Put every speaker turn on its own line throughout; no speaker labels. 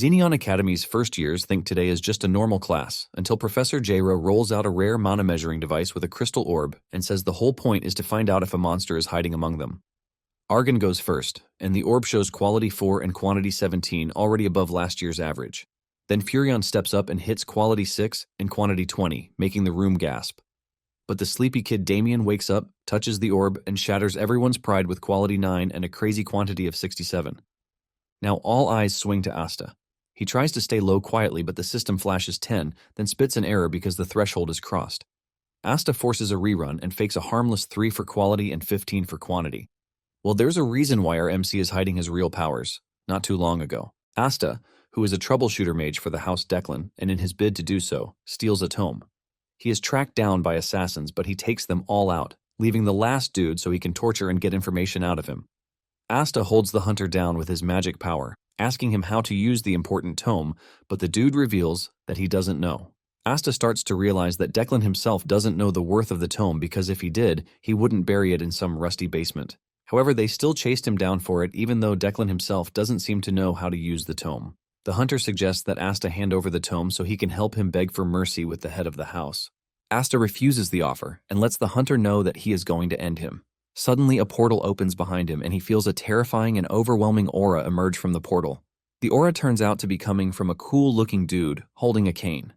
Xenion Academy's first years think today is just a normal class until Professor Jairo rolls out a rare mana measuring device with a crystal orb and says the whole point is to find out if a monster is hiding among them. Argon goes first, and the orb shows quality 4 and quantity 17 already above last year's average. Then Furion steps up and hits quality 6 and quantity 20, making the room gasp. But the sleepy kid Damien wakes up, touches the orb, and shatters everyone's pride with quality 9 and a crazy quantity of 67. Now all eyes swing to Asta. He tries to stay low quietly, but the system flashes 10, then spits an error because the threshold is crossed. Asta forces a rerun and fakes a harmless 3 for quality and 15 for quantity. Well, there's a reason why our MC is hiding his real powers. Not too long ago, Asta, who is a troubleshooter mage for the House Declan, and in his bid to do so, steals a tome. He is tracked down by assassins, but he takes them all out, leaving the last dude so he can torture and get information out of him. Asta holds the hunter down with his magic power, asking him how to use the important tome, but the dude reveals that he doesn't know. Asta starts to realize that Declan himself doesn't know the worth of the tome because if he did, he wouldn't bury it in some rusty basement. However, they still chased him down for it even though Declan himself doesn't seem to know how to use the tome. The hunter suggests that Asta hand over the tome so he can help him beg for mercy with the head of the house. Asta refuses the offer and lets the hunter know that he is going to end him. Suddenly, a portal opens behind him and he feels a terrifying and overwhelming aura emerge from the portal. The aura turns out to be coming from a cool-looking dude holding a cane.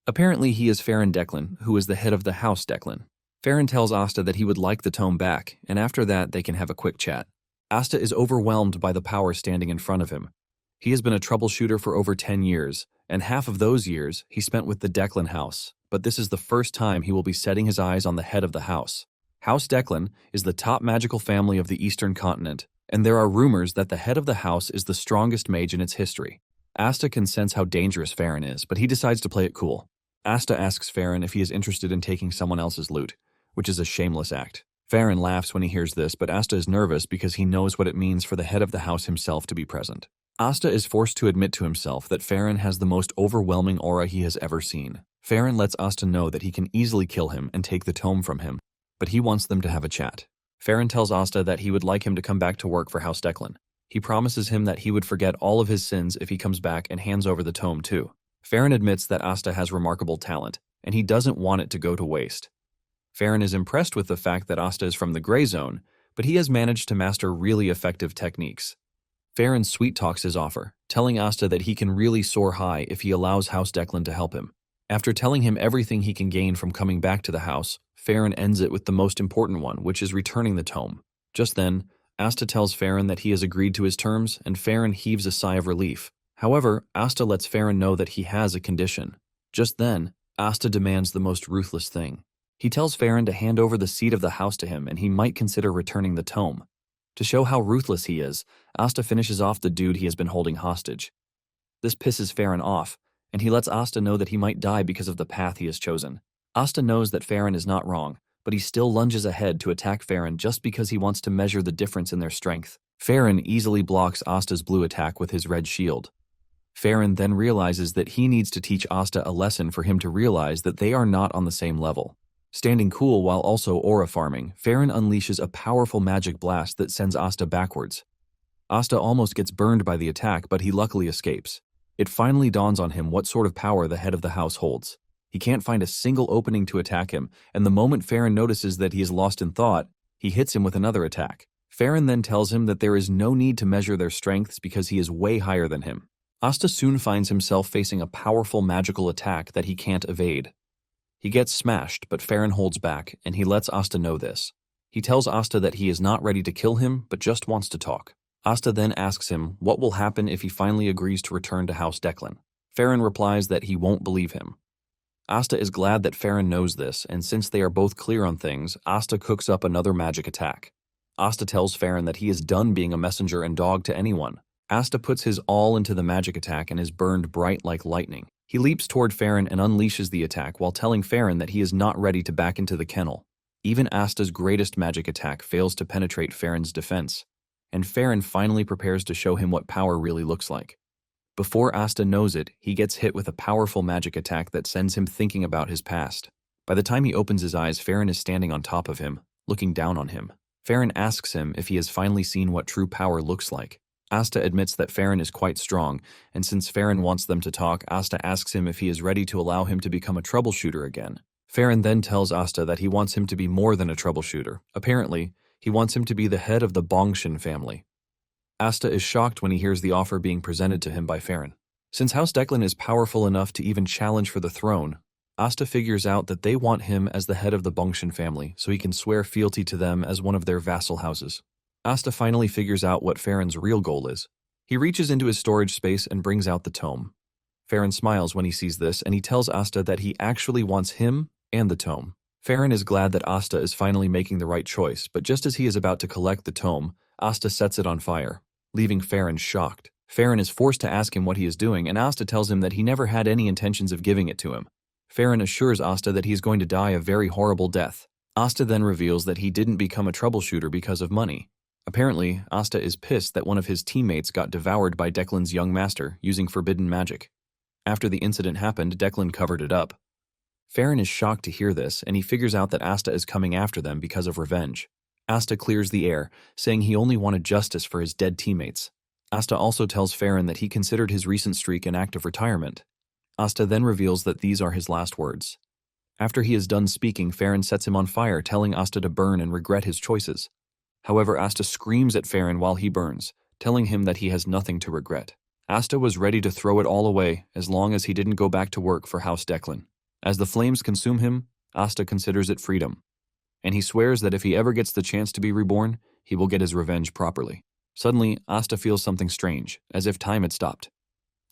Apparently, he is Farron Declan, who is the head of the House Declan. Farron tells Asta that he would like the tome back, and after that, they can have a quick chat. Asta is overwhelmed by the power standing in front of him. He has been a troubleshooter for over 10 years, and half of those years he spent with the Declan house, but this is the first time he will be setting his eyes on the head of the house. House Declan is the top magical family of the Eastern continent, and there are rumors that the head of the house is the strongest mage in its history. Asta can sense how dangerous Farron is, but he decides to play it cool. Asta asks Farron if he is interested in taking someone else's loot, which is a shameless act. Farron laughs when he hears this, but Asta is nervous because he knows what it means for the head of the house himself to be present. Asta is forced to admit to himself that Farron has the most overwhelming aura he has ever seen. Farron lets Asta know that he can easily kill him and take the tome from him, but he wants them to have a chat. Farron tells Asta that he would like him to come back to work for House Declan. He promises him that he would forget all of his sins if he comes back and hands over the tome too. Farron admits that Asta has remarkable talent, and he doesn't want it to go to waste. Farron is impressed with the fact that Asta is from the gray zone, but he has managed to master really effective techniques. Farron sweet-talks his offer, telling Asta that he can really soar high if he allows House Declan to help him. After telling him everything he can gain from coming back to the house, Farron ends it with the most important one, which is returning the tome. Just then, Asta tells Farron that he has agreed to his terms, and Farron heaves a sigh of relief. However, Asta lets Farron know that he has a condition. Just then, Asta demands the most ruthless thing. He tells Farron to hand over the seat of the house to him and he might consider returning the tome. To show how ruthless he is, Asta finishes off the dude he has been holding hostage. This pisses Farron off, and he lets Asta know that he might die because of the path he has chosen. Asta knows that Farron is not wrong, but he still lunges ahead to attack Farron just because he wants to measure the difference in their strength. Farron easily blocks Asta's blue attack with his red shield. Farron then realizes that he needs to teach Asta a lesson for him to realize that they are not on the same level. Standing cool while also aura farming, Farron unleashes a powerful magic blast that sends Asta backwards. Asta almost gets burned by the attack, but he luckily escapes. It finally dawns on him what sort of power the head of the house holds. He can't find a single opening to attack him, and the moment Farron notices that he is lost in thought, he hits him with another attack. Farron then tells him that there is no need to measure their strengths because he is way higher than him. Asta soon finds himself facing a powerful magical attack that he can't evade. He gets smashed, but Farron holds back, and he lets Asta know this. He tells Asta that he is not ready to kill him, but just wants to talk. Asta then asks him what will happen if he finally agrees to return to House Declan. Farron replies that he won't believe him. Asta is glad that Farron knows this, and since they are both clear on things, Asta cooks up another magic attack. Asta tells Farron that he is done being a messenger and dog to anyone. Asta puts his all into the magic attack and is burned bright like lightning. He leaps toward Farron and unleashes the attack while telling Farron that he is not ready to back into the kennel. Even Asta's greatest magic attack fails to penetrate Farron's defense, and Farron finally prepares to show him what power really looks like. Before Asta knows it, he gets hit with a powerful magic attack that sends him thinking about his past. By the time he opens his eyes, Farron is standing on top of him, looking down on him. Farron asks him if he has finally seen what true power looks like. Asta admits that Farron is quite strong, and since Farron wants them to talk, Asta asks him if he is ready to allow him to become a troubleshooter again. Farron then tells Asta that he wants him to be more than a troubleshooter. Apparently, he wants him to be the head of the Bongshin family. Asta is shocked when he hears the offer being presented to him by Farron. Since House Declan is powerful enough to even challenge for the throne, Asta figures out that they want him as the head of the Bongshin family so he can swear fealty to them as one of their vassal houses. Asta finally figures out what Farron's real goal is. He reaches into his storage space and brings out the tome. Farron smiles when he sees this, and he tells Asta that he actually wants him and the tome. Farron is glad that Asta is finally making the right choice, but just as he is about to collect the tome, Asta sets it on fire, leaving Farron shocked. Farron is forced to ask him what he is doing, and Asta tells him that he never had any intentions of giving it to him. Farron assures Asta that he is going to die a very horrible death. Asta then reveals that he didn't become a troubleshooter because of money. Apparently, Asta is pissed that one of his teammates got devoured by Declan's young master using forbidden magic. After the incident happened, Declan covered it up. Farron is shocked to hear this, and he figures out that Asta is coming after them because of revenge. Asta clears the air, saying he only wanted justice for his dead teammates. Asta also tells Farron that he considered his recent streak an act of retirement. Asta then reveals that these are his last words. After he is done speaking, Farron sets him on fire, telling Asta to burn and regret his choices. However, Asta screams at Farron while he burns, telling him that he has nothing to regret. Asta was ready to throw it all away as long as he didn't go back to work for House Declan. As the flames consume him, Asta considers it freedom, and he swears that if he ever gets the chance to be reborn, he will get his revenge properly. Suddenly, Asta feels something strange, as if time had stopped.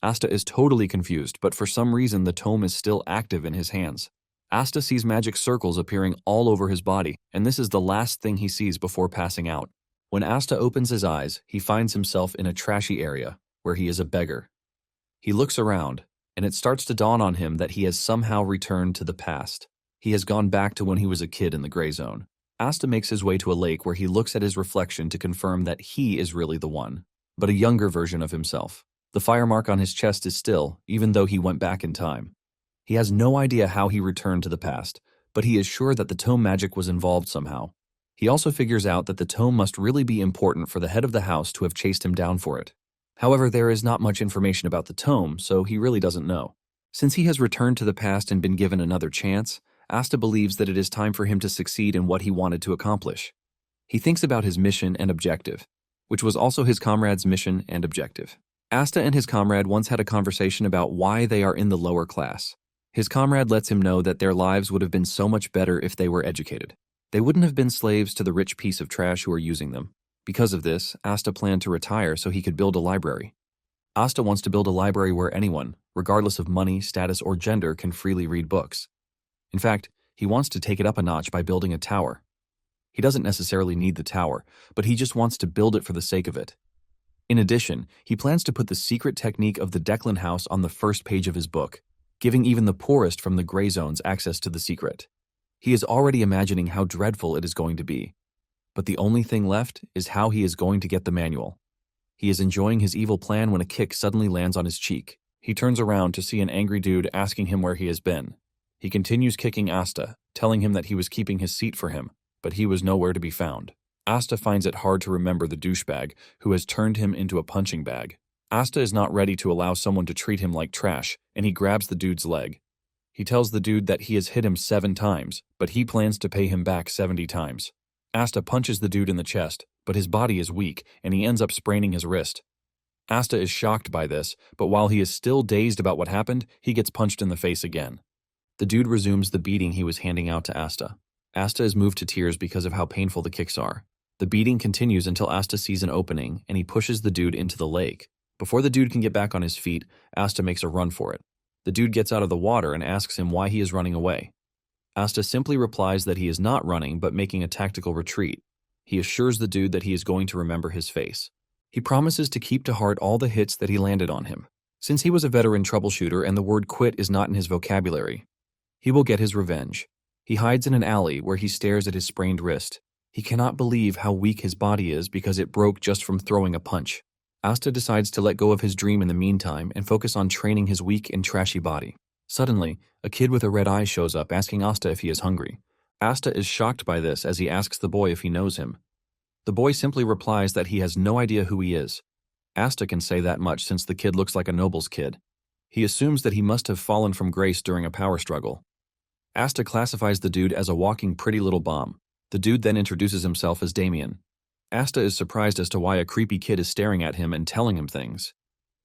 Asta is totally confused, but for some reason the tome is still active in his hands. Asta sees magic circles appearing all over his body, and this is the last thing he sees before passing out. When Asta opens his eyes, he finds himself in a trashy area, where he is a beggar. He looks around, and it starts to dawn on him that he has somehow returned to the past. He has gone back to when he was a kid in the gray zone. Asta makes his way to a lake where he looks at his reflection to confirm that he is really the one, but a younger version of himself. The fire mark on his chest is still, even though he went back in time. He has no idea how he returned to the past, but he is sure that the tome magic was involved somehow. He also figures out that the tome must really be important for the head of the house to have chased him down for it. However, there is not much information about the tome, so he really doesn't know. Since he has returned to the past and been given another chance, Asta believes that it is time for him to succeed in what he wanted to accomplish. He thinks about his mission and objective, which was also his comrade's mission and objective. Asta and his comrade once had a conversation about why they are in the lower class. His comrade lets him know that their lives would have been so much better if they were educated. They wouldn't have been slaves to the rich piece of trash who are using them. Because of this, Asta planned to retire so he could build a library. Asta wants to build a library where anyone, regardless of money, status, or gender, can freely read books. In fact, he wants to take it up a notch by building a tower. He doesn't necessarily need the tower, but he just wants to build it for the sake of it. In addition, he plans to put the secret technique of the Declan house on the first page of his book, giving even the poorest from the gray zones access to the secret. He is already imagining how dreadful it is going to be. But the only thing left is how he is going to get the manual. He is enjoying his evil plan when a kick suddenly lands on his cheek. He turns around to see an angry dude asking him where he has been. He continues kicking Asta, telling him that he was keeping his seat for him, but he was nowhere to be found. Asta finds it hard to remember the douchebag who has turned him into a punching bag. Asta is not ready to allow someone to treat him like trash, and he grabs the dude's leg. He tells the dude that he has hit him 7 times, but he plans to pay him back 70 times. Asta punches the dude in the chest, but his body is weak, and he ends up spraining his wrist. Asta is shocked by this, but while he is still dazed about what happened, he gets punched in the face again. The dude resumes the beating he was handing out to Asta. Asta is moved to tears because of how painful the kicks are. The beating continues until Asta sees an opening, and he pushes the dude into the lake. Before the dude can get back on his feet, Asta makes a run for it. The dude gets out of the water and asks him why he is running away. Asta simply replies that he is not running but making a tactical retreat. He assures the dude that he is going to remember his face. He promises to keep to heart all the hits that he landed on him. Since he was a veteran troubleshooter and the word quit is not in his vocabulary, he will get his revenge. He hides in an alley where he stares at his sprained wrist. He cannot believe how weak his body is because it broke just from throwing a punch. Asta decides to let go of his dream in the meantime and focus on training his weak and trashy body. Suddenly, a kid with a red eye shows up asking Asta if he is hungry. Asta is shocked by this as he asks the boy if he knows him. The boy simply replies that he has no idea who he is. Asta can say that much since the kid looks like a noble's kid. He assumes that he must have fallen from grace during a power struggle. Asta classifies the dude as a walking pretty little bomb. The dude then introduces himself as Damien. Asta is surprised as to why a creepy kid is staring at him and telling him things.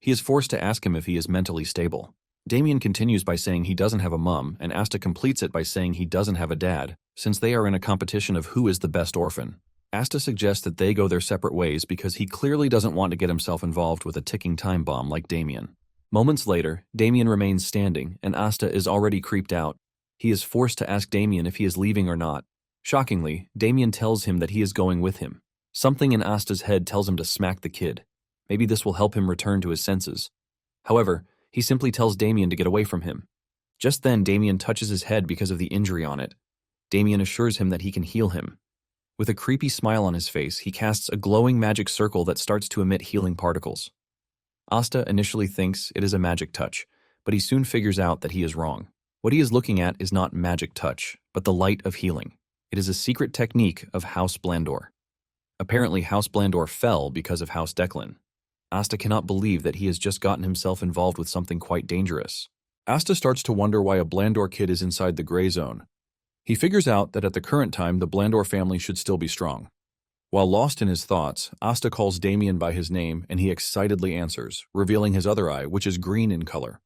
He is forced to ask him if he is mentally stable. Damien continues by saying he doesn't have a mom, and Asta completes it by saying he doesn't have a dad, since they are in a competition of who is the best orphan. Asta suggests that they go their separate ways because he clearly doesn't want to get himself involved with a ticking time bomb like Damien. Moments later, Damien remains standing, and Asta is already creeped out. He is forced to ask Damien if he is leaving or not. Shockingly, Damien tells him that he is going with him. Something in Asta's head tells him to smack the kid. Maybe this will help him return to his senses. However, he simply tells Damien to get away from him. Just then, Damien touches his head because of the injury on it. Damien assures him that he can heal him. With a creepy smile on his face, he casts a glowing magic circle that starts to emit healing particles. Asta initially thinks it is a magic touch, but he soon figures out that he is wrong. What he is looking at is not magic touch, but the light of healing. It is a secret technique of House Blandor. Apparently, House Blandor fell because of House Declan. Asta cannot believe that he has just gotten himself involved with something quite dangerous. Asta starts to wonder why a Blandor kid is inside the gray zone. He figures out that at the current time, the Blandor family should still be strong. While lost in his thoughts, Asta calls Damien by his name and he excitedly answers, revealing his other eye, which is green in color.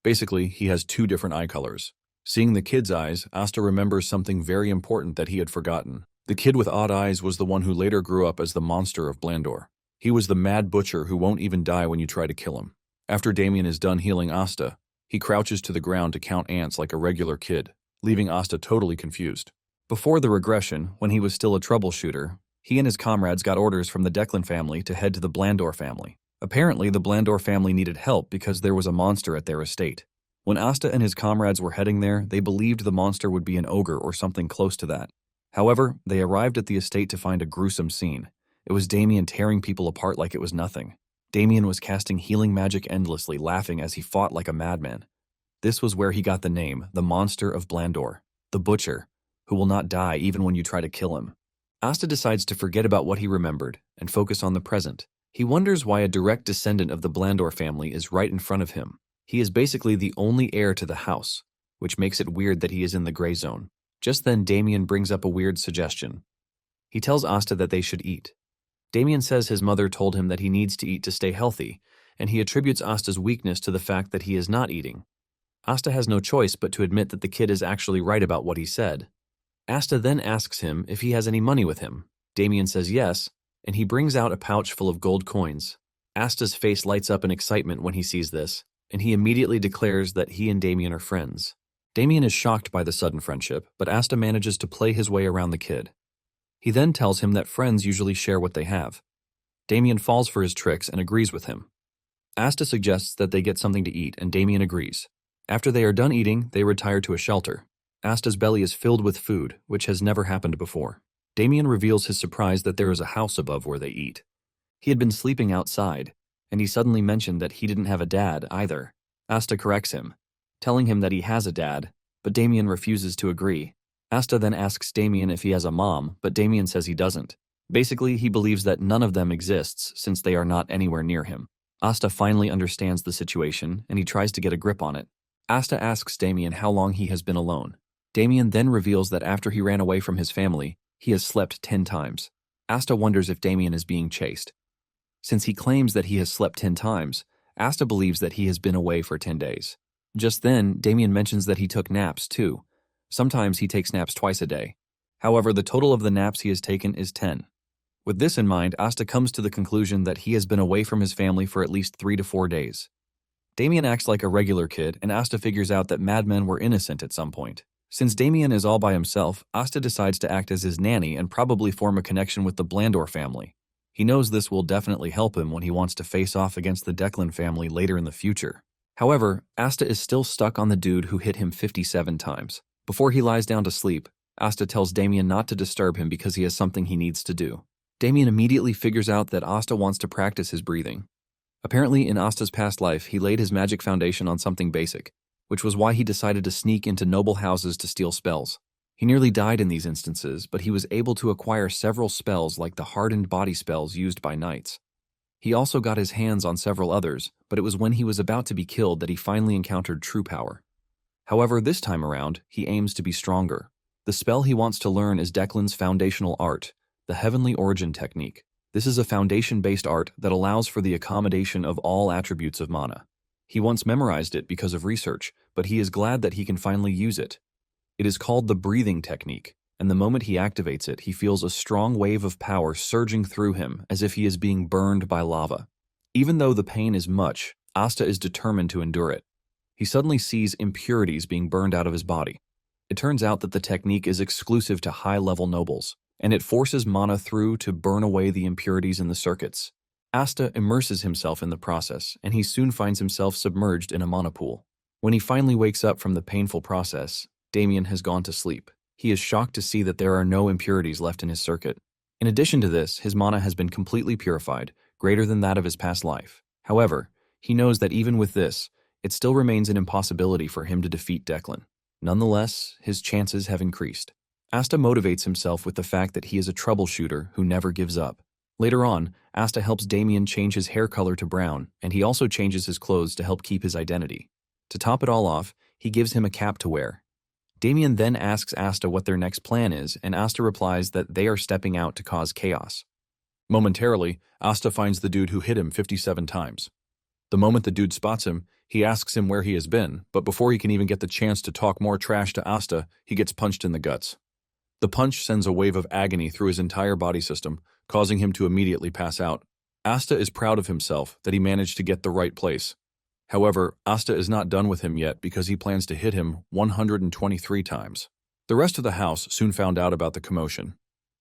Basically, he has two different eye colors. Seeing the kid's eyes, Asta remembers something very important that he had forgotten. The kid with odd eyes was the one who later grew up as the monster of Blandor. He was the mad butcher who won't even die when you try to kill him. After Damien is done healing Asta, he crouches to the ground to count ants like a regular kid, leaving Asta totally confused. Before the regression, when he was still a troubleshooter, he and his comrades got orders from the Declan family to head to the Blandor family. Apparently, the Blandor family needed help because there was a monster at their estate. When Asta and his comrades were heading there, they believed the monster would be an ogre or something close to that. However, they arrived at the estate to find a gruesome scene. It was Damien tearing people apart like it was nothing. Damien was casting healing magic endlessly, laughing as he fought like a madman. This was where he got the name, the Monster of Blandor, the Butcher, who will not die even when you try to kill him. Asta decides to forget about what he remembered and focus on the present. He wonders why a direct descendant of the Blandor family is right in front of him. He is basically the only heir to the house, which makes it weird that he is in the gray zone. Just then, Damien brings up a weird suggestion. He tells Asta that they should eat. Damien says his mother told him that he needs to eat to stay healthy, and he attributes Asta's weakness to the fact that he is not eating. Asta has no choice but to admit that the kid is actually right about what he said. Asta then asks him if he has any money with him. Damien says yes, and he brings out a pouch full of gold coins. Asta's face lights up in excitement when he sees this, and he immediately declares that he and Damien are friends. Damien is shocked by the sudden friendship, but Asta manages to play his way around the kid. He then tells him that friends usually share what they have. Damien falls for his tricks and agrees with him. Asta suggests that they get something to eat, and Damien agrees. After they are done eating, they retire to a shelter. Asta's belly is filled with food, which has never happened before. Damien reveals his surprise that there is a house above where they eat. He had been sleeping outside, and he suddenly mentioned that he didn't have a dad either. Asta corrects him, telling him that he has a dad, but Damien refuses to agree. Asta then asks Damien if he has a mom, but Damien says he doesn't. Basically, he believes that none of them exists since they are not anywhere near him. Asta finally understands the situation, and he tries to get a grip on it. Asta asks Damien how long he has been alone. Damien then reveals that after he ran away from his family, he has slept 10 times. Asta wonders if Damien is being chased. Since he claims that he has slept 10 times, Asta believes that he has been away for 10 days. Just then, Damien mentions that he took naps too. Sometimes he takes naps twice a day. However, the total of the naps he has taken is 10. With this in mind, Asta comes to the conclusion that he has been away from his family for at least 3 to 4 days. Damien acts like a regular kid, and Asta figures out that madmen were innocent at some point. Since Damien is all by himself, Asta decides to act as his nanny and probably form a connection with the Blandor family. He knows this will definitely help him when he wants to face off against the Declan family later in the future. However, Asta is still stuck on the dude who hit him 57 times. Before he lies down to sleep, Asta tells Damien not to disturb him because he has something he needs to do. Damien immediately figures out that Asta wants to practice his breathing. Apparently, in Asta's past life, he laid his magic foundation on something basic, which was why he decided to sneak into noble houses to steal spells. He nearly died in these instances, but he was able to acquire several spells like the hardened body spells used by knights. He also got his hands on several others, but it was when he was about to be killed that he finally encountered true power. However, this time around, he aims to be stronger. The spell he wants to learn is Declan's foundational art, the Heavenly Origin Technique. This is a foundation-based art that allows for the accommodation of all attributes of mana. He once memorized it because of research, but he is glad that he can finally use it. It is called the Breathing Technique, and the moment he activates it, he feels a strong wave of power surging through him as if he is being burned by lava. Even though the pain is much, Asta is determined to endure it. He suddenly sees impurities being burned out of his body. It turns out that the technique is exclusive to high-level nobles, and it forces mana through to burn away the impurities in the circuits. Asta immerses himself in the process, and he soon finds himself submerged in a mana pool. When he finally wakes up from the painful process, Damien has gone to sleep. He is shocked to see that there are no impurities left in his circuit. In addition to this, his mana has been completely purified, greater than that of his past life. However, he knows that even with this, it still remains an impossibility for him to defeat Declan. Nonetheless, his chances have increased. Asta motivates himself with the fact that he is a troubleshooter who never gives up. Later on, Asta helps Damien change his hair color to brown, and he also changes his clothes to help keep his identity. To top it all off, he gives him a cap to wear. Damien then asks Asta what their next plan is, and Asta replies that they are stepping out to cause chaos. Momentarily, Asta finds the dude who hit him 57 times. The moment the dude spots him, he asks him where he has been, but before he can even get the chance to talk more trash to Asta, he gets punched in the guts. The punch sends a wave of agony through his entire body system, causing him to immediately pass out. Asta is proud of himself that he managed to get the right place. However, Asta is not done with him yet because he plans to hit him 123 times. The rest of the house soon found out about the commotion,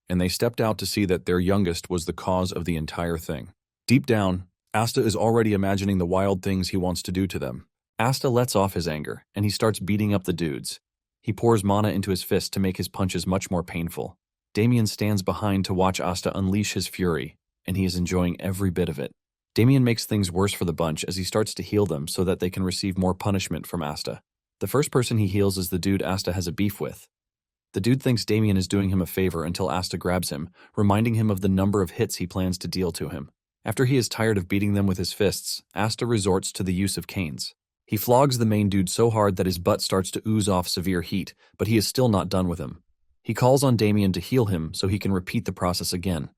and they stepped out to see that their youngest was the cause of the entire thing. Deep down, Asta is already imagining the wild things he wants to do to them. Asta lets off his anger, and he starts beating up the dudes. He pours mana into his fist to make his punches much more painful. Damien stands behind to watch Asta unleash his fury, and he is enjoying every bit of it. Damien makes things worse for the bunch as he starts to heal them so that they can receive more punishment from Asta. The first person he heals is the dude Asta has a beef with. The dude thinks Damien is doing him a favor until Asta grabs him, reminding him of the number of hits he plans to deal to him. After he is tired of beating them with his fists, Asta resorts to the use of canes. He flogs the main dude so hard that his butt starts to ooze off severe heat, but he is still not done with him. He calls on Damien to heal him so he can repeat the process again.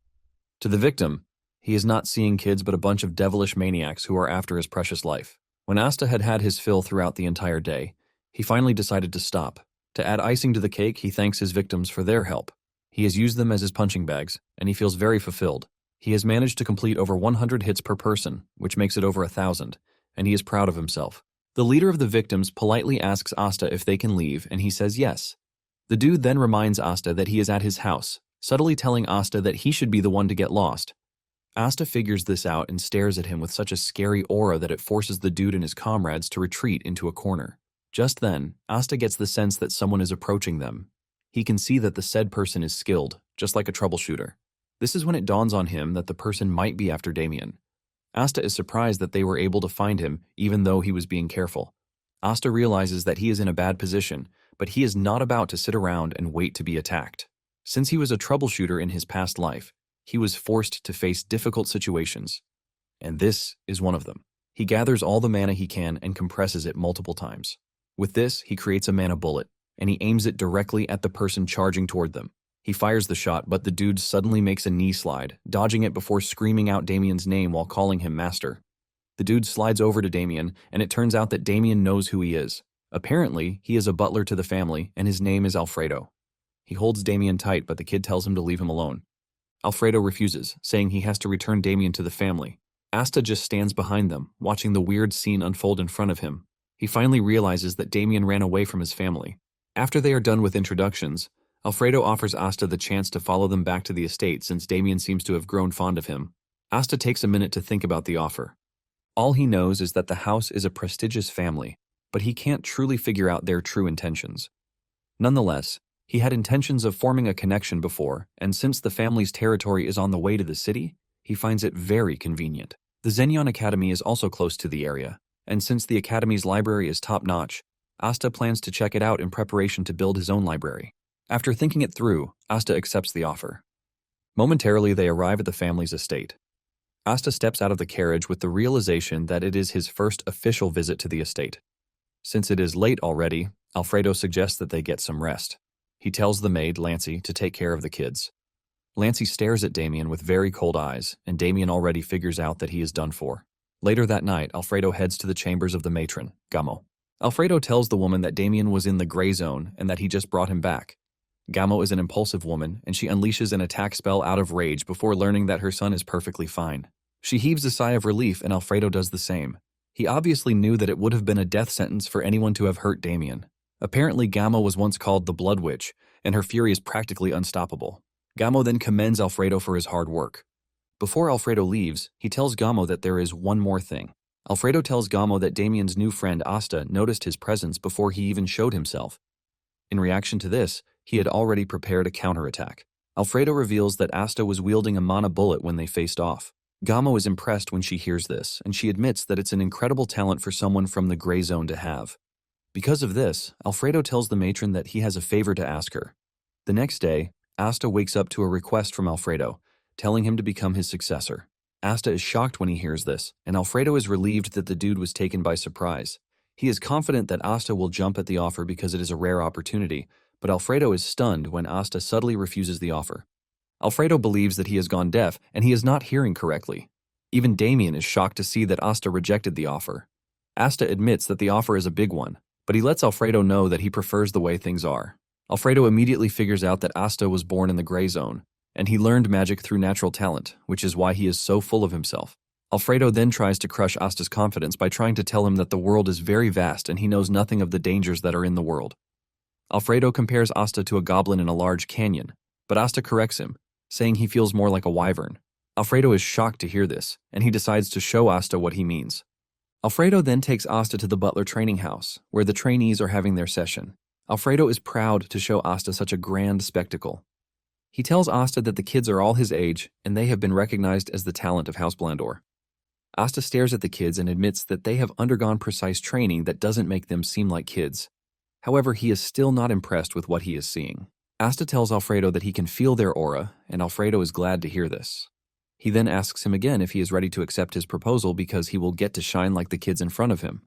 To the victim, he is not seeing kids but a bunch of devilish maniacs who are after his precious life. When Asta had had his fill throughout the entire day, he finally decided to stop. To add icing to the cake, he thanks his victims for their help. He has used them as his punching bags, and he feels very fulfilled. He has managed to complete over 100 hits per person, which makes it over 1,000, and he is proud of himself. The leader of the victims politely asks Asta if they can leave, and he says yes. The dude then reminds Asta that he is at his house, subtly telling Asta that he should be the one to get lost. Asta figures this out and stares at him with such a scary aura that it forces the dude and his comrades to retreat into a corner. Just then, Asta gets the sense that someone is approaching them. He can see that the said person is skilled, just like a troubleshooter. This is when it dawns on him that the person might be after Damien. Asta is surprised that they were able to find him, even though he was being careful. Asta realizes that he is in a bad position, but he is not about to sit around and wait to be attacked. Since he was a troubleshooter in his past life, he was forced to face difficult situations, and this is one of them. He gathers all the mana he can and compresses it multiple times. With this, he creates a mana bullet, and he aims it directly at the person charging toward them. He fires the shot, but the dude suddenly makes a knee slide, dodging it before screaming out Damien's name while calling him master. The dude slides over to Damien, and it turns out that Damien knows who he is. Apparently, he is a butler to the family, and his name is Alfredo. He holds Damien tight, but the kid tells him to leave him alone. Alfredo refuses, saying he has to return Damien to the family. Asta just stands behind them, watching the weird scene unfold in front of him. He finally realizes that Damien ran away from his family. After they are done with introductions, Alfredo offers Asta the chance to follow them back to the estate since Damien seems to have grown fond of him. Asta takes a minute to think about the offer. All he knows is that the house is a prestigious family, but he can't truly figure out their true intentions. Nonetheless, he had intentions of forming a connection before, and since the family's territory is on the way to the city, he finds it very convenient. The Xenion Academy is also close to the area, and since the Academy's library is top-notch, Asta plans to check it out in preparation to build his own library. After thinking it through, Asta accepts the offer. Momentarily, they arrive at the family's estate. Asta steps out of the carriage with the realization that it is his first official visit to the estate. Since it is late already, Alfredo suggests that they get some rest. He tells the maid, Lancey, to take care of the kids. Lancey stares at Damien with very cold eyes, and Damien already figures out that he is done for. Later that night, Alfredo heads to the chambers of the matron, Gamo. Alfredo tells the woman that Damien was in the gray zone and that he just brought him back. Gamo is an impulsive woman, and she unleashes an attack spell out of rage before learning that her son is perfectly fine. She heaves a sigh of relief, and Alfredo does the same. He obviously knew that it would have been a death sentence for anyone to have hurt Damien. Apparently, Gamo was once called the Blood Witch, and her fury is practically unstoppable. Gamo then commends Alfredo for his hard work. Before Alfredo leaves, he tells Gamo that there is one more thing. Alfredo tells Gamo that Damien's new friend Asta noticed his presence before he even showed himself. In reaction to this, he had already prepared a counterattack. Alfredo reveals that Asta was wielding a mana bullet when they faced off. Gamo is impressed when she hears this, and she admits that it's an incredible talent for someone from the gray zone to have. Because of this, Alfredo tells the matron that he has a favor to ask her. The next day, Asta wakes up to a request from Alfredo, telling him to become his successor. Asta is shocked when he hears this, and Alfredo is relieved that the dude was taken by surprise. He is confident that Asta will jump at the offer because it is a rare opportunity, but Alfredo is stunned when Asta subtly refuses the offer. Alfredo believes that he has gone deaf and he is not hearing correctly. Even Damien is shocked to see that Asta rejected the offer. Asta admits that the offer is a big one, but he lets Alfredo know that he prefers the way things are. Alfredo immediately figures out that Asta was born in the gray zone, and he learned magic through natural talent, which is why he is so full of himself. Alfredo then tries to crush Asta's confidence by trying to tell him that the world is very vast and he knows nothing of the dangers that are in the world. Alfredo compares Asta to a goblin in a large canyon, but Asta corrects him, saying he feels more like a wyvern. Alfredo is shocked to hear this, and he decides to show Asta what he means. Alfredo then takes Asta to the butler training house, where the trainees are having their session. Alfredo is proud to show Asta such a grand spectacle. He tells Asta that the kids are all his age, and they have been recognized as the talent of House Blandor. Asta stares at the kids and admits that they have undergone precise training that doesn't make them seem like kids. However, he is still not impressed with what he is seeing. Asta tells Alfredo that he can feel their aura, and Alfredo is glad to hear this. He then asks him again if he is ready to accept his proposal because he will get to shine like the kids in front of him.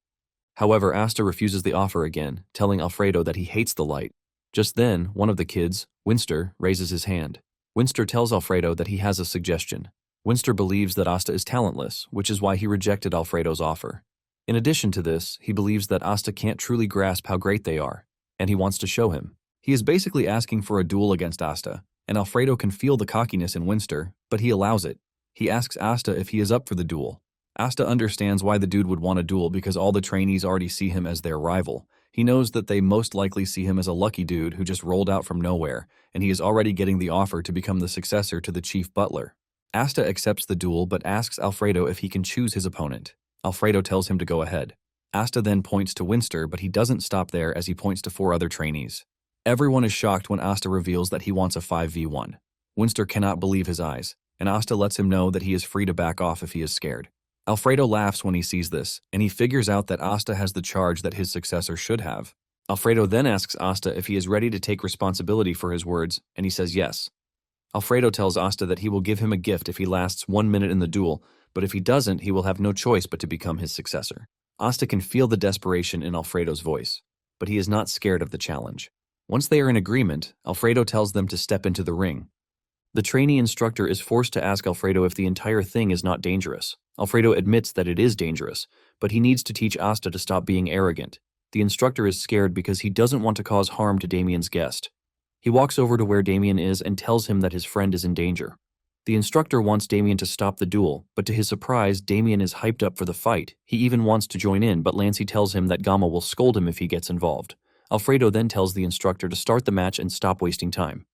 However, Asta refuses the offer again, telling Alfredo that he hates the light. Just then, one of the kids, Winster, raises his hand. Winster tells Alfredo that he has a suggestion. Winster believes that Asta is talentless, which is why he rejected Alfredo's offer. In addition to this, he believes that Asta can't truly grasp how great they are, and he wants to show him. He is basically asking for a duel against Asta, and Alfredo can feel the cockiness in Winster, but he allows it. He asks Asta if he is up for the duel. Asta understands why the dude would want a duel because all the trainees already see him as their rival. He knows that they most likely see him as a lucky dude who just rolled out from nowhere, and he is already getting the offer to become the successor to the chief butler. Asta accepts the duel but asks Alfredo if he can choose his opponent. Alfredo tells him to go ahead. Asta then points to Winster, but he doesn't stop there as he points to 4 other trainees. Everyone is shocked when Asta reveals that he wants a 5v1. Winster cannot believe his eyes, and Asta lets him know that he is free to back off if he is scared. Alfredo laughs when he sees this, and he figures out that Asta has the charge that his successor should have. Alfredo then asks Asta if he is ready to take responsibility for his words, and he says yes. Alfredo tells Asta that he will give him a gift if he lasts 1 minute in the duel, but if he doesn't, he will have no choice but to become his successor. Asta can feel the desperation in Alfredo's voice, but he is not scared of the challenge. Once they are in agreement, Alfredo tells them to step into the ring. The trainee instructor is forced to ask Alfredo if the entire thing is not dangerous. Alfredo admits that it is dangerous, but he needs to teach Asta to stop being arrogant. The instructor is scared because he doesn't want to cause harm to Damien's guest. He walks over to where Damien is and tells him that his friend is in danger. The instructor wants Damien to stop the duel, but to his surprise, Damien is hyped up for the fight. He even wants to join in, but Lancey tells him that Gamo will scold him if he gets involved. Alfredo then tells the instructor to start the match and stop wasting time.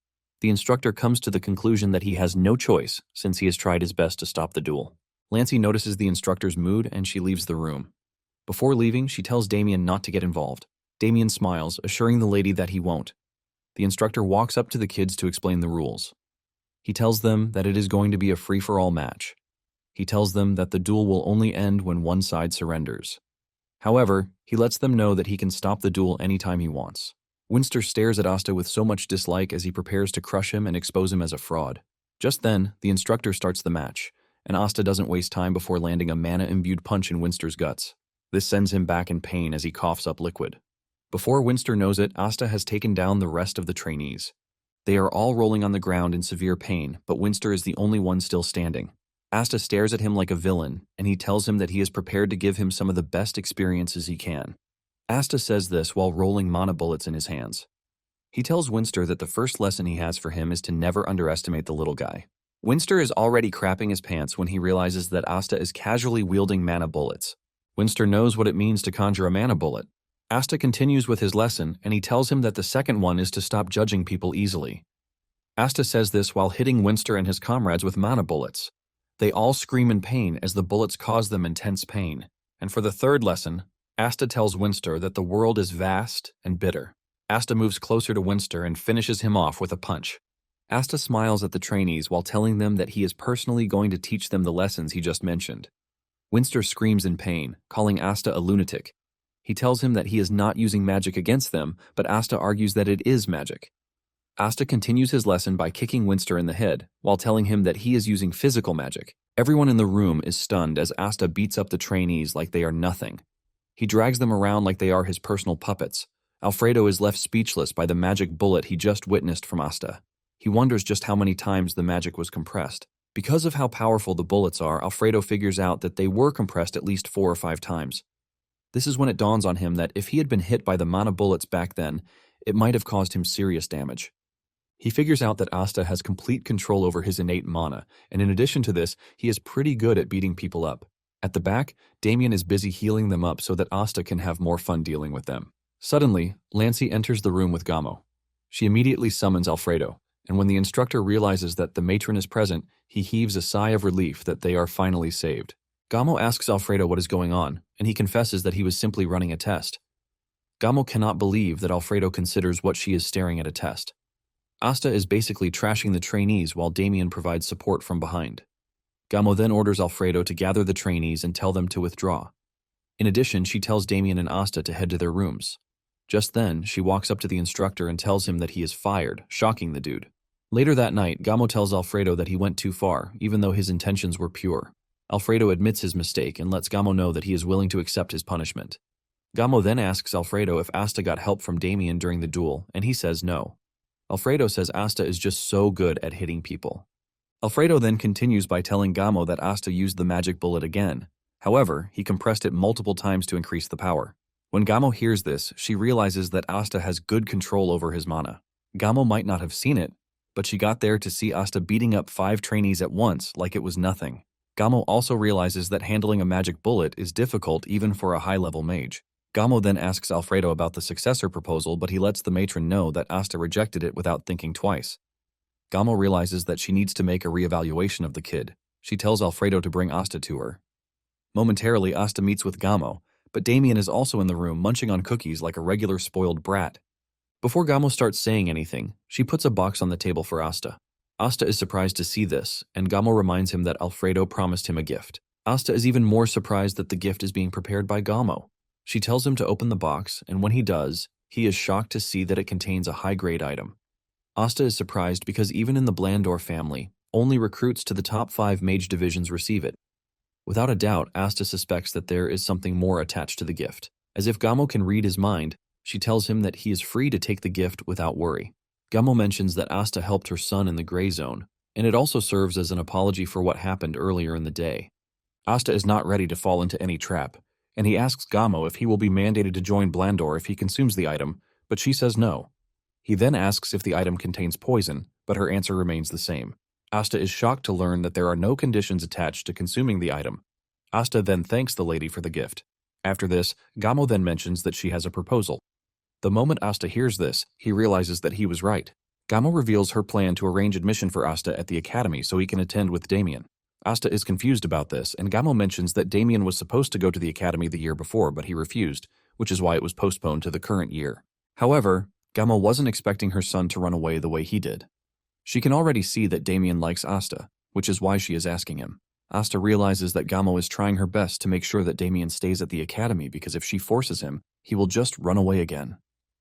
The instructor comes to the conclusion that he has no choice since he has tried his best to stop the duel. Lancey notices the instructor's mood and she leaves the room. Before leaving, she tells Damien not to get involved. Damien smiles, assuring the lady that he won't. The instructor walks up to the kids to explain the rules. He tells them that it is going to be a free-for-all match. He tells them that the duel will only end when one side surrenders. However, he lets them know that he can stop the duel anytime he wants. Winster stares at Asta with so much dislike as he prepares to crush him and expose him as a fraud. Just then, the instructor starts the match, and Asta doesn't waste time before landing a mana-imbued punch in Winster's guts. This sends him back in pain as he coughs up liquid. Before Winster knows it, Asta has taken down the rest of the trainees. They are all rolling on the ground in severe pain, but Winster is the only one still standing. Asta stares at him like a villain, and he tells him that he is prepared to give him some of the best experiences he can. Asta says this while rolling mana bullets in his hands. He tells Winster that the first lesson he has for him is to never underestimate the little guy. Winster is already crapping his pants when he realizes that Asta is casually wielding mana bullets. Winster knows what it means to conjure a mana bullet. Asta continues with his lesson, and he tells him that the second one is to stop judging people easily. Asta says this while hitting Winster and his comrades with mana bullets. They all scream in pain as the bullets cause them intense pain. And for the third lesson, Asta tells Winster that the world is vast and bitter. Asta moves closer to Winster and finishes him off with a punch. Asta smiles at the trainees while telling them that he is personally going to teach them the lessons he just mentioned. Winster screams in pain, calling Asta a lunatic. He tells him that he is not using magic against them, but Asta argues that it is magic. Asta continues his lesson by kicking Winster in the head, while telling him that he is using physical magic. Everyone in the room is stunned as Asta beats up the trainees like they are nothing. He drags them around like they are his personal puppets. Alfredo is left speechless by the magic bullet he just witnessed from Asta. He wonders just how many times the magic was compressed. Because of how powerful the bullets are, Alfredo figures out that they were compressed at least 4 or 5 times. This is when it dawns on him that if he had been hit by the mana bullets back then, it might have caused him serious damage. He figures out that Asta has complete control over his innate mana, and in addition to this, he is pretty good at beating people up. At the back, Damien is busy healing them up so that Asta can have more fun dealing with them. Suddenly, Lancy enters the room with Gamo. She immediately summons Alfredo, and when the instructor realizes that the matron is present, he heaves a sigh of relief that they are finally saved. Gamo asks Alfredo what is going on, and he confesses that he was simply running a test. Gamo cannot believe that Alfredo considers what she is staring at a test. Asta is basically trashing the trainees while Damien provides support from behind. Gamo then orders Alfredo to gather the trainees and tell them to withdraw. In addition, she tells Damien and Asta to head to their rooms. Just then, she walks up to the instructor and tells him that he is fired, shocking the dude. Later that night, Gamo tells Alfredo that he went too far, even though his intentions were pure. Alfredo admits his mistake and lets Gamo know that he is willing to accept his punishment. Gamo then asks Alfredo if Asta got help from Damien during the duel, and he says no. Alfredo says Asta is just so good at hitting people. Alfredo then continues by telling Gamo that Asta used the magic bullet again. However, he compressed it multiple times to increase the power. When Gamo hears this, she realizes that Asta has good control over his mana. Gamo might not have seen it, but she got there to see Asta beating up 5 trainees at once like it was nothing. Gamo also realizes that handling a magic bullet is difficult even for a high-level mage. Gamo then asks Alfredo about the successor proposal, but he lets the matron know that Asta rejected it without thinking twice. Gamo realizes that she needs to make a reevaluation of the kid. She tells Alfredo to bring Asta to her. Momentarily, Asta meets with Gamo, but Damien is also in the room munching on cookies like a regular spoiled brat. Before Gamo starts saying anything, she puts a box on the table for Asta. Asta is surprised to see this, and Gamo reminds him that Alfredo promised him a gift. Asta is even more surprised that the gift is being prepared by Gamo. She tells him to open the box, and when he does, he is shocked to see that it contains a high-grade item. Asta is surprised because even in the Blandor family, only recruits to the top 5 mage divisions receive it. Without a doubt, Asta suspects that there is something more attached to the gift. As if Gamo can read his mind, she tells him that he is free to take the gift without worry. Gamo mentions that Asta helped her son in the gray zone, and it also serves as an apology for what happened earlier in the day. Asta is not ready to fall into any trap, and he asks Gamo if he will be mandated to join Blandor if he consumes the item, but she says no. He then asks if the item contains poison, but her answer remains the same. Asta is shocked to learn that there are no conditions attached to consuming the item. Asta then thanks the lady for the gift. After this, Gamo then mentions that she has a proposal. The moment Asta hears this, he realizes that he was right. Gamo reveals her plan to arrange admission for Asta at the academy so he can attend with Damien. Asta is confused about this, and Gamo mentions that Damien was supposed to go to the academy the year before, but he refused, which is why it was postponed to the current year. However, Gamo wasn't expecting her son to run away the way he did. She can already see that Damien likes Asta, which is why she is asking him. Asta realizes that Gamo is trying her best to make sure that Damien stays at the academy because if she forces him, he will just run away again.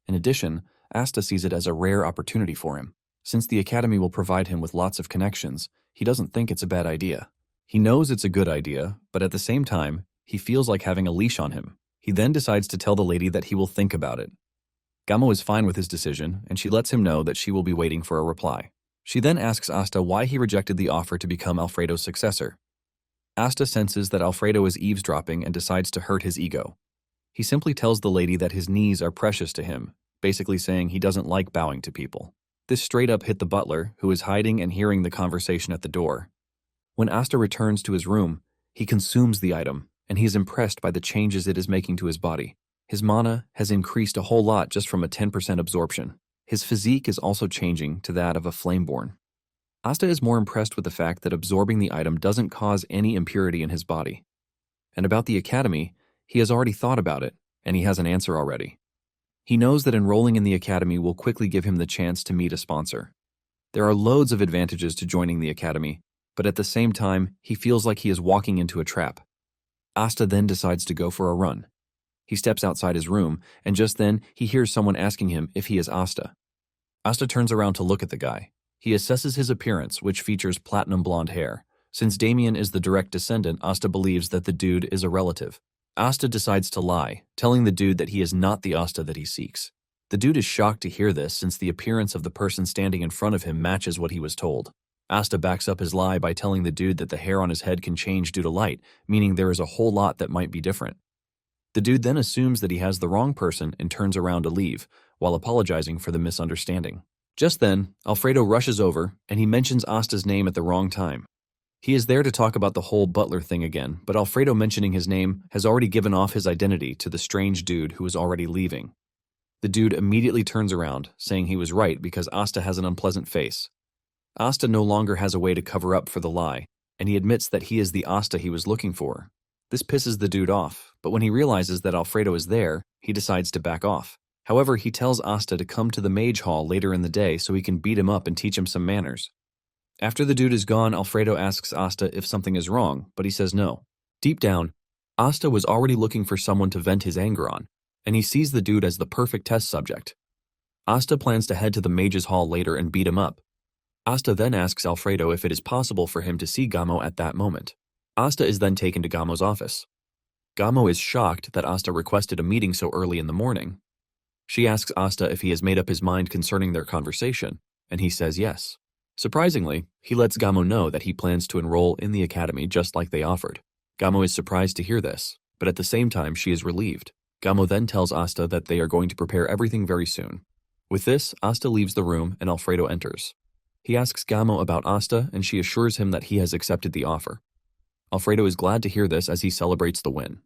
In addition, Asta sees it as a rare opportunity for him. Since the academy will provide him with lots of connections, he doesn't think it's a bad idea. He knows it's a good idea, but at the same time, he feels like having a leash on him. He then decides to tell the lady that he will think about it. Gamo is fine with his decision, and she lets him know that she will be waiting for a reply. She then asks Asta why he rejected the offer to become Alfredo's successor. Asta senses that Alfredo is eavesdropping and decides to hurt his ego. He simply tells the lady that his knees are precious to him, basically saying he doesn't like bowing to people. This straight up hit the butler, who is hiding and hearing the conversation at the door. When Asta returns to his room, he consumes the item, and he is impressed by the changes it is making to his body. His mana has increased a whole lot just from a 10% absorption. His physique is also changing to that of a flameborn. Asta is more impressed with the fact that absorbing the item doesn't cause any impurity in his body. And about the academy, he has already thought about it, and he has an answer already. He knows that enrolling in the academy will quickly give him the chance to meet a sponsor. There are loads of advantages to joining the academy, but at the same time, he feels like he is walking into a trap. Asta then decides to go for a run. He steps outside his room, and just then, he hears someone asking him if he is Asta. Asta turns around to look at the guy. He assesses his appearance, which features platinum blonde hair. Since Damien is the direct descendant, Asta believes that the dude is a relative. Asta decides to lie, telling the dude that he is not the Asta that he seeks. The dude is shocked to hear this since the appearance of the person standing in front of him matches what he was told. Asta backs up his lie by telling the dude that the hair on his head can change due to light, meaning there is a whole lot that might be different. The dude then assumes that he has the wrong person and turns around to leave, while apologizing for the misunderstanding. Just then, Alfredo rushes over, and he mentions Asta's name at the wrong time. He is there to talk about the whole butler thing again, but Alfredo mentioning his name has already given off his identity to the strange dude who is already leaving. The dude immediately turns around, saying he was right because Asta has an unpleasant face. Asta no longer has a way to cover up for the lie, and he admits that he is the Asta he was looking for. This pisses the dude off, but when he realizes that Alfredo is there, he decides to back off. However, he tells Asta to come to the Mage Hall later in the day so he can beat him up and teach him some manners. After the dude is gone, Alfredo asks Asta if something is wrong, but he says no. Deep down, Asta was already looking for someone to vent his anger on, and he sees the dude as the perfect test subject. Asta plans to head to the Mage's Hall later and beat him up. Asta then asks Alfredo if it is possible for him to see Gamo at that moment. Asta is then taken to Gamo's office. Gamo is shocked that Asta requested a meeting so early in the morning. She asks Asta if he has made up his mind concerning their conversation, and he says yes. Surprisingly, he lets Gamo know that he plans to enroll in the academy just like they offered. Gamo is surprised to hear this, but at the same time she is relieved. Gamo then tells Asta that they are going to prepare everything very soon. With this, Asta leaves the room and Alfredo enters. He asks Gamo about Asta, and she assures him that he has accepted the offer. Alfredo is glad to hear this as he celebrates the win.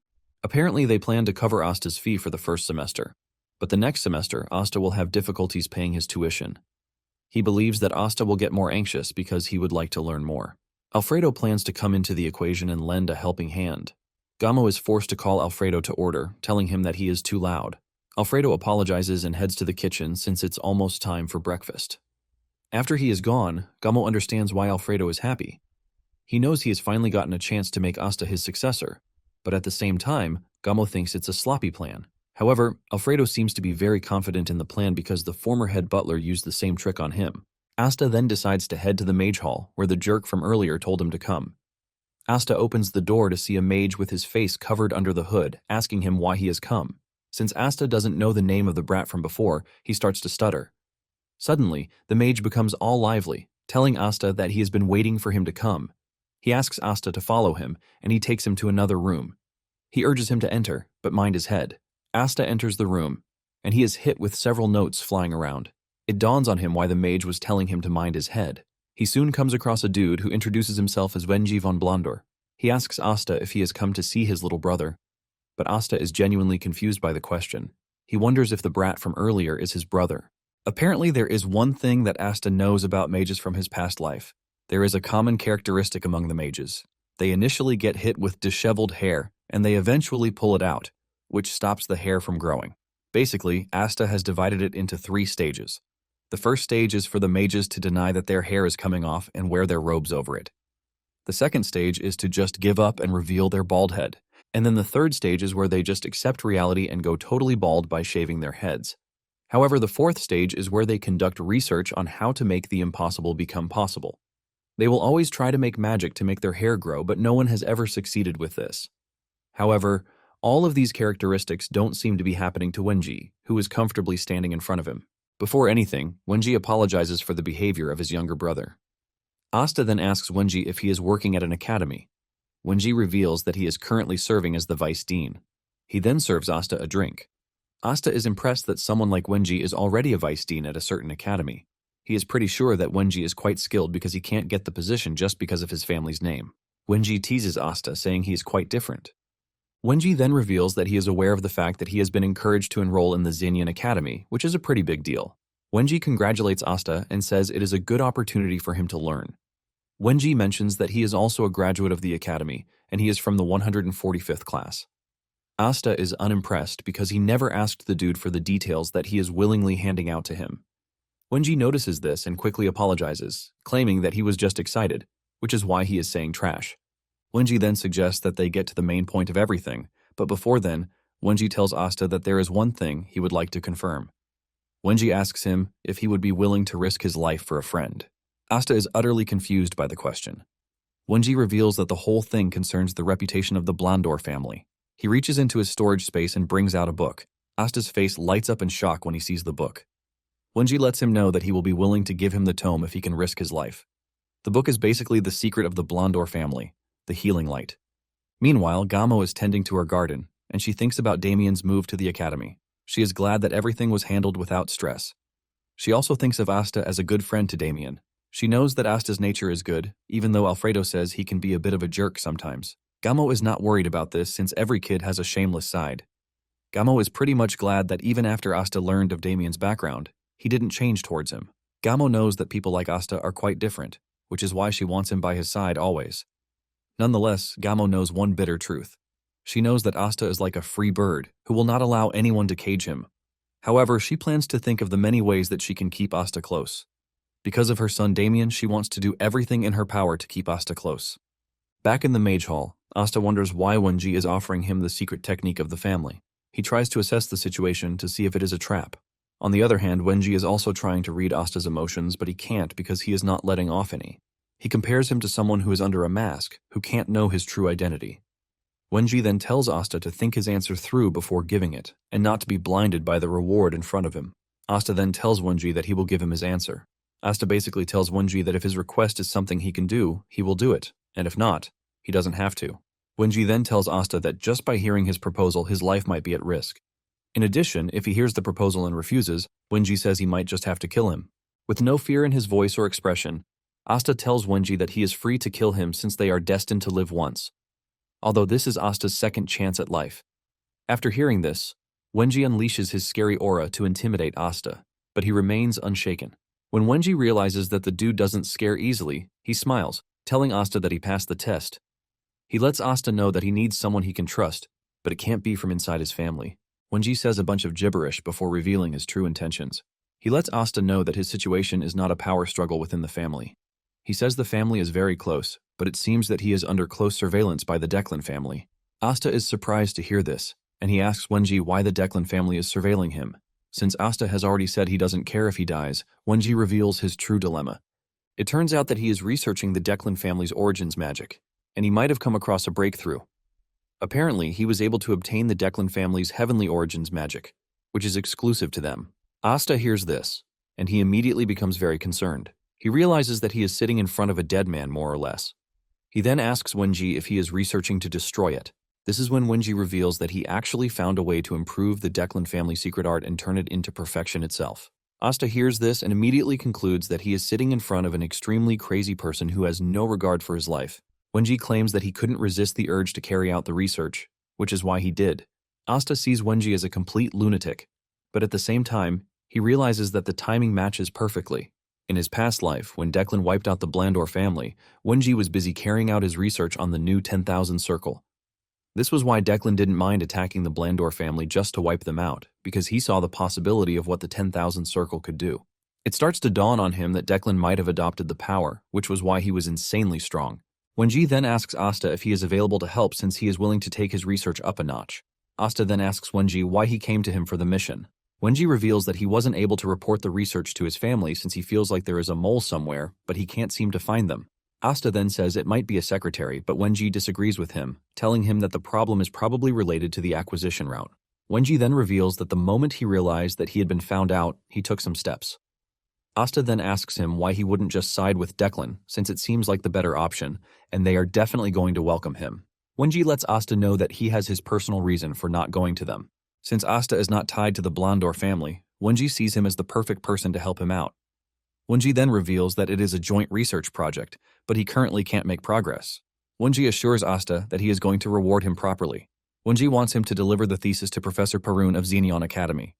Apparently, they plan to cover Asta's fee for the first semester, but the next semester, Asta will have difficulties paying his tuition. He believes that Asta will get more anxious because he would like to learn more. Alfredo plans to come into the equation and lend a helping hand. Gamo is forced to call Alfredo to order, telling him that he is too loud. Alfredo apologizes and heads to the kitchen since it's almost time for breakfast. After he is gone, Gamo understands why Alfredo is happy. He knows he has finally gotten a chance to make Asta his successor, but at the same time, Gamo thinks it's a sloppy plan. However, Alfredo seems to be very confident in the plan because the former head butler used the same trick on him. Asta then decides to head to the Mage Hall, where the jerk from earlier told him to come. Asta opens the door to see a mage with his face covered under the hood, asking him why he has come. Since Asta doesn't know the name of the brat from before, he starts to stutter. Suddenly, the mage becomes all lively, telling Asta that he has been waiting for him to come. He asks Asta to follow him, and he takes him to another room. He urges him to enter, but mind his head. Asta enters the room, and he is hit with several notes flying around. It dawns on him why the mage was telling him to mind his head. He soon comes across a dude who introduces himself as Wenji von Blandor. He asks Asta if he has come to see his little brother, but Asta is genuinely confused by the question. He wonders if the brat from earlier is his brother. Apparently, there is one thing that Asta knows about mages from his past life. There is a common characteristic among the mages. They initially get hit with disheveled hair, and they eventually pull it out, which stops the hair from growing. Basically, Asta has divided it into 3 stages. The first stage is for the mages to deny that their hair is coming off and wear their robes over it. The second stage is to just give up and reveal their bald head. And then the third stage is where they just accept reality and go totally bald by shaving their heads. However, the fourth stage is where they conduct research on how to make the impossible become possible. They will always try to make magic to make their hair grow, but no one has ever succeeded with this. However, all of these characteristics don't seem to be happening to Wenji, who is comfortably standing in front of him. Before anything, Wenji apologizes for the behavior of his younger brother. Asta then asks Wenji if he is working at an academy. Wenji reveals that he is currently serving as the vice dean. He then serves Asta a drink. Asta is impressed that someone like Wenji is already a vice dean at a certain academy. He is pretty sure that Wenji is quite skilled because he can't get the position just because of his family's name. Wenji teases Asta, saying he is quite different. Wenji then reveals that he is aware of the fact that he has been encouraged to enroll in the Xinyan Academy, which is a pretty big deal. Wenji congratulates Asta and says it is a good opportunity for him to learn. Wenji mentions that he is also a graduate of the academy, and he is from the 145th class. Asta is unimpressed because he never asked the dude for the details that he is willingly handing out to him. Wenji notices this and quickly apologizes, claiming that he was just excited, which is why he is saying trash. Wenji then suggests that they get to the main point of everything, but before then, Wenji tells Asta that there is one thing he would like to confirm. Wenji asks him if he would be willing to risk his life for a friend. Asta is utterly confused by the question. Wenji reveals that the whole thing concerns the reputation of the Blandor family. He reaches into his storage space and brings out a book. Asta's face lights up in shock when he sees the book. Wenji lets him know that he will be willing to give him the tome if he can risk his life. The book is basically the secret of the Blandor family, the healing light. Meanwhile, Gamo is tending to her garden, and she thinks about Damien's move to the academy. She is glad that everything was handled without stress. She also thinks of Asta as a good friend to Damien. She knows that Asta's nature is good, even though Alfredo says he can be a bit of a jerk sometimes. Gamo is not worried about this since every kid has a shameless side. Gamo is pretty much glad that even after Asta learned of Damien's background, he didn't change towards him. Gamo knows that people like Asta are quite different, which is why she wants him by his side always. Nonetheless, Gamo knows one bitter truth. She knows that Asta is like a free bird who will not allow anyone to cage him. However, she plans to think of the many ways that she can keep Asta close. Because of her son Damien, she wants to do everything in her power to keep Asta close. Back in the Mage Hall, Asta wonders why Wenji is offering him the secret technique of the family. He tries to assess the situation to see if it is a trap. On the other hand, Wenji is also trying to read Asta's emotions, but he can't because he is not letting off any. He compares him to someone who is under a mask, who can't know his true identity. Wenji then tells Asta to think his answer through before giving it, and not to be blinded by the reward in front of him. Asta then tells Wenji that he will give him his answer. Asta basically tells Wenji that if his request is something he can do, he will do it, and if not, he doesn't have to. Wenji then tells Asta that just by hearing his proposal, his life might be at risk. In addition, if he hears the proposal and refuses, Wenji says he might just have to kill him. With no fear in his voice or expression, Asta tells Wenji that he is free to kill him since they are destined to live once. Although this is Asta's second chance at life. After hearing this, Wenji unleashes his scary aura to intimidate Asta, but he remains unshaken. When Wenji realizes that the dude doesn't scare easily, he smiles, telling Asta that he passed the test. He lets Asta know that he needs someone he can trust, but it can't be from inside his family. Wenji says a bunch of gibberish before revealing his true intentions. He lets Asta know that his situation is not a power struggle within the family. He says the family is very close, but it seems that he is under close surveillance by the Declan family. Asta is surprised to hear this, and he asks Wenji why the Declan family is surveilling him. Since Asta has already said he doesn't care if he dies, Wenji reveals his true dilemma. It turns out that he is researching the Declan family's origins magic, and he might have come across a breakthrough. Apparently, he was able to obtain the Declan family's heavenly origins magic, which is exclusive to them. Asta hears this, and he immediately becomes very concerned. He realizes that he is sitting in front of a dead man, more or less. He then asks Wenji if he is researching to destroy it. This is when Wenji reveals that he actually found a way to improve the Declan family secret art and turn it into perfection itself. Asta hears this and immediately concludes that he is sitting in front of an extremely crazy person who has no regard for his life. Wenji claims that he couldn't resist the urge to carry out the research, which is why he did. Asta sees Wenji as a complete lunatic, but at the same time, he realizes that the timing matches perfectly. In his past life, when Declan wiped out the Blandor family, Wenji was busy carrying out his research on the new 10,000 circle. This was why Declan didn't mind attacking the Blandor family just to wipe them out, because he saw the possibility of what the 10,000 circle could do. It starts to dawn on him that Declan might have adopted the power, which was why he was insanely strong. Wenji then asks Asta if he is available to help since he is willing to take his research up a notch. Asta then asks Wenji why he came to him for the mission. Wenji reveals that he wasn't able to report the research to his family since he feels like there is a mole somewhere, but he can't seem to find them. Asta then says it might be a secretary, but Wenji disagrees with him, telling him that the problem is probably related to the acquisition route. Wenji then reveals that the moment he realized that he had been found out, he took some steps. Asta then asks him why he wouldn't just side with Declan, since it seems like the better option, and they are definitely going to welcome him. Wenji lets Asta know that he has his personal reason for not going to them. Since Asta is not tied to the Blandor family, Wenji sees him as the perfect person to help him out. Wenji then reveals that it is a joint research project, but he currently can't make progress. Wenji assures Asta that he is going to reward him properly. Wenji wants him to deliver the thesis to Professor Parun of Xenion Academy.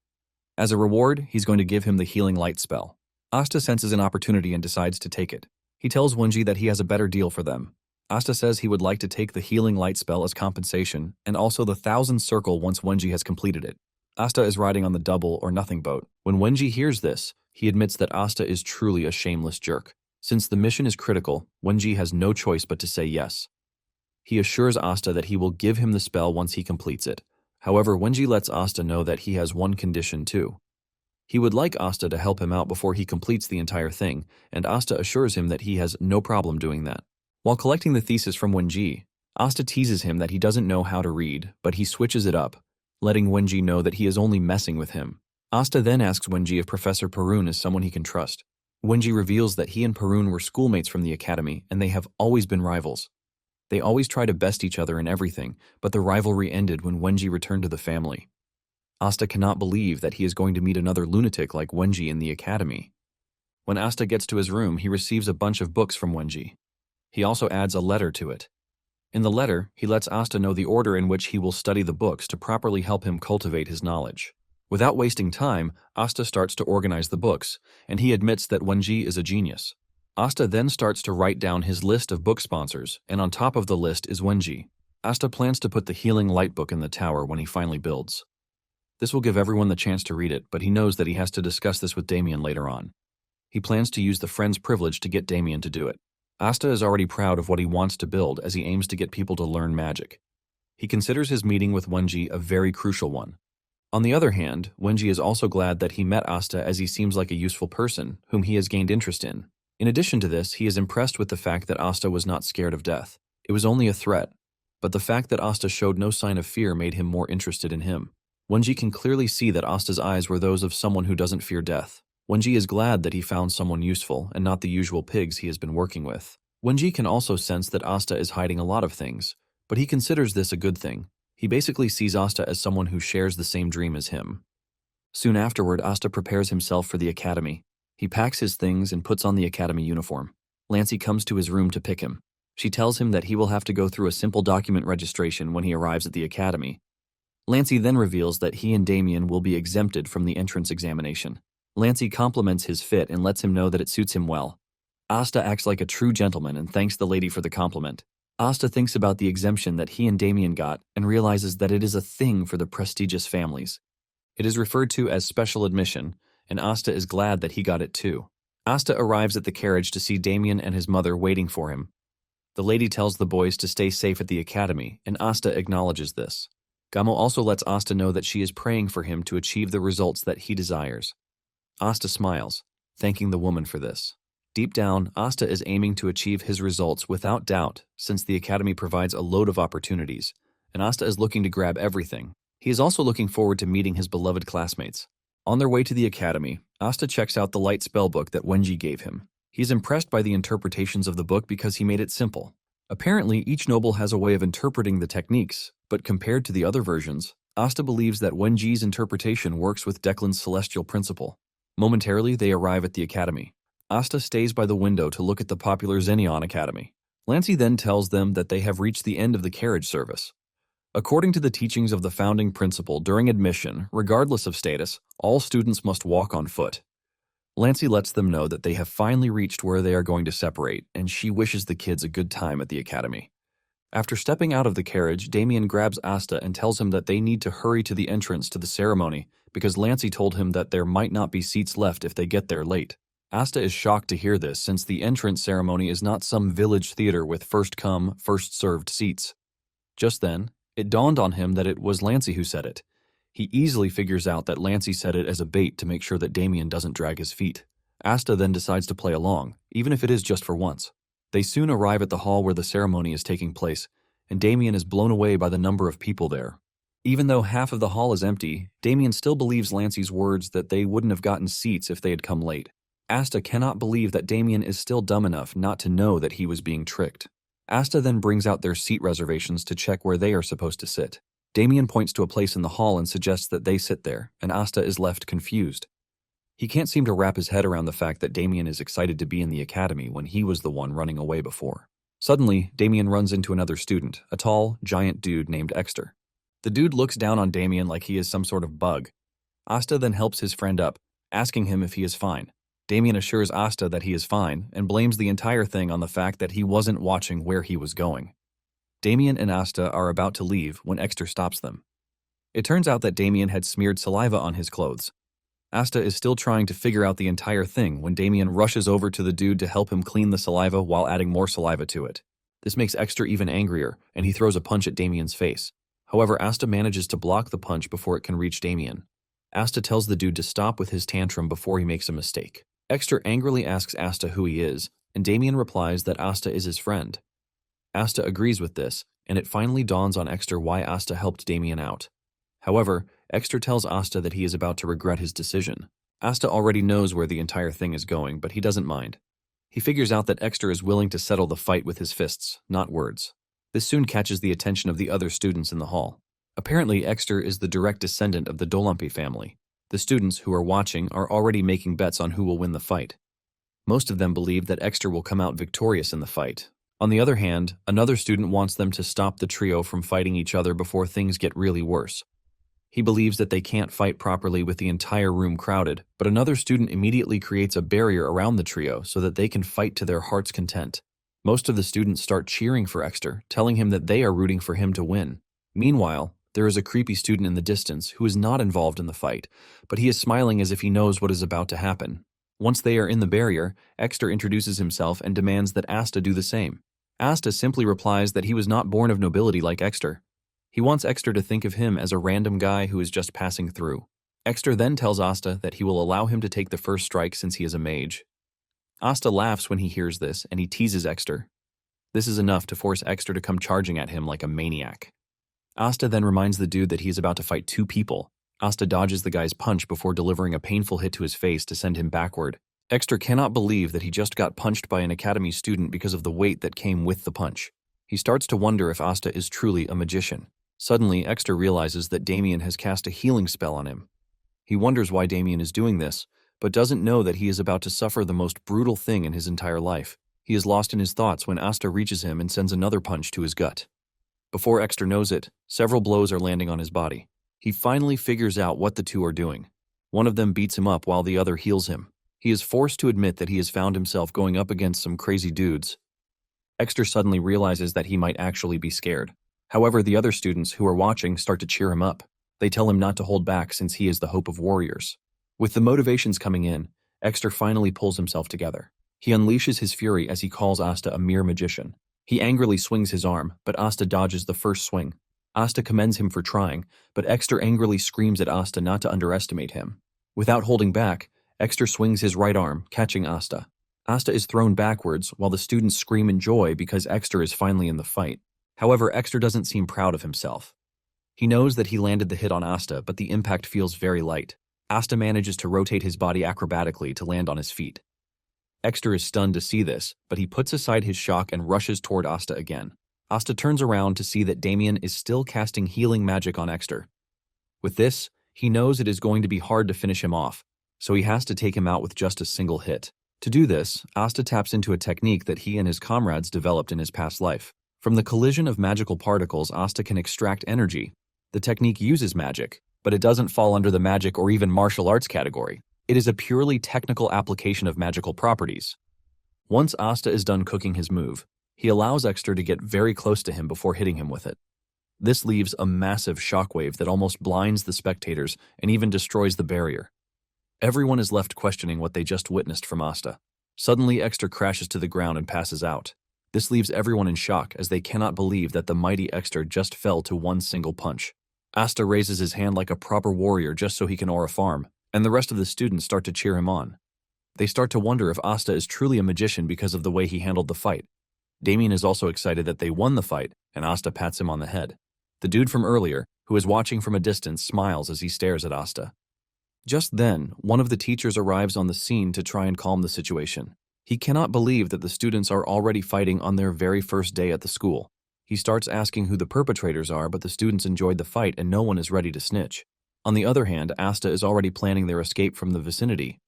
As a reward, he's going to give him the Healing Light spell. Asta senses an opportunity and decides to take it. He tells Wenji that he has a better deal for them. Asta says he would like to take the Healing Light spell as compensation, and also the 1,000 circle once Wenji has completed it. Asta is riding on the double or nothing boat. When Wenji hears this, he admits that Asta is truly a shameless jerk. Since the mission is critical, Wenji has no choice but to say yes. He assures Asta that he will give him the spell once he completes it. However, Wenji lets Asta know that he has one condition too. He would like Asta to help him out before he completes the entire thing, and Asta assures him that he has no problem doing that. While collecting the thesis from Wenji, Asta teases him that he doesn't know how to read, but he switches it up, letting Wenji know that he is only messing with him. Asta then asks Wenji if Professor Parun is someone he can trust. Wenji reveals that he and Parun were schoolmates from the academy, and they have always been rivals. They always try to best each other in everything, but the rivalry ended when Wenji returned to the family. Asta cannot believe that he is going to meet another lunatic like Wenji in the academy. When Asta gets to his room, he receives a bunch of books from Wenji. He also adds a letter to it. In the letter, he lets Asta know the order in which he will study the books to properly help him cultivate his knowledge. Without wasting time, Asta starts to organize the books, and he admits that Wenji is a genius. Asta then starts to write down his list of book sponsors, and on top of the list is Wenji. Asta plans to put the Healing Light book in the tower when he finally builds. This will give everyone the chance to read it, but he knows that he has to discuss this with Damien later on. He plans to use the friend's privilege to get Damien to do it. Asta is already proud of what he wants to build as he aims to get people to learn magic. He considers his meeting with Wenji a very crucial one. On the other hand, Wenji is also glad that he met Asta as he seems like a useful person, whom he has gained interest in. In addition to this, he is impressed with the fact that Asta was not scared of death. It was only a threat, but the fact that Asta showed no sign of fear made him more interested in him. Wenji can clearly see that Asta's eyes were those of someone who doesn't fear death. Wenji is glad that he found someone useful and not the usual pigs he has been working with. Wenji can also sense that Asta is hiding a lot of things, but he considers this a good thing. He basically sees Asta as someone who shares the same dream as him. Soon afterward, Asta prepares himself for the academy. He packs his things and puts on the academy uniform. Lancey comes to his room to pick him. She tells him that he will have to go through a simple document registration when he arrives at the academy. Lancey then reveals that he and Damien will be exempted from the entrance examination. Lancey compliments his fit and lets him know that it suits him well. Asta acts like a true gentleman and thanks the lady for the compliment. Asta thinks about the exemption that he and Damien got and realizes that it is a thing for the prestigious families. It is referred to as special admission, and Asta is glad that he got it too. Asta arrives at the carriage to see Damien and his mother waiting for him. The lady tells the boys to stay safe at the academy, and Asta acknowledges this. Gamo also lets Asta know that she is praying for him to achieve the results that he desires. Asta smiles, thanking the woman for this. Deep down, Asta is aiming to achieve his results without doubt, since the academy provides a load of opportunities, and Asta is looking to grab everything. He is also looking forward to meeting his beloved classmates. On their way to the academy, Asta checks out the light spellbook that Wenji gave him. He is impressed by the interpretations of the book because he made it simple. Apparently, each noble has a way of interpreting the techniques, but compared to the other versions, Asta believes that Wenji's interpretation works with Declan's celestial principle. Momentarily, they arrive at the academy. Asta stays by the window to look at the popular Xenion Academy. Lancey then tells them that they have reached the end of the carriage service. According to the teachings of the founding principle, during admission, regardless of status, all students must walk on foot. Lancey lets them know that they have finally reached where they are going to separate, and she wishes the kids a good time at the academy. After stepping out of the carriage, Damien grabs Asta and tells him that they need to hurry to the entrance to the ceremony because Lancey told him that there might not be seats left if they get there late. Asta is shocked to hear this since the entrance ceremony is not some village theater with first-come, first-served seats. Just then, it dawned on him that it was Lancey who said it. He easily figures out that Lancey said it as a bait to make sure that Damien doesn't drag his feet. Asta then decides to play along, even if it is just for once. They soon arrive at the hall where the ceremony is taking place, and Damien is blown away by the number of people there. Even though half of the hall is empty, Damien still believes Lancey's words that they wouldn't have gotten seats if they had come late. Asta cannot believe that Damien is still dumb enough not to know that he was being tricked. Asta then brings out their seat reservations to check where they are supposed to sit. Damien points to a place in the hall and suggests that they sit there, and Asta is left confused. He can't seem to wrap his head around the fact that Damien is excited to be in the academy when he was the one running away before. Suddenly, Damien runs into another student, a tall, giant dude named Exter. The dude looks down on Damien like he is some sort of bug. Asta then helps his friend up, asking him if he is fine. Damien assures Asta that he is fine and blames the entire thing on the fact that he wasn't watching where he was going. Damien and Asta are about to leave when Exter stops them. It turns out that Damien had smeared saliva on his clothes. Asta is still trying to figure out the entire thing when Damien rushes over to the dude to help him clean the saliva while adding more saliva to it. This makes Exter even angrier, and he throws a punch at Damien's face. However, Asta manages to block the punch before it can reach Damien. Asta tells the dude to stop with his tantrum before he makes a mistake. Exter angrily asks Asta who he is, and Damien replies that Asta is his friend. Asta agrees with this, and it finally dawns on Exter why Asta helped Damien out. However, Exter tells Asta that he is about to regret his decision. Asta already knows where the entire thing is going, but he doesn't mind. He figures out that Exter is willing to settle the fight with his fists, not words. This soon catches the attention of the other students in the hall. Apparently, Exter is the direct descendant of the Dolampi family. The students who are watching are already making bets on who will win the fight. Most of them believe that Exter will come out victorious in the fight. On the other hand, another student wants them to stop the trio from fighting each other before things get really worse. He believes that they can't fight properly with the entire room crowded, but another student immediately creates a barrier around the trio so that they can fight to their heart's content. Most of the students start cheering for Exter, telling him that they are rooting for him to win. Meanwhile, there is a creepy student in the distance who is not involved in the fight, but he is smiling as if he knows what is about to happen. Once they are in the barrier, Exter introduces himself and demands that Asta do the same. Asta simply replies that he was not born of nobility like Exter. He wants Exter to think of him as a random guy who is just passing through. Exter then tells Asta that he will allow him to take the first strike since he is a mage. Asta laughs when he hears this, and he teases Exter. This is enough to force Exter to come charging at him like a maniac. Asta then reminds the dude that he is about to fight two people. Asta dodges the guy's punch before delivering a painful hit to his face to send him backward. Exter cannot believe that he just got punched by an academy student because of the weight that came with the punch. He starts to wonder if Asta is truly a magician. Suddenly, Exter realizes that Damien has cast a healing spell on him. He wonders why Damien is doing this, but doesn't know that he is about to suffer the most brutal thing in his entire life. He is lost in his thoughts when Asta reaches him and sends another punch to his gut. Before Exter knows it, several blows are landing on his body. He finally figures out what the two are doing. One of them beats him up while the other heals him. He is forced to admit that he has found himself going up against some crazy dudes. Exter suddenly realizes that he might actually be scared. However, the other students who are watching start to cheer him up. They tell him not to hold back since he is the hope of warriors. With the motivations coming in, Exter finally pulls himself together. He unleashes his fury as he calls Asta a mere magician. He angrily swings his arm, but Asta dodges the first swing. Asta commends him for trying, but Exter angrily screams at Asta not to underestimate him. Without holding back, Exter swings his right arm, catching Asta. Asta is thrown backwards while the students scream in joy because Exter is finally in the fight. However, Exter doesn't seem proud of himself. He knows that he landed the hit on Asta, but the impact feels very light. Asta manages to rotate his body acrobatically to land on his feet. Exter is stunned to see this, but he puts aside his shock and rushes toward Asta again. Asta turns around to see that Damien is still casting healing magic on Exter. With this, he knows it is going to be hard to finish him off, so he has to take him out with just a single hit. To do this, Asta taps into a technique that he and his comrades developed in his past life. From the collision of magical particles, Asta can extract energy. The technique uses magic, but it doesn't fall under the magic or even martial arts category. It is a purely technical application of magical properties. Once Asta is done cooking his move, he allows Exter to get very close to him before hitting him with it. This leaves a massive shockwave that almost blinds the spectators and even destroys the barrier. Everyone is left questioning what they just witnessed from Asta. Suddenly, Exter crashes to the ground and passes out. This leaves everyone in shock as they cannot believe that the mighty Exter just fell to one single punch. Asta raises his hand like a proper warrior just so he can aura farm, and the rest of the students start to cheer him on. They start to wonder if Asta is truly a magician because of the way he handled the fight. Damien is also excited that they won the fight, and Asta pats him on the head. The dude from earlier, who is watching from a distance, smiles as he stares at Asta. Just then, one of the teachers arrives on the scene to try and calm the situation. He cannot believe that the students are already fighting on their very first day at the school. He starts asking who the perpetrators are, but the students enjoyed the fight and no one is ready to snitch. On the other hand, Asta is already planning their escape from the vicinity.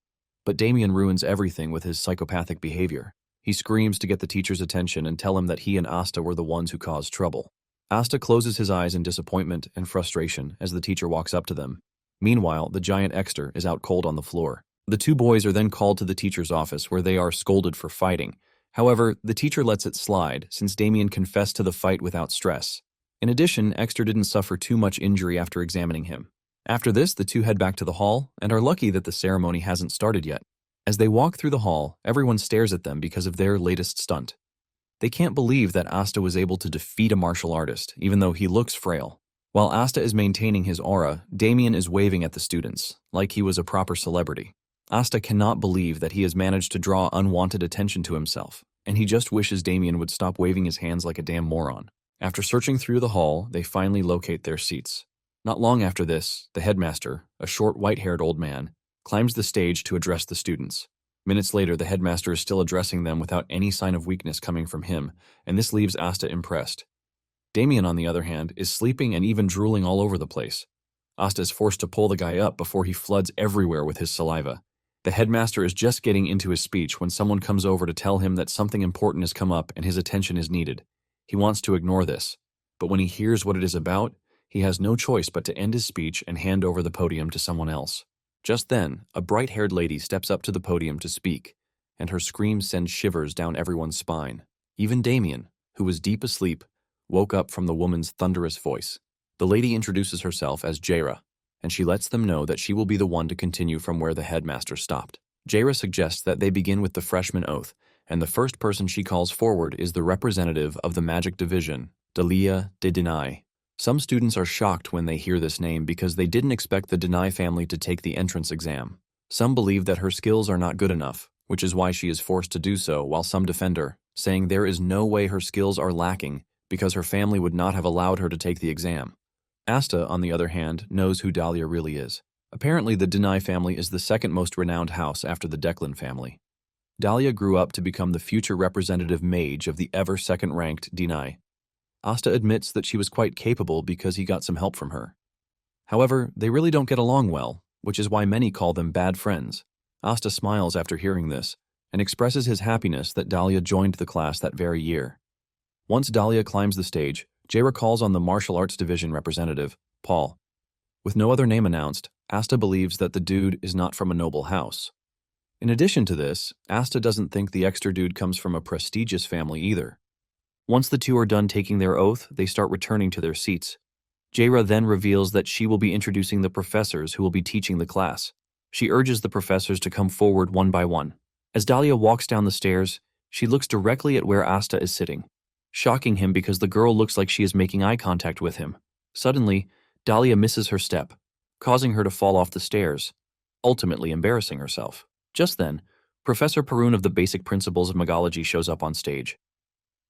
But Damien ruins everything with his psychopathic behavior. He screams to get the teacher's attention and tell him that he and Asta were the ones who caused trouble. Asta closes his eyes in disappointment and frustration as the teacher walks up to them. Meanwhile, the giant Exter is out cold on the floor. The two boys are then called to the teacher's office where they are scolded for fighting. However, the teacher lets it slide since Damien confessed to the fight without stress. In addition, Exter didn't suffer too much injury after examining him. After this, the two head back to the hall and are lucky that the ceremony hasn't started yet. As they walk through the hall, everyone stares at them because of their latest stunt. They can't believe that Asta was able to defeat a martial artist, even though he looks frail. While Asta is maintaining his aura, Damien is waving at the students, like he was a proper celebrity. Asta cannot believe that he has managed to draw unwanted attention to himself, and he just wishes Damien would stop waving his hands like a damn moron. After searching through the hall, they finally locate their seats. Not long after this, the headmaster, a short white-haired old man, climbs the stage to address the students. Minutes later, the headmaster is still addressing them without any sign of weakness coming from him, and this leaves Asta impressed. Damien, on the other hand, is sleeping and even drooling all over the place. Asta is forced to pull the guy up before he floods everywhere with his saliva. The headmaster is just getting into his speech when someone comes over to tell him that something important has come up and his attention is needed. He wants to ignore this, but when he hears what it is about, he has no choice but to end his speech and hand over the podium to someone else. Just then, a bright-haired lady steps up to the podium to speak, and her scream sends shivers down everyone's spine. Even Damien, who was deep asleep, woke up from the woman's thunderous voice. The lady introduces herself as Jaira, and she lets them know that she will be the one to continue from where the headmaster stopped. Jaira suggests that they begin with the freshman oath, and the first person she calls forward is the representative of the magic division, Dalia de Denai. Some students are shocked when they hear this name because they didn't expect the Denai family to take the entrance exam. Some believe that her skills are not good enough, which is why she is forced to do so, while some defend her, saying there is no way her skills are lacking because her family would not have allowed her to take the exam. Asta, on the other hand, knows who Dahlia really is. Apparently, the Denai family is the second most renowned house after the Declan family. Dahlia grew up to become the future representative mage of the ever second-ranked Denai. Asta admits that she was quite capable because he got some help from her. However, they really don't get along well, which is why many call them bad friends. Asta smiles after hearing this and expresses his happiness that Dahlia joined the class that very year. Once Dahlia climbs the stage, Jaira calls on the martial arts division representative, Paul. With no other name announced, Asta believes that the dude is not from a noble house. In addition to this, Asta doesn't think the extra dude comes from a prestigious family either. Once the two are done taking their oath, they start returning to their seats. Jaira then reveals that she will be introducing the professors who will be teaching the class. She urges the professors to come forward one by one. As Dahlia walks down the stairs, she looks directly at where Asta is sitting, shocking him because the girl looks like she is making eye contact with him. Suddenly, Dahlia misses her step, causing her to fall off the stairs, ultimately embarrassing herself. Just then, Professor Perun of the Basic Principles of Magology shows up on stage.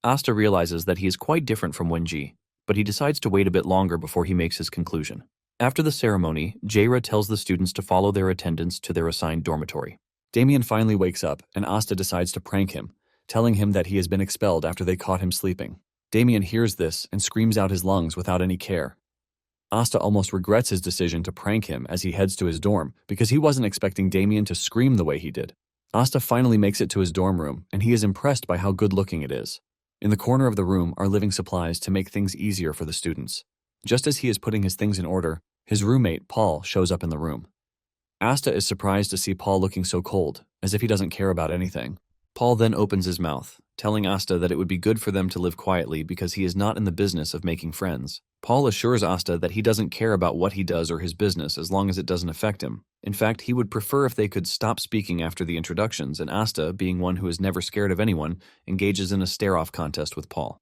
Asta realizes that he is quite different from Wenji, but he decides to wait a bit longer before he makes his conclusion. After the ceremony, Jaira tells the students to follow their attendants to their assigned dormitory. Damien finally wakes up, and Asta decides to prank him, telling him that he has been expelled after they caught him sleeping. Damien hears this and screams out his lungs without any care. Asta almost regrets his decision to prank him as he heads to his dorm because he wasn't expecting Damien to scream the way he did. Asta finally makes it to his dorm room, and he is impressed by how good-looking it is. In the corner of the room are living supplies to make things easier for the students. Just as he is putting his things in order, his roommate, Paul, shows up in the room. Asta is surprised to see Paul looking so cold, as if he doesn't care about anything. Paul then opens his mouth, telling Asta that it would be good for them to live quietly because he is not in the business of making friends. Paul assures Asta that he doesn't care about what he does or his business as long as it doesn't affect him. In fact, he would prefer if they could stop speaking after the introductions, and Asta, being one who is never scared of anyone, engages in a stare-off contest with Paul.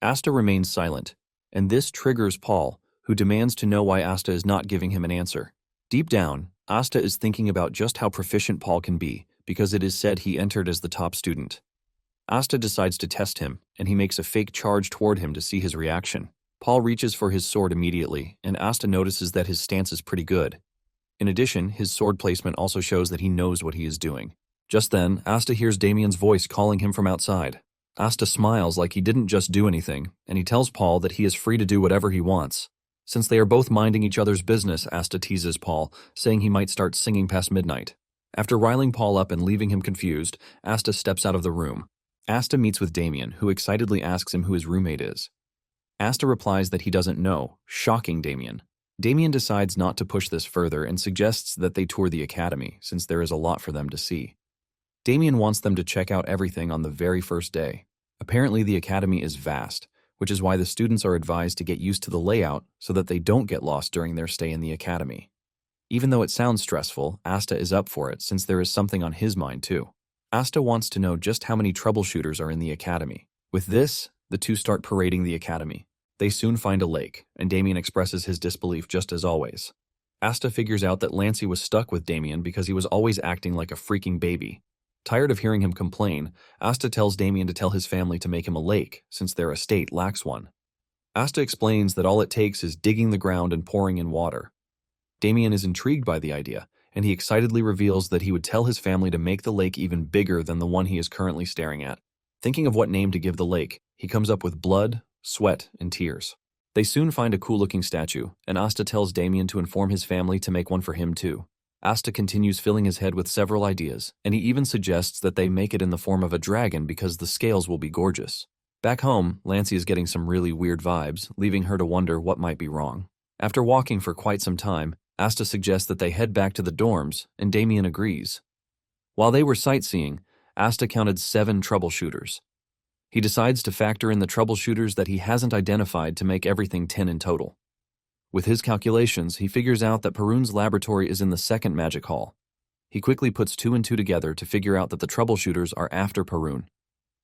Asta remains silent, and this triggers Paul, who demands to know why Asta is not giving him an answer. Deep down, Asta is thinking about just how proficient Paul can be, because it is said he entered as the top student. Asta decides to test him, and he makes a fake charge toward him to see his reaction. Paul reaches for his sword immediately, and Asta notices that his stance is pretty good. In addition, his sword placement also shows that he knows what he is doing. Just then, Asta hears Damien's voice calling him from outside. Asta smiles like he didn't just do anything, and he tells Paul that he is free to do whatever he wants. Since they are both minding each other's business, Asta teases Paul, saying he might start singing past midnight. After riling Paul up and leaving him confused, Asta steps out of the room. Asta meets with Damien, who excitedly asks him who his roommate is. Asta replies that he doesn't know, shocking Damien. Damien decides not to push this further and suggests that they tour the academy, since there is a lot for them to see. Damien wants them to check out everything on the very first day. Apparently the academy is vast, which is why the students are advised to get used to the layout so that they don't get lost during their stay in the academy. Even though it sounds stressful, Asta is up for it since there is something on his mind too. Asta wants to know just how many troubleshooters are in the academy. With this, the two start parading the academy. They soon find a lake, and Damien expresses his disbelief just as always. Asta figures out that Lancey was stuck with Damien because he was always acting like a freaking baby. Tired of hearing him complain, Asta tells Damien to tell his family to make him a lake, since their estate lacks one. Asta explains that all it takes is digging the ground and pouring in water. Damien is intrigued by the idea, and he excitedly reveals that he would tell his family to make the lake even bigger than the one he is currently staring at. Thinking of what name to give the lake, he comes up with blood, sweat, and tears. They soon find a cool-looking statue, and Asta tells Damien to inform his family to make one for him too. Asta continues filling his head with several ideas, and he even suggests that they make it in the form of a dragon because the scales will be gorgeous. Back home, Lancey is getting some really weird vibes, leaving her to wonder what might be wrong. After walking for quite some time, Asta suggests that they head back to the dorms, and Damien agrees. While they were sightseeing, Asta counted 7 troubleshooters. He decides to factor in the troubleshooters that he hasn't identified to make everything 10 in total. With his calculations, he figures out that Perun's laboratory is in the second magic hall. He quickly puts 2 and 2 together to figure out that the troubleshooters are after Perun.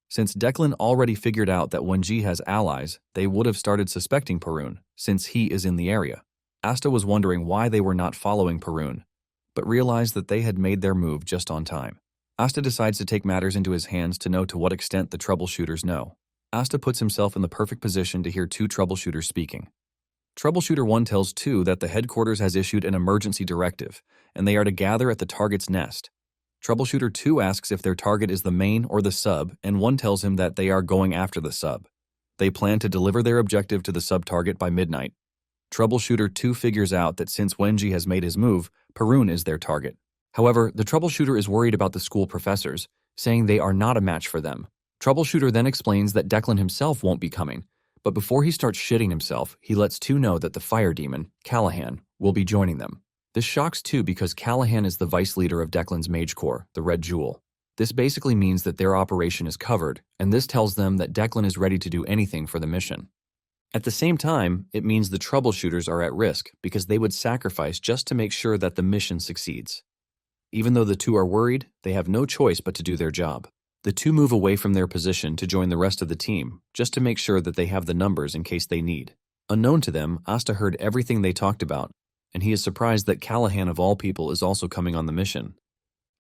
Since Declan already figured out that Wenji has allies, they would have started suspecting Perun, since he is in the area. Asta was wondering why they were not following Perun, but realized that they had made their move just on time. Asta decides to take matters into his hands to know to what extent the troubleshooters know. Asta puts himself in the perfect position to hear 2 troubleshooters speaking. Troubleshooter 1 tells 2 that the headquarters has issued an emergency directive, and they are to gather at the target's nest. Troubleshooter 2 asks if their target is the main or the sub, and 1 tells him that they are going after the sub. They plan to deliver their objective to the sub-target by midnight. Troubleshooter 2 figures out that since Wenji has made his move, Perun is their target. However, the troubleshooter is worried about the school professors, saying they are not a match for them. Troubleshooter then explains that Declan himself won't be coming, but before he starts shitting himself, he lets 2 know that the fire demon, Callahan, will be joining them. This shocks 2 because Callahan is the vice leader of Declan's Mage Corps, the Red Jewel. This basically means that their operation is covered, and this tells them that Declan is ready to do anything for the mission. At the same time, it means the troubleshooters are at risk because they would sacrifice just to make sure that the mission succeeds. Even though the 2 are worried, they have no choice but to do their job. The 2 move away from their position to join the rest of the team, just to make sure that they have the numbers in case they need. Unknown to them, Asta heard everything they talked about, and he is surprised that Callahan of all people is also coming on the mission.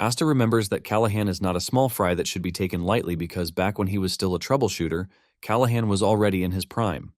Asta remembers that Callahan is not a small fry that should be taken lightly because back when he was still a troubleshooter, Callahan was already in his prime.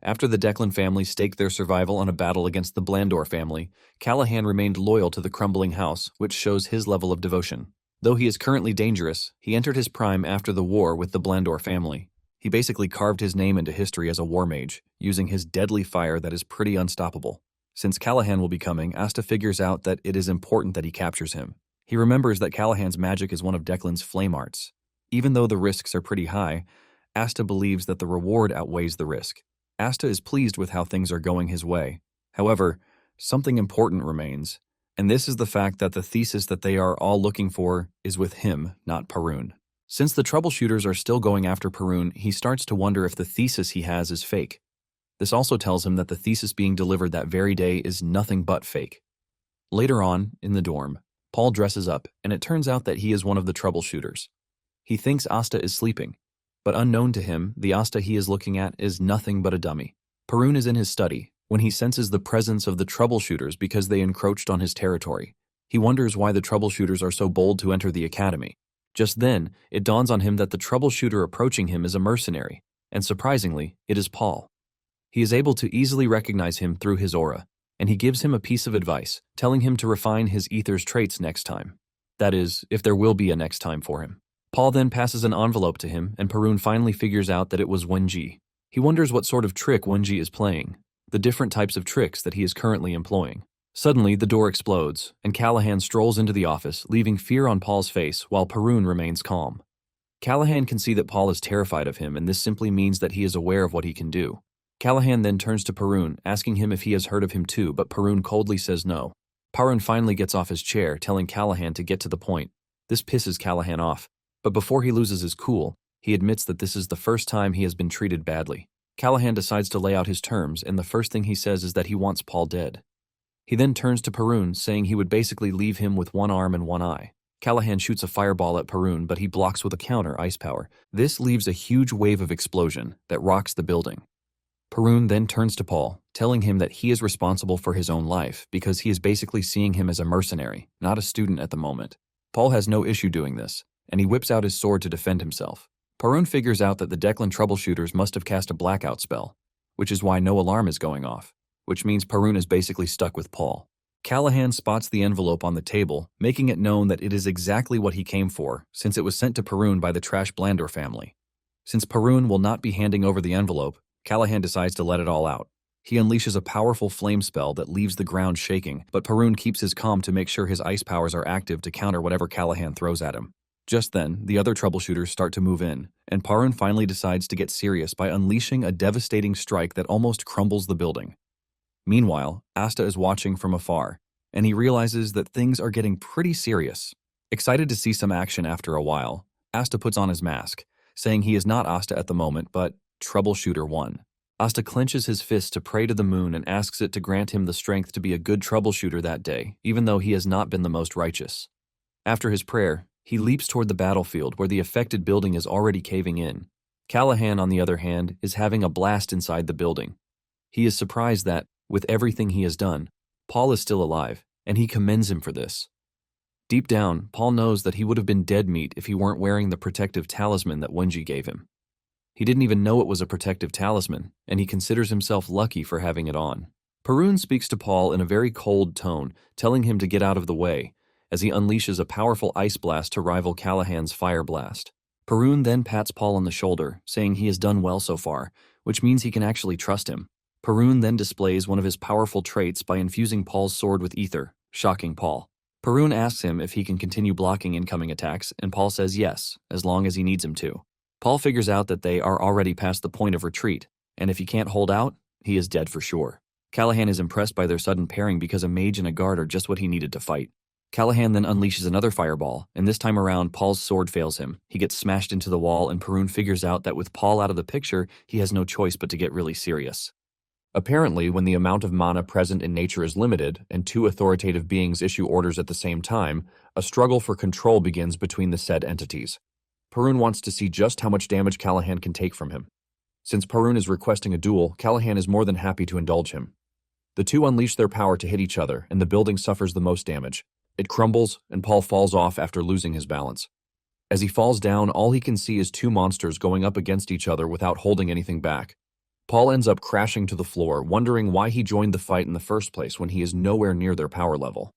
After the Declan family staked their survival on a battle against the Blandor family, Callahan remained loyal to the crumbling house, which shows his level of devotion. Though he is currently dangerous, he entered his prime after the war with the Blandor family. He basically carved his name into history as a war mage, using his deadly fire that is pretty unstoppable. Since Callahan will be coming, Asta figures out that it is important that he captures him. He remembers that Callahan's magic is one of Declan's flame arts. Even though the risks are pretty high, Asta believes that the reward outweighs the risk. Asta is pleased with how things are going his way. However, something important remains, and this is the fact that the thesis that they are all looking for is with him, not Perun. Since the troubleshooters are still going after Perun, he starts to wonder if the thesis he has is fake. This also tells him that the thesis being delivered that very day is nothing but fake. Later on, in the dorm, Paul dresses up, and it turns out that he is one of the troubleshooters. He thinks Asta is sleeping, but unknown to him, the Asta he is looking at is nothing but a dummy. Perun is in his study when he senses the presence of the troubleshooters because they encroached on his territory. He wonders why the troubleshooters are so bold to enter the academy. Just then, it dawns on him that the troubleshooter approaching him is a mercenary, and surprisingly, it is Paul. He is able to easily recognize him through his aura, and he gives him a piece of advice, telling him to refine his ether's traits next time. That is, if there will be a next time for him. Paul then passes an envelope to him, and Parun finally figures out that it was Wenji. He wonders what sort of trick Wenji is playing, the different types of tricks that he is currently employing. Suddenly, the door explodes, and Callahan strolls into the office, leaving fear on Paul's face while Parun remains calm. Callahan can see that Paul is terrified of him, and this simply means that he is aware of what he can do. Callahan then turns to Parun, asking him if he has heard of him too, but Parun coldly says no. Parun finally gets off his chair, telling Callahan to get to the point. This pisses Callahan off, but before he loses his cool, he admits that this is the first time he has been treated badly. Callahan decides to lay out his terms, and the first thing he says is that he wants Paul dead. He then turns to Parun, saying he would basically leave him with one arm and one eye. Callahan shoots a fireball at Parun, but he blocks with a counter ice power. This leaves a huge wave of explosion that rocks the building. Parun then turns to Paul, telling him that he is responsible for his own life because he is basically seeing him as a mercenary, not a student at the moment. Paul has no issue doing this, and he whips out his sword to defend himself. Parun figures out that the Declan troubleshooters must have cast a blackout spell, which is why no alarm is going off, which means Parun is basically stuck with Paul. Callahan spots the envelope on the table, making it known that it is exactly what he came for, since it was sent to Parun by the trash Blandor family. Since Parun will not be handing over the envelope, Callahan decides to let it all out. He unleashes a powerful flame spell that leaves the ground shaking, but Parun keeps his calm to make sure his ice powers are active to counter whatever Callahan throws at him. Just then, the other troubleshooters start to move in, and Parun finally decides to get serious by unleashing a devastating strike that almost crumbles the building. Meanwhile, Asta is watching from afar, and he realizes that things are getting pretty serious. Excited to see some action after a while, Asta puts on his mask, saying he is not Asta at the moment, but Troubleshooter 1. Asta clenches his fist to pray to the moon and asks it to grant him the strength to be a good troubleshooter that day, even though he has not been the most righteous. After his prayer, he leaps toward the battlefield where the affected building is already caving in. Callahan, on the other hand, is having a blast inside the building. He is surprised that, with everything he has done, Paul is still alive, and he commends him for this. Deep down, Paul knows that he would have been dead meat if he weren't wearing the protective talisman that Wenji gave him. He didn't even know it was a protective talisman, and he considers himself lucky for having it on. Parun speaks to Paul in a very cold tone, telling him to get out of the way, as he unleashes a powerful ice blast to rival Callahan's fire blast. Parun then pats Paul on the shoulder, saying he has done well so far, which means he can actually trust him. Parun then displays one of his powerful traits by infusing Paul's sword with ether, shocking Paul. Parun asks him if he can continue blocking incoming attacks, and Paul says yes, as long as he needs him to. Paul figures out that they are already past the point of retreat, and if he can't hold out, he is dead for sure. Callahan is impressed by their sudden pairing because a mage and a guard are just what he needed to fight. Callahan then unleashes another fireball, and this time around, Paul's sword fails him. He gets smashed into the wall, and Parun figures out that with Paul out of the picture, he has no choice but to get really serious. Apparently, when the amount of mana present in nature is limited, and two authoritative beings issue orders at the same time, a struggle for control begins between the said entities. Parun wants to see just how much damage Callahan can take from him. Since Parun is requesting a duel, Callahan is more than happy to indulge him. The two unleash their power to hit each other, and the building suffers the most damage. It crumbles, and Paul falls off after losing his balance. As he falls down, all he can see is two monsters going up against each other without holding anything back. Paul ends up crashing to the floor, wondering why he joined the fight in the first place when he is nowhere near their power level.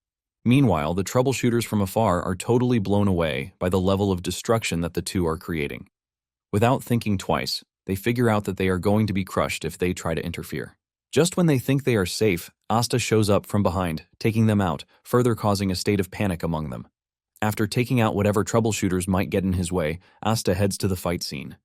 Meanwhile, the troubleshooters from afar are totally blown away by the level of destruction that the two are creating. Without thinking twice, they figure out that they are going to be crushed if they try to interfere. Just when they think they are safe, Asta shows up from behind, taking them out, further causing a state of panic among them. After taking out whatever troubleshooters might get in his way, Asta heads to the fight scene.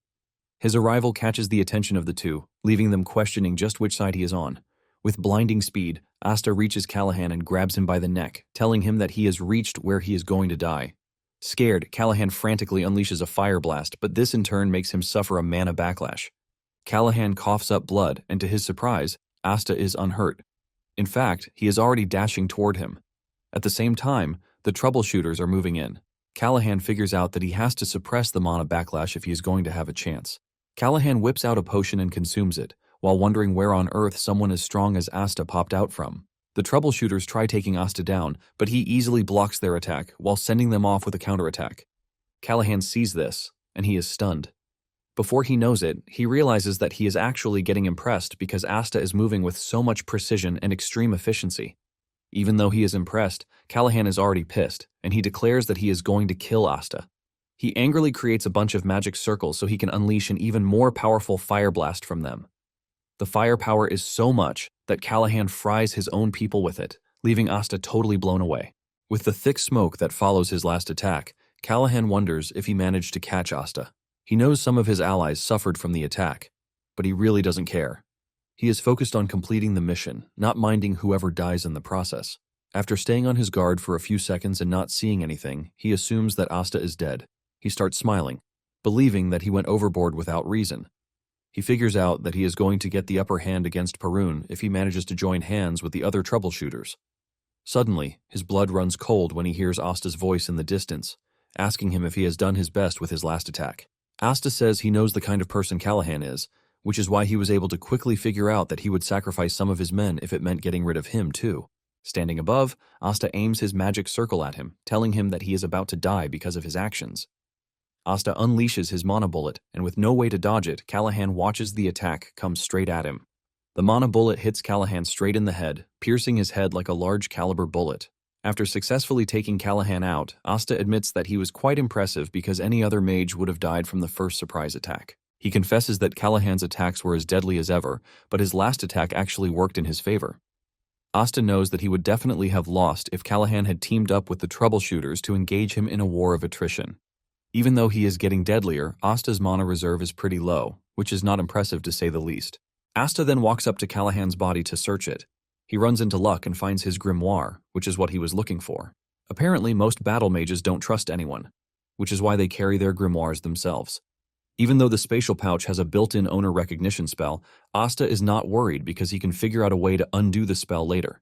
His arrival catches the attention of the two, leaving them questioning just which side he is on. With blinding speed, Asta reaches Callahan and grabs him by the neck, telling him that he has reached where he is going to die. Scared, Callahan frantically unleashes a fire blast, but this in turn makes him suffer a mana backlash. Callahan coughs up blood, and to his surprise, Asta is unhurt. In fact, he is already dashing toward him. At the same time, the troubleshooters are moving in. Callahan figures out that he has to suppress the mana backlash if he is going to have a chance. Callahan whips out a potion and consumes it, while wondering where on earth someone as strong as Asta popped out from. The troubleshooters try taking Asta down, but he easily blocks their attack while sending them off with a counterattack. Callahan sees this, and he is stunned. Before he knows it, he realizes that he is actually getting impressed because Asta is moving with so much precision and extreme efficiency. Even though he is impressed, Callahan is already pissed, and he declares that he is going to kill Asta. He angrily creates a bunch of magic circles so he can unleash an even more powerful fire blast from them. The firepower is so much that Callahan fries his own people with it, leaving Asta totally blown away. With the thick smoke that follows his last attack, Callahan wonders if he managed to catch Asta. He knows some of his allies suffered from the attack, but he really doesn't care. He is focused on completing the mission, not minding whoever dies in the process. After staying on his guard for a few seconds and not seeing anything, he assumes that Asta is dead. He starts smiling, believing that he went overboard without reason. He figures out that he is going to get the upper hand against Parun if he manages to join hands with the other troubleshooters. Suddenly, his blood runs cold when he hears Asta's voice in the distance, asking him if he has done his best with his last attack. Asta says he knows the kind of person Callahan is, which is why he was able to quickly figure out that he would sacrifice some of his men if it meant getting rid of him too. Standing above, Asta aims his magic circle at him, telling him that he is about to die because of his actions. Asta unleashes his mana bullet, and with no way to dodge it, Callahan watches the attack come straight at him. The mana bullet hits Callahan straight in the head, piercing his head like a large caliber bullet. After successfully taking Callahan out, Asta admits that he was quite impressive because any other mage would have died from the first surprise attack. He confesses that Callahan's attacks were as deadly as ever, but his last attack actually worked in his favor. Asta knows that he would definitely have lost if Callahan had teamed up with the troubleshooters to engage him in a war of attrition. Even though he is getting deadlier, Asta's mana reserve is pretty low, which is not impressive to say the least. Asta then walks up to Callahan's body to search it. He runs into luck and finds his grimoire, which is what he was looking for. Apparently, most battle mages don't trust anyone, which is why they carry their grimoires themselves. Even though the spatial pouch has a built-in owner recognition spell, Asta is not worried because he can figure out a way to undo the spell later.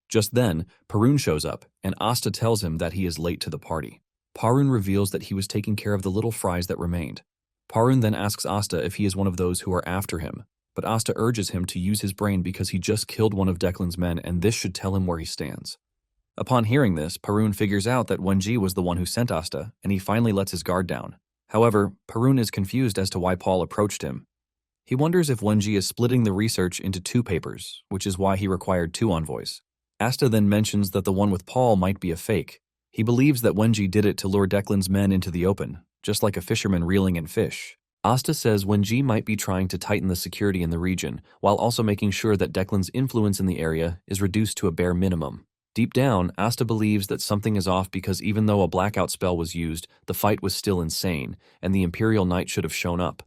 Just then, Parun shows up, and Asta tells him that he is late to the party. Parun reveals that he was taking care of the little fries that remained. Parun then asks Asta if he is one of those who are after him, but Asta urges him to use his brain because he just killed one of Declan's men and this should tell him where he stands. Upon hearing this, Parun figures out that Wenji was the one who sent Asta, and he finally lets his guard down. However, Parun is confused as to why Paul approached him. He wonders if Wenji is splitting the research into 2 papers, which is why he required 2 envoys. Asta then mentions that the one with Paul might be a fake. He believes that Wenji did it to lure Declan's men into the open, just like a fisherman reeling in fish. Asta says Wenji might be trying to tighten the security in the region, while also making sure that Declan's influence in the area is reduced to a bare minimum. Deep down, Asta believes that something is off because even though a blackout spell was used, the fight was still insane, and the Imperial Knight should have shown up.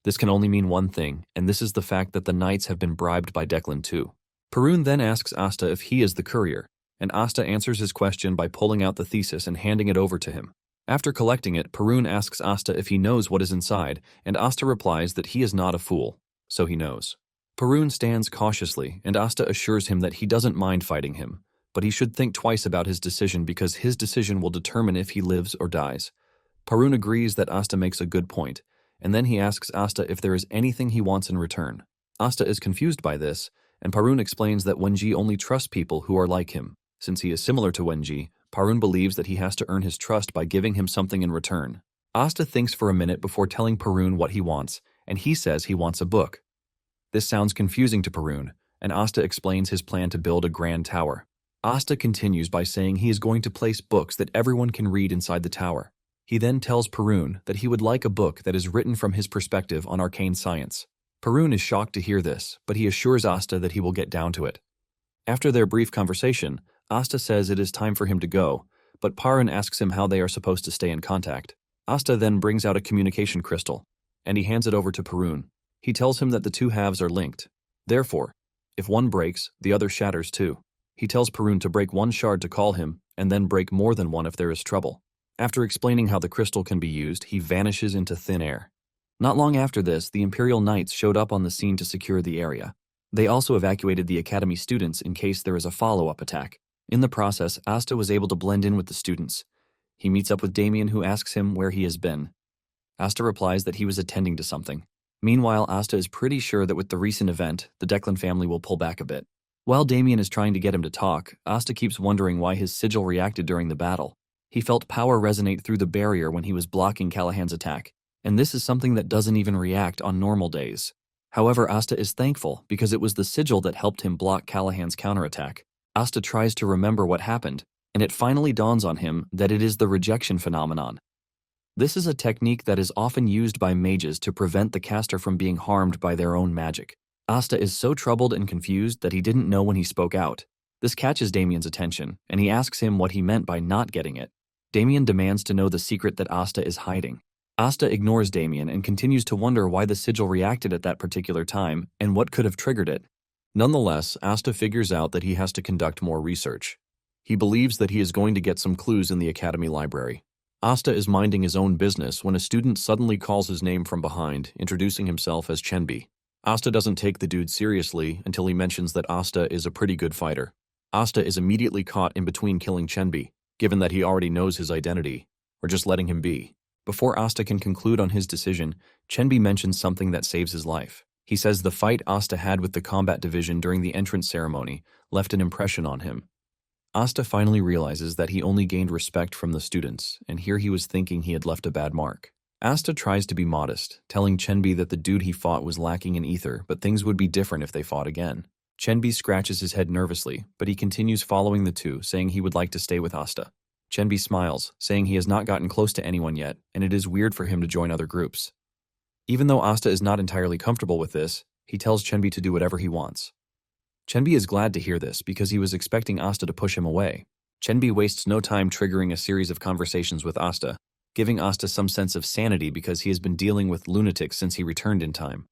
This can only mean one thing, and this is the fact that the Knights have been bribed by Declan too. Parun then asks Asta if he is the courier, and Asta answers his question by pulling out the thesis and handing it over to him. After collecting it, Parun asks Asta if he knows what is inside, and Asta replies that he is not a fool, so he knows. Parun stands cautiously, and Asta assures him that he doesn't mind fighting him, but he should think twice about his decision because his decision will determine if he lives or dies. Parun agrees that Asta makes a good point, and then he asks Asta if there is anything he wants in return. Asta is confused by this, and Parun explains that Wenji only trusts people who are like him. Since he is similar to Wenji, Parun believes that he has to earn his trust by giving him something in return. Asta thinks for a minute before telling Parun what he wants, and he says he wants a book. This sounds confusing to Parun, and Asta explains his plan to build a grand tower. Asta continues by saying he is going to place books that everyone can read inside the tower. He then tells Parun that he would like a book that is written from his perspective on arcane science. Parun is shocked to hear this, but he assures Asta that he will get down to it. After their brief conversation, Asta says it is time for him to go, but Parun asks him how they are supposed to stay in contact. Asta then brings out a communication crystal, and he hands it over to Parun. He tells him that the 2 halves are linked. Therefore, if one breaks, the other shatters too. He tells Parun to break 1 shard to call him, and then break more than 1 if there is trouble. After explaining how the crystal can be used, he vanishes into thin air. Not long after this, the Imperial Knights showed up on the scene to secure the area. They also evacuated the Academy students in case there is a follow-up attack. In the process, Asta was able to blend in with the students. He meets up with Damien, who asks him where he has been. Asta replies that he was attending to something. Meanwhile, Asta is pretty sure that with the recent event, the Declan family will pull back a bit. While Damien is trying to get him to talk, Asta keeps wondering why his sigil reacted during the battle. He felt power resonate through the barrier when he was blocking Callahan's attack, and this is something that doesn't even react on normal days. However, Asta is thankful because it was the sigil that helped him block Callahan's counterattack. Asta tries to remember what happened, and it finally dawns on him that it is the rejection phenomenon. This is a technique that is often used by mages to prevent the caster from being harmed by their own magic. Asta is so troubled and confused that he didn't know when he spoke out. This catches Damien's attention, and he asks him what he meant by not getting it. Damien demands to know the secret that Asta is hiding. Asta ignores Damien and continues to wonder why the sigil reacted at that particular time and what could have triggered it. Nonetheless, Asta figures out that he has to conduct more research. He believes that he is going to get some clues in the academy library. Asta is minding his own business when a student suddenly calls his name from behind, introducing himself as Chenbi. Asta doesn't take the dude seriously until he mentions that Asta is a pretty good fighter. Asta is immediately caught in between killing Chenbi, given that he already knows his identity, or just letting him be. Before Asta can conclude on his decision, Chenbi mentions something that saves his life. He says the fight Asta had with the combat division during the entrance ceremony left an impression on him. Asta finally realizes that he only gained respect from the students, and here he was thinking he had left a bad mark. Asta tries to be modest, telling Chenbi that the dude he fought was lacking in ether, but things would be different if they fought again. Chenbi scratches his head nervously, but he continues following the two, saying he would like to stay with Asta. Chenbi smiles, saying he has not gotten close to anyone yet, and it is weird for him to join other groups. Even though Asta is not entirely comfortable with this, he tells Chenbi to do whatever he wants. Chenbi is glad to hear this because he was expecting Asta to push him away. Chenbi wastes no time triggering a series of conversations with Asta, giving Asta some sense of sanity because he has been dealing with lunatics since he returned in time.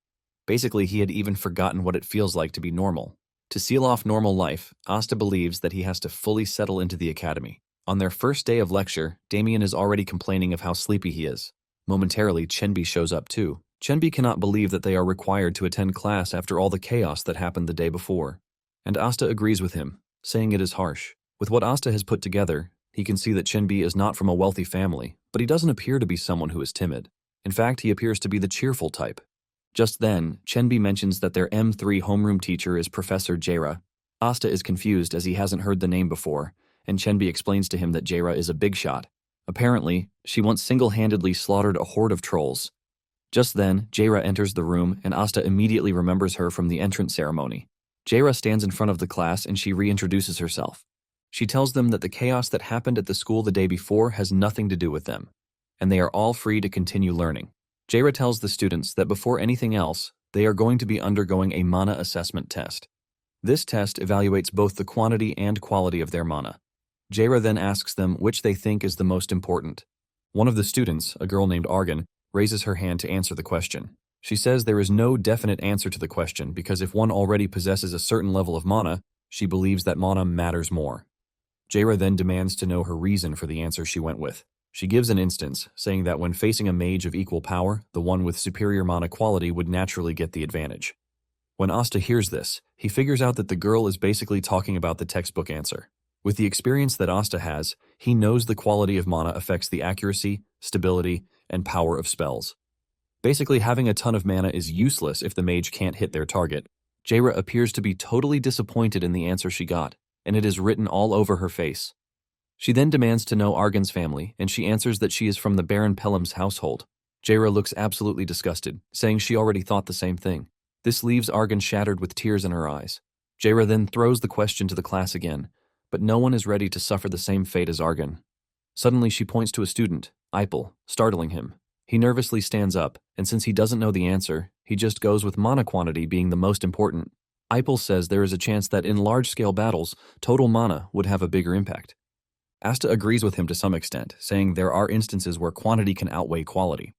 Basically, he had even forgotten what it feels like to be normal. To seal off normal life, Asta believes that he has to fully settle into the academy. On their first day of lecture, Damien is already complaining of how sleepy he is. Momentarily, Chenbi shows up too. Chenbi cannot believe that they are required to attend class after all the chaos that happened the day before. And Asta agrees with him, saying it is harsh. With what Asta has put together, he can see that Chenbi is not from a wealthy family, but he doesn't appear to be someone who is timid. In fact, he appears to be the cheerful type. Just then, Chenbi mentions that their M3 homeroom teacher is Professor Jaira. Asta is confused as he hasn't heard the name before, and Chenbi explains to him that Jaira is a big shot. Apparently, she once single-handedly slaughtered a horde of trolls. Just then, Jaira enters the room, and Asta immediately remembers her from the entrance ceremony. Jaira stands in front of the class and she reintroduces herself. She tells them that the chaos that happened at the school the day before has nothing to do with them, and they are all free to continue learning. Jaira tells the students that before anything else, they are going to be undergoing a mana assessment test. This test evaluates both the quantity and quality of their mana. Jaira then asks them which they think is the most important. One of the students, a girl named Argan, raises her hand to answer the question. She says there is no definite answer to the question because if one already possesses a certain level of mana, she believes that mana matters more. Jaira then demands to know her reason for the answer she went with. She gives an instance, saying that when facing a mage of equal power, the one with superior mana quality would naturally get the advantage. When Asta hears this, he figures out that the girl is basically talking about the textbook answer. With the experience that Asta has, he knows the quality of mana affects the accuracy, stability, and power of spells. Basically, having a ton of mana is useless if the mage can't hit their target. Jaira appears to be totally disappointed in the answer she got, and it is written all over her face. She then demands to know Argan's family, and she answers that she is from the Baron Pelham's household. Jaira looks absolutely disgusted, saying she already thought the same thing. This leaves Argan shattered with tears in her eyes. Jaira then throws the question to the class again, but no one is ready to suffer the same fate as Argan. Suddenly she points to a student, Ipel, startling him. He nervously stands up, and since he doesn't know the answer, he just goes with mana quantity being the most important. Ipel says there is a chance that in large-scale battles, total mana would have a bigger impact. Asta agrees with him to some extent, saying there are instances where quantity can outweigh quality.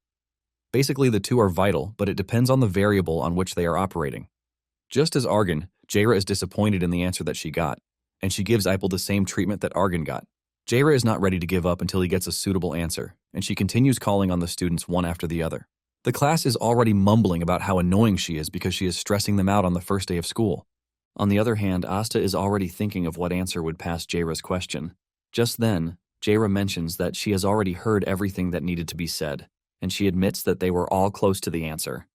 Basically, the two are vital, but it depends on the variable on which they are operating. Just as Argan, Jaira is disappointed in the answer that she got, and she gives Ipel the same treatment that Argan got. Jaira is not ready to give up until he gets a suitable answer, and she continues calling on the students one after the other. The class is already mumbling about how annoying she is because she is stressing them out on the first day of school. On the other hand, Asta is already thinking of what answer would pass Jaira's question. Just then, Jaira mentions that she has already heard everything that needed to be said, and she admits that they were all close to the answer.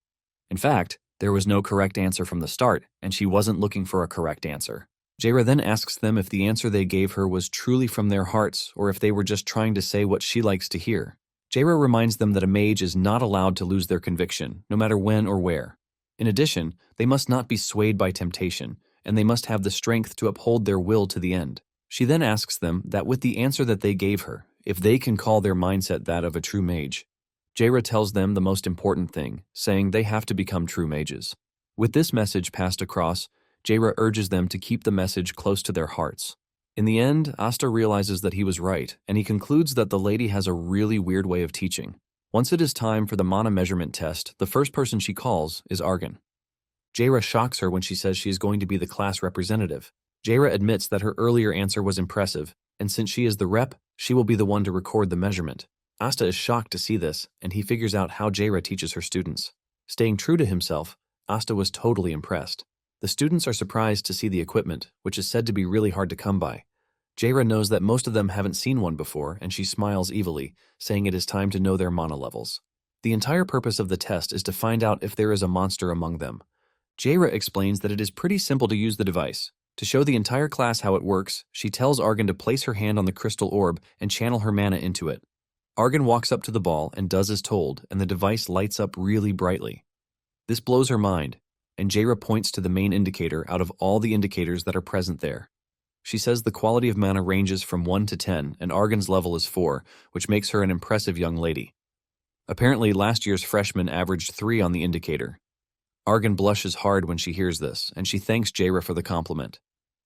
In fact, there was no correct answer from the start, and she wasn't looking for a correct answer. Jaira then asks them if the answer they gave her was truly from their hearts or if they were just trying to say what she likes to hear. Jaira reminds them that a mage is not allowed to lose their conviction, no matter when or where. In addition, they must not be swayed by temptation, and they must have the strength to uphold their will to the end. She then asks them that with the answer that they gave her, if they can call their mindset that of a true mage. Jaira tells them the most important thing, saying they have to become true mages. With this message passed across, Jaira urges them to keep the message close to their hearts. In the end, Asta realizes that he was right, and he concludes that the lady has a really weird way of teaching. Once it is time for the mana measurement test, the first person she calls is Argan. Jaira shocks her when she says she is going to be the class representative. Jaira admits that her earlier answer was impressive, and since she is the rep, she will be the one to record the measurement. Asta is shocked to see this, and he figures out how Jaira teaches her students. Staying true to himself, Asta was totally impressed. The students are surprised to see the equipment, which is said to be really hard to come by. Jaira knows that most of them haven't seen one before, and she smiles evilly, saying it is time to know their mana levels. The entire purpose of the test is to find out if there is a monster among them. Jaira explains that it is pretty simple to use the device. To show the entire class how it works, she tells Argan to place her hand on the crystal orb and channel her mana into it. Argan walks up to the ball and does as told, and the device lights up really brightly. This blows her mind, and Jaira points to the main indicator out of all the indicators that are present there. She says the quality of mana ranges from 1 to 10, and Argan's level is 4, which makes her an impressive young lady. Apparently, last year's freshman averaged 3 on the indicator. Argan blushes hard when she hears this, and she thanks Jaira for the compliment.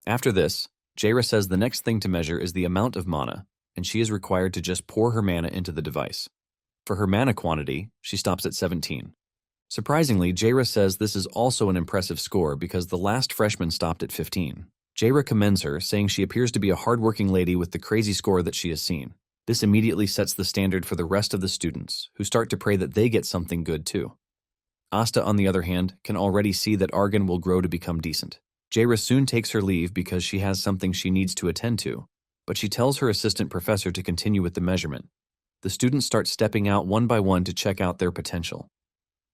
After this, Jaira says the next thing to measure is the amount of mana, and she is required to just pour her mana into the device. For her mana quantity, she stops at 17. Surprisingly, Jaira says this is also an impressive score because the last freshman stopped at 15. Jaira commends her, saying she appears to be a hardworking lady with the crazy score that she has seen. This immediately sets the standard for the rest of the students, who start to pray that they get something good too. Asta, on the other hand, can already see that Argan will grow to become decent. Jaira soon takes her leave because she has something she needs to attend to, but she tells her assistant professor to continue with the measurement. The students start stepping out one by one to check out their potential.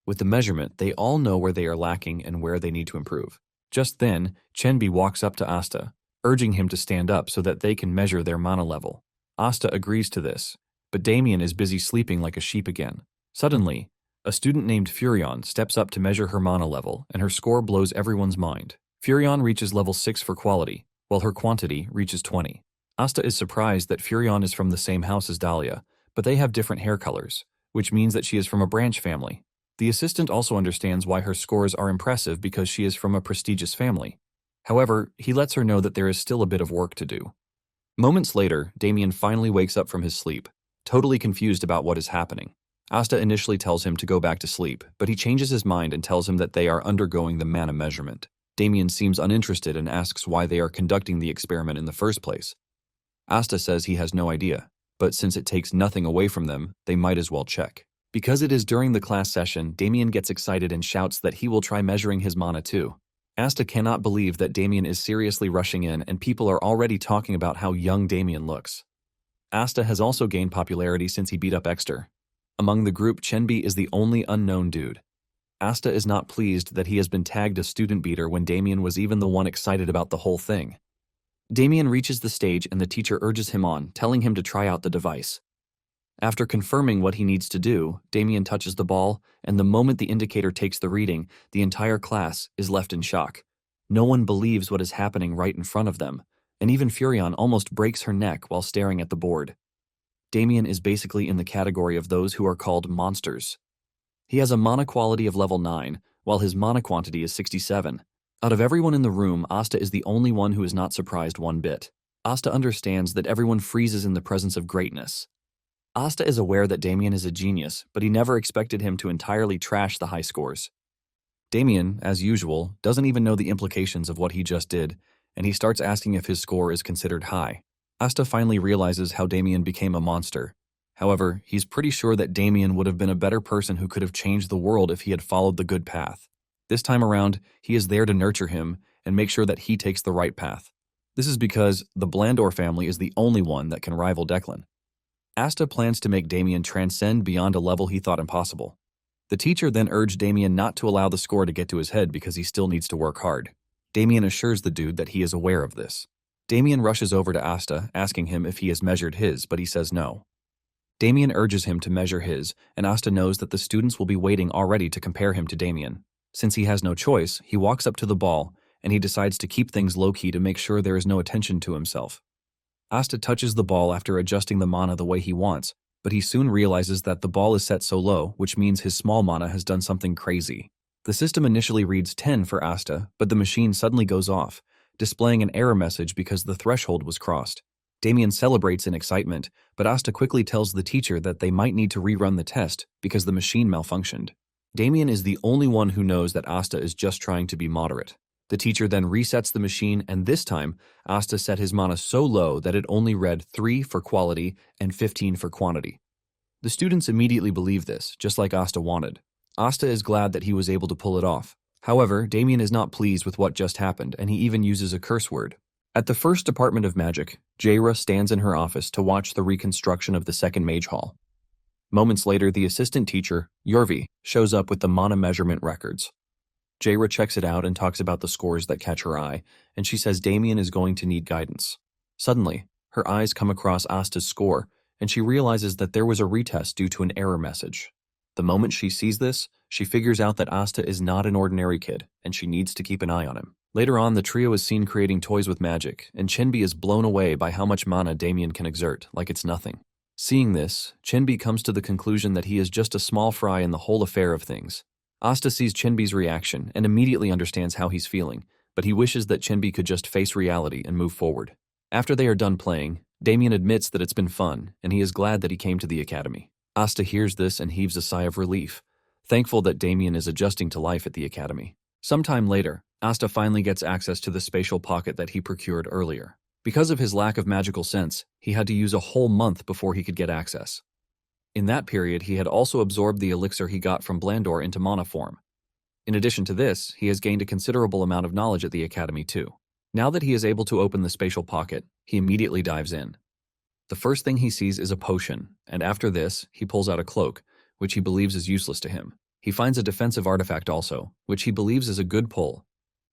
With the measurement, they all know where they are lacking and where they need to improve. Just then, Chenbi walks up to Asta, urging him to stand up so that they can measure their mana level. Asta agrees to this, but Damien is busy sleeping like a sheep again. Suddenly, a student named Furion steps up to measure her mana level, and her score blows everyone's mind. Furion reaches level 6 for quality, while her quantity reaches 20. Asta is surprised that Furion is from the same house as Dahlia, but they have different hair colors, which means that she is from a branch family. The assistant also understands why her scores are impressive because she is from a prestigious family. However, he lets her know that there is still a bit of work to do. Moments later, Damien finally wakes up from his sleep, totally confused about what is happening. Asta initially tells him to go back to sleep, but he changes his mind and tells him that they are undergoing the mana measurement. Damien seems uninterested and asks why they are conducting the experiment in the first place. Asta says he has no idea, but since it takes nothing away from them, they might as well check. Because it is during the class session, Damien gets excited and shouts that he will try measuring his mana too. Asta cannot believe that Damien is seriously rushing in, and people are already talking about how young Damien looks. Asta has also gained popularity since he beat up Exter. Among the group, Chenbi is the only unknown dude. Asta is not pleased that he has been tagged a student beater when Damien was even the one excited about the whole thing. Damien reaches the stage and the teacher urges him on, telling him to try out the device. After confirming what he needs to do, Damien touches the ball, and the moment the indicator takes the reading, the entire class is left in shock. No one believes what is happening right in front of them, and even Furion almost breaks her neck while staring at the board. Damien is basically in the category of those who are called monsters. He has a mana quality of level 9, while his mana quantity is 67. Out of everyone in the room, Asta is the only one who is not surprised one bit. Asta understands that everyone freezes in the presence of greatness. Asta is aware that Damien is a genius, but he never expected him to entirely trash the high scores. Damien, as usual, doesn't even know the implications of what he just did, and he starts asking if his score is considered high. Asta finally realizes how Damien became a monster. However, he's pretty sure that Damien would have been a better person who could have changed the world if he had followed the good path. This time around, he is there to nurture him and make sure that he takes the right path. This is because the Blandor family is the only one that can rival Declan. Asta plans to make Damien transcend beyond a level he thought impossible. The teacher then urged Damien not to allow the score to get to his head because he still needs to work hard. Damien assures the dude that he is aware of this. Damien rushes over to Asta, asking him if he has measured his, but he says no. Damien urges him to measure his, and Asta knows that the students will be waiting already to compare him to Damien. Since he has no choice, he walks up to the ball, and he decides to keep things low-key to make sure there is no attention to himself. Asta touches the ball after adjusting the mana the way he wants, but he soon realizes that the ball is set so low, which means his small mana has done something crazy. The system initially reads 10 for Asta, but the machine suddenly goes off, displaying an error message because the threshold was crossed. Damien celebrates in excitement, but Asta quickly tells the teacher that they might need to rerun the test because the machine malfunctioned. Damien is the only one who knows that Asta is just trying to be moderate. The teacher then resets the machine, and this time, Asta set his mana so low that it only read 3 for quality and 15 for quantity. The students immediately believe this, just like Asta wanted. Asta is glad that he was able to pull it off. However, Damien is not pleased with what just happened, and he even uses a curse word. At the first Department of Magic, Jaira stands in her office to watch the reconstruction of the second Mage Hall. Moments later, the assistant teacher, Yorvi, shows up with the mana measurement records. Jaira checks it out and talks about the scores that catch her eye, and she says Damien is going to need guidance. Suddenly, her eyes come across Asta's score, and she realizes that there was a retest due to an error message. The moment she sees this, she figures out that Asta is not an ordinary kid, and she needs to keep an eye on him. Later on, the trio is seen creating toys with magic, and Chenbi is blown away by how much mana Damien can exert, like it's nothing. Seeing this, Chenbi comes to the conclusion that he is just a small fry in the whole affair of things. Asta sees Chenbi's reaction and immediately understands how he's feeling, but he wishes that Chenbi could just face reality and move forward. After they are done playing, Damien admits that it's been fun, and he is glad that he came to the academy. Asta hears this and heaves a sigh of relief, thankful that Damien is adjusting to life at the academy. Sometime later, Asta finally gets access to the spatial pocket that he procured earlier. Because of his lack of magical sense, he had to use a whole month before he could get access. In that period, he had also absorbed the elixir he got from Blandor into mana form. In addition to this, he has gained a considerable amount of knowledge at the academy too. Now that he is able to open the spatial pocket, he immediately dives in. The first thing he sees is a potion, and after this, he pulls out a cloak, which he believes is useless to him. He finds a defensive artifact also, which he believes is a good pull.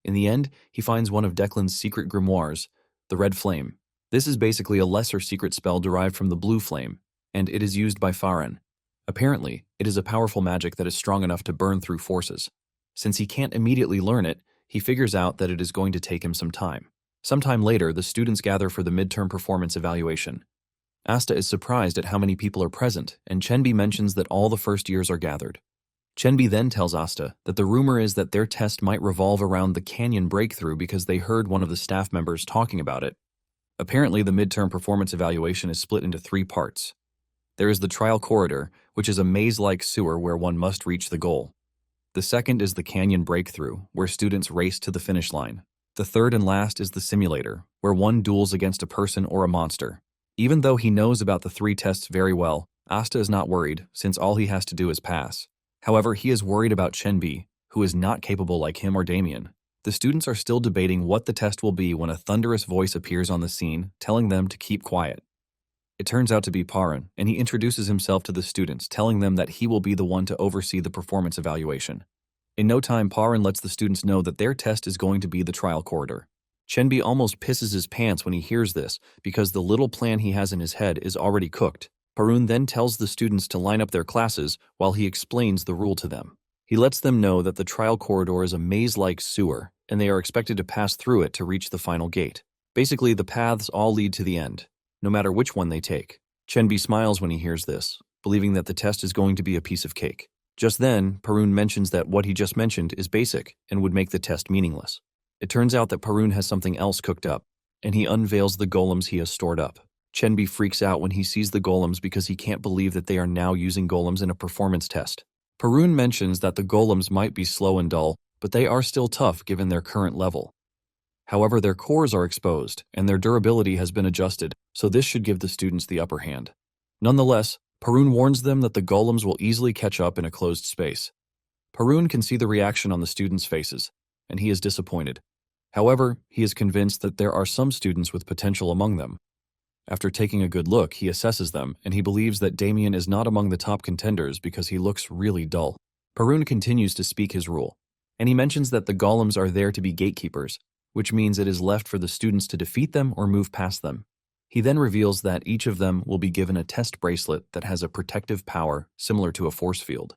In the end, he finds one of Declan's secret grimoires, the Red Flame. This is basically a lesser secret spell derived from the Blue Flame, and it is used by Farron. Apparently, it is a powerful magic that is strong enough to burn through forces. Since he can't immediately learn it, he figures out that it is going to take him some time. Sometime later, the students gather for the midterm performance evaluation. Asta is surprised at how many people are present, and Chenbi mentions that all the first years are gathered. Chenbi then tells Asta that the rumor is that their test might revolve around the canyon breakthrough because they heard one of the staff members talking about it. Apparently, the midterm performance evaluation is split into 3 parts. There is the trial corridor, which is a maze-like sewer where one must reach the goal. The second is the canyon breakthrough, where students race to the finish line. The third and last is the simulator, where one duels against a person or a monster. Even though he knows about the 3 tests very well, Asta is not worried, since all he has to do is pass. However, he is worried about Chenbi, who is not capable like him or Damien. The students are still debating what the test will be when a thunderous voice appears on the scene, telling them to keep quiet. It turns out to be Paran, and he introduces himself to the students, telling them that he will be the one to oversee the performance evaluation. In no time, Paran lets the students know that their test is going to be the trial corridor. Chenbi almost pisses his pants when he hears this, because the little plan he has in his head is already cooked. Parun then tells the students to line up their classes while he explains the rule to them. He lets them know that the trial corridor is a maze-like sewer, and they are expected to pass through it to reach the final gate. Basically, the paths all lead to the end, no matter which one they take. Chenbi smiles when he hears this, believing that the test is going to be a piece of cake. Just then, Parun mentions that what he just mentioned is basic and would make the test meaningless. It turns out that Parun has something else cooked up, and he unveils the golems he has stored up. Chenbi freaks out when he sees the golems because he can't believe that they are now using golems in a performance test. Parun mentions that the golems might be slow and dull, but they are still tough given their current level. However, their cores are exposed, and their durability has been adjusted, so this should give the students the upper hand. Nonetheless, Parun warns them that the golems will easily catch up in a closed space. Parun can see the reaction on the students' faces, and he is disappointed. However, he is convinced that there are some students with potential among them. After taking a good look, he assesses them, and he believes that Damien is not among the top contenders because he looks really dull. Parun continues to speak his rule. And he mentions that the golems are there to be gatekeepers, which means it is left for the students to defeat them or move past them. He then reveals that each of them will be given a test bracelet that has a protective power similar to a force field.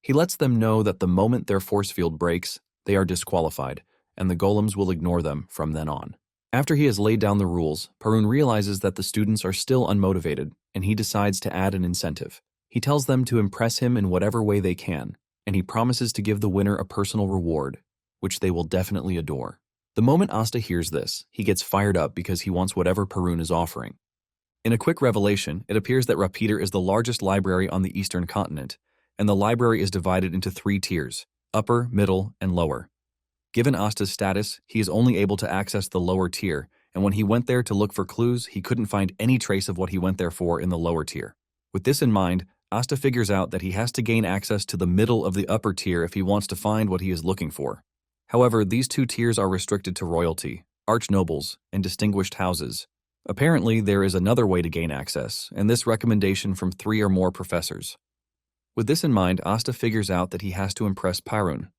He lets them know that the moment their force field breaks, they are disqualified, and the golems will ignore them from then on. After he has laid down the rules, Parun realizes that the students are still unmotivated, and he decides to add an incentive. He tells them to impress him in whatever way they can, and he promises to give the winner a personal reward, which they will definitely adore. The moment Asta hears this, he gets fired up because he wants whatever Parun is offering. In a quick revelation, it appears that Repeater is the largest library on the Eastern continent, and the library is divided into 3 tiers: upper, middle, and lower. Given Asta's status, he is only able to access the lower tier, and when he went there to look for clues, he couldn't find any trace of what he went there for in the lower tier. With this in mind, Asta figures out that he has to gain access to the middle of the upper tier if he wants to find what he is looking for. However, these 2 tiers are restricted to royalty, archnobles, and distinguished houses. Apparently, there is another way to gain access, and this recommendation from 3 or more professors. With this in mind, Asta figures out that he has to impress Parun.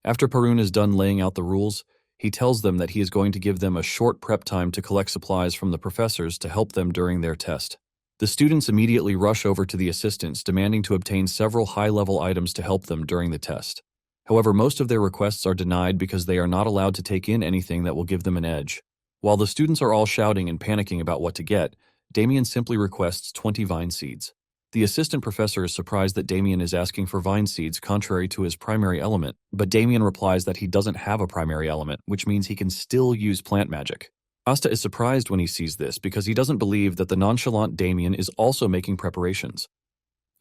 After Parun is done laying out the rules, he tells them that he is going to give them a short prep time to collect supplies from the professors to help them during their test. The students immediately rush over to the assistants, demanding to obtain several high-level items to help them during the test. However, most of their requests are denied because they are not allowed to take in anything that will give them an edge. While the students are all shouting and panicking about what to get, Damien simply requests 20 vine seeds. The assistant professor is surprised that Damien is asking for vine seeds contrary to his primary element, but Damien replies that he doesn't have a primary element, which means he can still use plant magic. Asta is surprised when he sees this because he doesn't believe that the nonchalant Damien is also making preparations.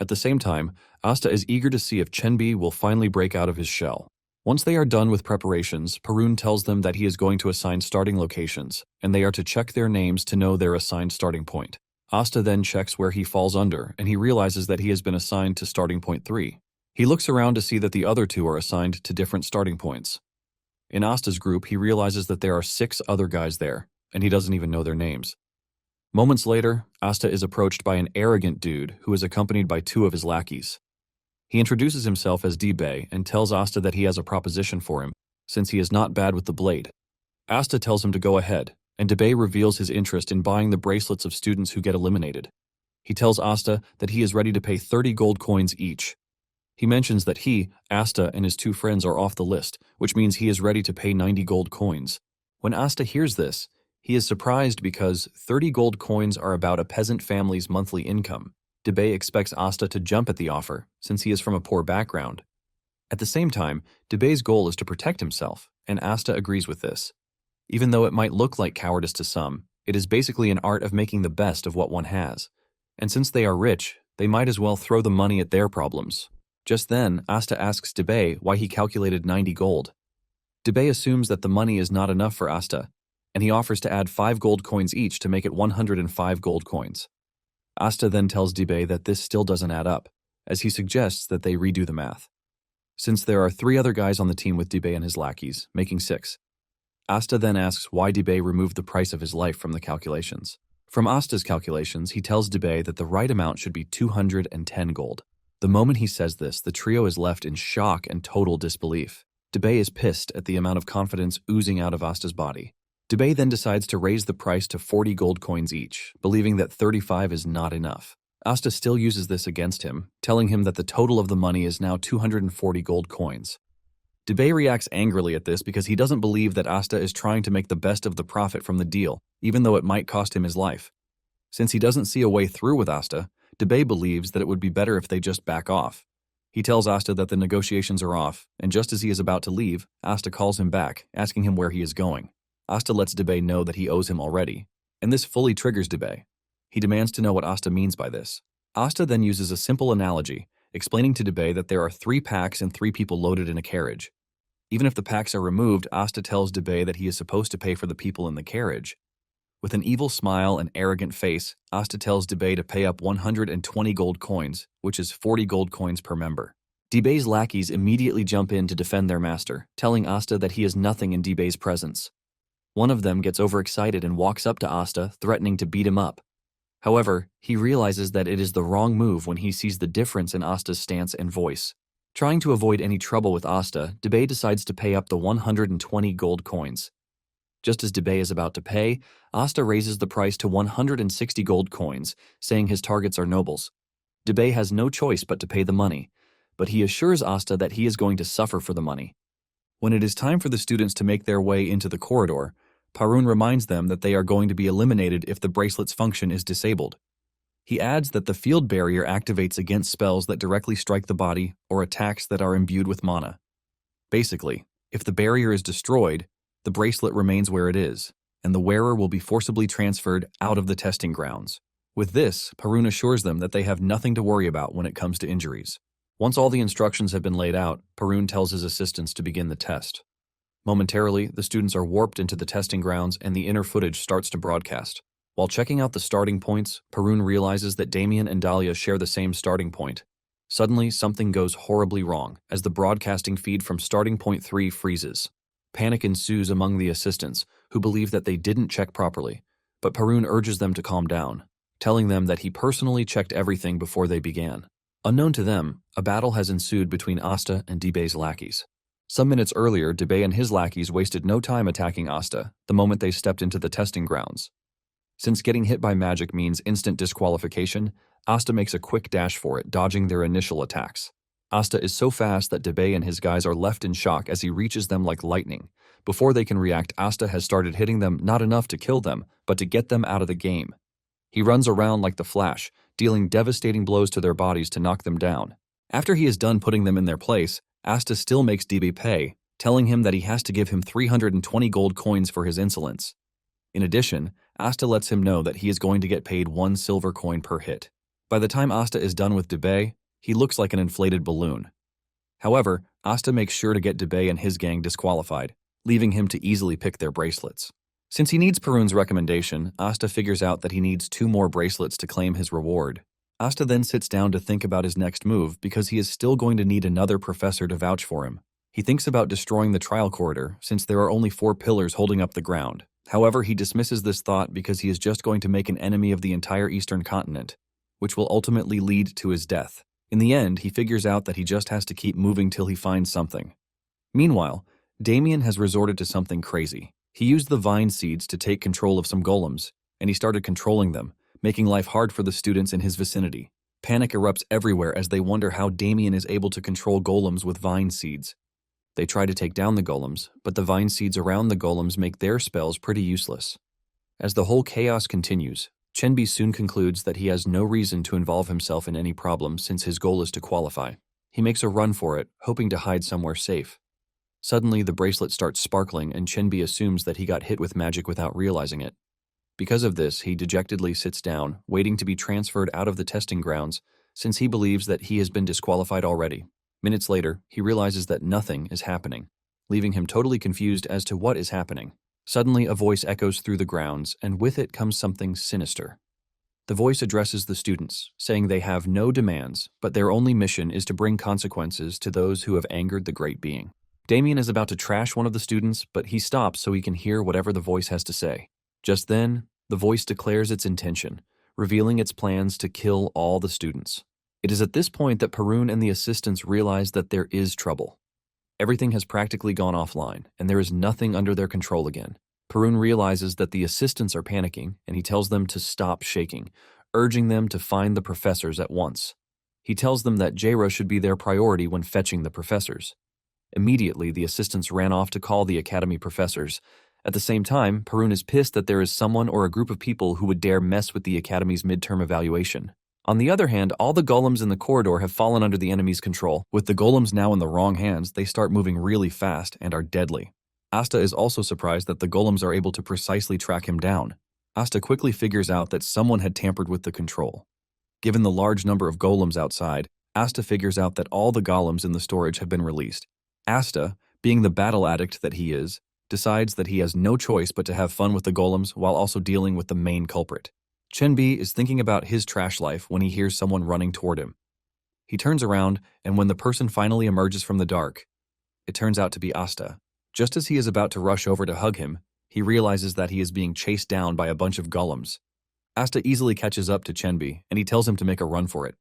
At the same time, Asta is eager to see if Chenbi will finally break out of his shell. Once they are done with preparations, Parun tells them that he is going to assign starting locations, and they are to check their names to know their assigned starting point. Asta then checks where he falls under, and he realizes that he has been assigned to starting point 3. He looks around to see that the other 2 are assigned to different starting points. In Asta's group, he realizes that there are 6 other guys there, and he doesn't even know their names. Moments later, Asta is approached by an arrogant dude who is accompanied by 2 of his lackeys. He introduces himself as D-Bay and tells Asta that he has a proposition for him, since he is not bad with the blade. Asta tells him to go ahead, and D-Bay reveals his interest in buying the bracelets of students who get eliminated. He tells Asta that he is ready to pay 30 gold coins each. He mentions that he, Asta, and his 2 friends are off the list, which means he is ready to pay 90 gold coins. When Asta hears this, he is surprised because 30 gold coins are about a peasant family's monthly income. D-Bay expects Asta to jump at the offer, since he is from a poor background. At the same time, D-Bay's goal is to protect himself, and Asta agrees with this. Even though it might look like cowardice to some, it is basically an art of making the best of what one has. And since they are rich, they might as well throw the money at their problems. Just then, Asta asks D-Bay why he calculated 90 gold. D-Bay assumes that the money is not enough for Asta, and he offers to add 5 gold coins each to make it 105 gold coins. Asta then tells D-Bay that this still doesn't add up, as he suggests that they redo the math. Since there are 3 other guys on the team with D-Bay and his lackeys, making 6. Asta then asks why D-Bay removed the price of his life from the calculations. From Asta's calculations, he tells D-Bay that the right amount should be 210 gold. The moment he says this, the trio is left in shock and total disbelief. D-Bay is pissed at the amount of confidence oozing out of Asta's body. D-Bay then decides to raise the price to 40 gold coins each, believing that 35 is not enough. Asta still uses this against him, telling him that the total of the money is now 240 gold coins. D-Bay reacts angrily at this because he doesn't believe that Asta is trying to make the best of the profit from the deal, even though it might cost him his life. Since he doesn't see a way through with Asta, D-Bay believes that it would be better if they just back off. He tells Asta that the negotiations are off, and just as he is about to leave, Asta calls him back, asking him where he is going. Asta lets D-Bay know that he owes him already, and this fully triggers D-Bay. He demands to know what Asta means by this. Asta then uses a simple analogy, explaining to D-Bay that there are 3 packs and 3 people loaded in a carriage. Even if the packs are removed, Asta tells D-Bay that he is supposed to pay for the people in the carriage. With an evil smile and arrogant face, Asta tells D-Bay to pay up 120 gold coins, which is 40 gold coins per member. D-Bay's lackeys immediately jump in to defend their master, telling Asta that he is nothing in D-Bay's presence. One of them gets overexcited and walks up to Asta, threatening to beat him up. However, he realizes that it is the wrong move when he sees the difference in Asta's stance and voice. Trying to avoid any trouble with Asta, Debay decides to pay up the 120 gold coins. Just as Debay is about to pay, Asta raises the price to 160 gold coins, saying his targets are nobles. Debay has no choice but to pay the money, but he assures Asta that he is going to suffer for the money. When it is time for the students to make their way into the corridor, Parun reminds them that they are going to be eliminated if the bracelet's function is disabled. He adds that the field barrier activates against spells that directly strike the body or attacks that are imbued with mana. Basically, if the barrier is destroyed, the bracelet remains where it is, and the wearer will be forcibly transferred out of the testing grounds. With this, Parun assures them that they have nothing to worry about when it comes to injuries. Once all the instructions have been laid out, Parun tells his assistants to begin the test. Momentarily, the students are warped into the testing grounds and the inner footage starts to broadcast. While checking out the starting points, Parun realizes that Damien and Dahlia share the same starting point. Suddenly, something goes horribly wrong as the broadcasting feed from starting point 3 freezes. Panic ensues among the assistants, who believe that they didn't check properly, but Parun urges them to calm down, telling them that he personally checked everything before they began. Unknown to them, a battle has ensued between Asta and Debay's lackeys. Some minutes earlier, Debay and his lackeys wasted no time attacking Asta the moment they stepped into the testing grounds. Since getting hit by magic means instant disqualification, Asta makes a quick dash for it, dodging their initial attacks. Asta is so fast that Debay and his guys are left in shock as he reaches them like lightning. Before they can react, Asta has started hitting them not enough to kill them, but to get them out of the game. He runs around like the Flash, dealing devastating blows to their bodies to knock them down. After he is done putting them in their place, Asta still makes Debay pay, telling him that he has to give him 320 gold coins for his insolence. In addition, Asta lets him know that he is going to get paid 1 silver coin per hit. By the time Asta is done with Debay, he looks like an inflated balloon. However, Asta makes sure to get Debay and his gang disqualified, leaving him to easily pick their bracelets. Since he needs Parun's recommendation, Asta figures out that he needs 2 more bracelets to claim his reward. Asta then sits down to think about his next move because he is still going to need another professor to vouch for him. He thinks about destroying the trial corridor since there are only 4 pillars holding up the ground. However, he dismisses this thought because he is just going to make an enemy of the entire eastern continent, which will ultimately lead to his death. In the end, he figures out that he just has to keep moving till he finds something. Meanwhile, Damien has resorted to something crazy. He used the vine seeds to take control of some golems, and he started controlling them, making life hard for the students in his vicinity. Panic erupts everywhere as they wonder how Damien is able to control golems with vine seeds. They try to take down the golems, but the vine seeds around the golems make their spells pretty useless. As the whole chaos continues, Chenbi soon concludes that he has no reason to involve himself in any problem since his goal is to qualify. He makes a run for it, hoping to hide somewhere safe. Suddenly, the bracelet starts sparkling and Chenbi assumes that he got hit with magic without realizing it. Because of this, he dejectedly sits down, waiting to be transferred out of the testing grounds since he believes that he has been disqualified already. Minutes later, he realizes that nothing is happening, leaving him totally confused as to what is happening. Suddenly, a voice echoes through the grounds, and with it comes something sinister. The voice addresses the students, saying they have no demands, but their only mission is to bring consequences to those who have angered the great being. Damien is about to trash one of the students, but he stops so he can hear whatever the voice has to say. Just then, the voice declares its intention, revealing its plans to kill all the students. It is at this point that Parun and the assistants realize that there is trouble. Everything has practically gone offline, and there is nothing under their control again. Parun realizes that the assistants are panicking, and he tells them to stop shaking, urging them to find the professors at once. He tells them that Jaira should be their priority when fetching the professors. Immediately, the assistants ran off to call the academy professors. At the same time, Parun is pissed that there is someone or a group of people who would dare mess with the academy's midterm evaluation. On the other hand, all the golems in the corridor have fallen under the enemy's control. With the golems now in the wrong hands, they start moving really fast and are deadly. Asta is also surprised that the golems are able to precisely track him down. Asta quickly figures out that someone had tampered with the control. Given the large number of golems outside, Asta figures out that all the golems in the storage have been released. Asta, being the battle addict that he is, decides that he has no choice but to have fun with the golems while also dealing with the main culprit. Chenbi is thinking about his trash life when he hears someone running toward him. He turns around, and when the person finally emerges from the dark, it turns out to be Asta. Just as he is about to rush over to hug him, he realizes that he is being chased down by a bunch of golems. Asta easily catches up to Chenbi, and he tells him to make a run for it.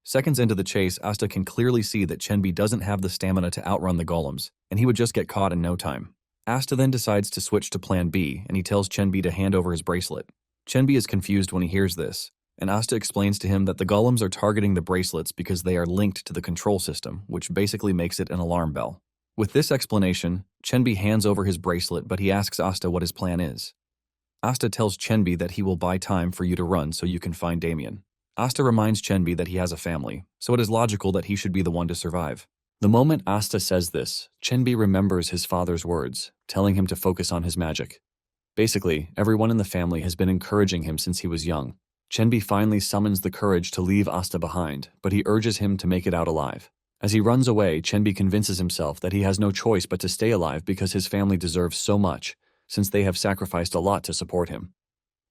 Seconds into the chase, Asta can clearly see that Chenbi doesn't have the stamina to outrun the golems, and he would just get caught in no time. Asta then decides to switch to plan B, and he tells Chenbi to hand over his bracelet. Chenbi is confused when he hears this, and Asta explains to him that the golems are targeting the bracelets because they are linked to the control system, which basically makes it an alarm bell. With this explanation, Chenbi hands over his bracelet, but he asks Asta what his plan is. Asta tells Chenbi that he will buy time for you to run so you can find Damien. Asta reminds Chenbi that he has a family, so it is logical that he should be the one to survive. The moment Asta says this, Chenbi remembers his father's words, telling him to focus on his magic. Basically, everyone in the family has been encouraging him since he was young. Chenbi finally summons the courage to leave Asta behind, but he urges him to make it out alive. As he runs away, Chenbi convinces himself that he has no choice but to stay alive because his family deserves so much, since they have sacrificed a lot to support him.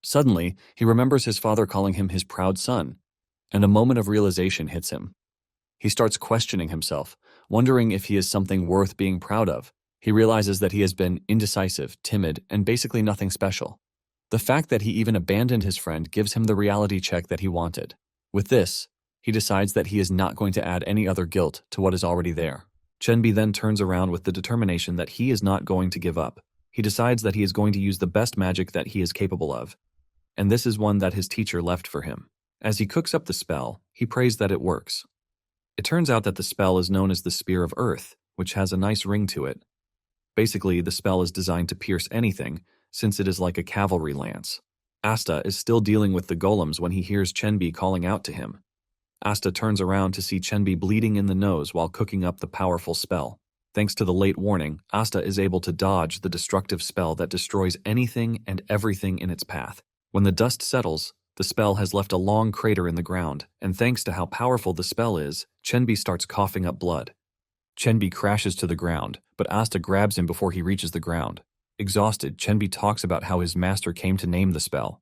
Suddenly, he remembers his father calling him his proud son, and a moment of realization hits him. He starts questioning himself, wondering if he is something worth being proud of. He realizes that he has been indecisive, timid, and basically nothing special. The fact that he even abandoned his friend gives him the reality check that he wanted. With this, he decides that he is not going to add any other guilt to what is already there. Chenbi then turns around with the determination that he is not going to give up. He decides that he is going to use the best magic that he is capable of, and this is one that his teacher left for him. As he cooks up the spell, he prays that it works. It turns out that the spell is known as the Spear of Earth, which has a nice ring to it. Basically, the spell is designed to pierce anything, since it is like a cavalry lance. Asta is still dealing with the golems when he hears Chenbi calling out to him. Asta turns around to see Chenbi bleeding in the nose while cooking up the powerful spell. Thanks to the late warning, Asta is able to dodge the destructive spell that destroys anything and everything in its path. When the dust settles, the spell has left a long crater in the ground, and thanks to how powerful the spell is, Chenbi starts coughing up blood. Chenbi crashes to the ground, but Asta grabs him before he reaches the ground. Exhausted, Chenbi talks about how his master came to name the spell.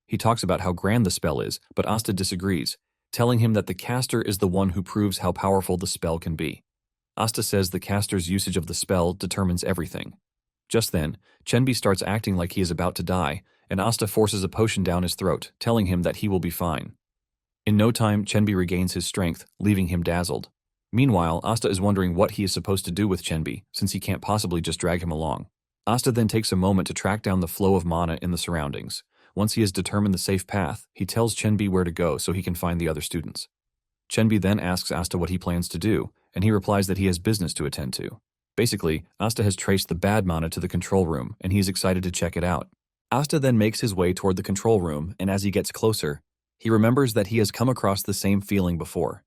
He talks about how grand the spell is, but Asta disagrees, telling him that the caster is the one who proves how powerful the spell can be. Asta says the caster's usage of the spell determines everything. Just then, Chenbi starts acting like he is about to die, and Asta forces a potion down his throat, telling him that he will be fine. In no time, Chenbi regains his strength, leaving him dazzled. Meanwhile, Asta is wondering what he is supposed to do with Chenbi, since he can't possibly just drag him along. Asta then takes a moment to track down the flow of mana in the surroundings. Once he has determined the safe path, he tells Chenbi where to go so he can find the other students. Chenbi then asks Asta what he plans to do, and he replies that he has business to attend to. Basically, Asta has traced the bad mana to the control room, and he is excited to check it out. Asta then makes his way toward the control room, and as he gets closer, he remembers that he has come across the same feeling before.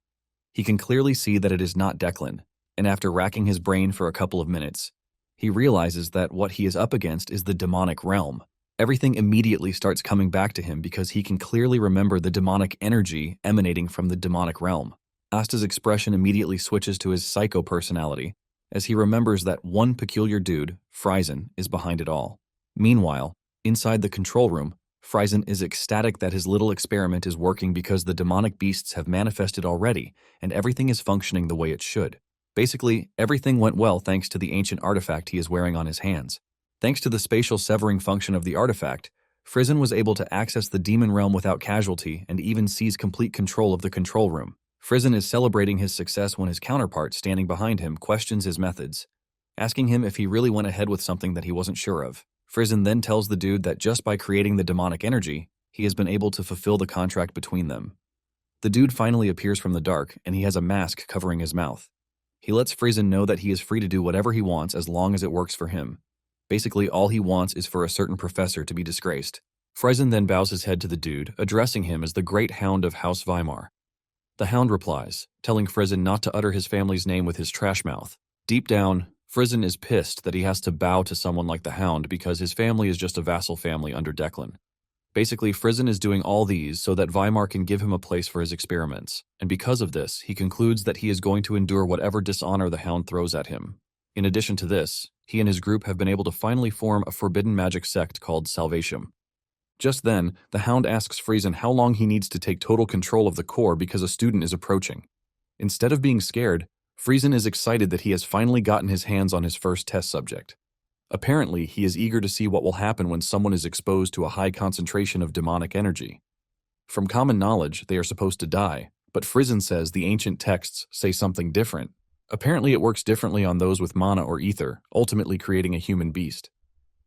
He can clearly see that it is not Declan, and after racking his brain for a couple of minutes, he realizes that what he is up against is the demonic realm. Everything immediately starts coming back to him because he can clearly remember the demonic energy emanating from the demonic realm. Asta's expression immediately switches to his psycho personality, as he remembers that one peculiar dude, Friesen, is behind it all. Meanwhile, inside the control room, Friesen is ecstatic that his little experiment is working because the demonic beasts have manifested already, and everything is functioning the way it should. Basically, everything went well thanks to the ancient artifact he is wearing on his hands. Thanks to the spatial severing function of the artifact, Friesen was able to access the demon realm without casualty and even seize complete control of the control room. Friesen is celebrating his success when his counterpart standing behind him questions his methods, asking him if he really went ahead with something that he wasn't sure of. Friesen then tells the dude that just by creating the demonic energy, he has been able to fulfill the contract between them. The dude finally appears from the dark, and he has a mask covering his mouth. He lets Friesen know that he is free to do whatever he wants as long as it works for him. Basically, all he wants is for a certain professor to be disgraced. Friesen then bows his head to the dude, addressing him as the Great Hound of House Weimar. The Hound replies, telling Friesen not to utter his family's name with his trash mouth. Deep down, Friesen is pissed that he has to bow to someone like the Hound because his family is just a vassal family under Declan. Basically, Friesen is doing all these so that Weimar can give him a place for his experiments, and because of this, he concludes that he is going to endure whatever dishonor the Hound throws at him. In addition to this, he and his group have been able to finally form a forbidden magic sect called Salvation. Just then, the Hound asks Friesen how long he needs to take total control of the core because a student is approaching. Instead of being scared, Friesen is excited that he has finally gotten his hands on his first test subject. Apparently, he is eager to see what will happen when someone is exposed to a high concentration of demonic energy. From common knowledge, they are supposed to die, But Frizen says the ancient texts say something different. Apparently it works differently on those with mana or ether, ultimately creating a human beast.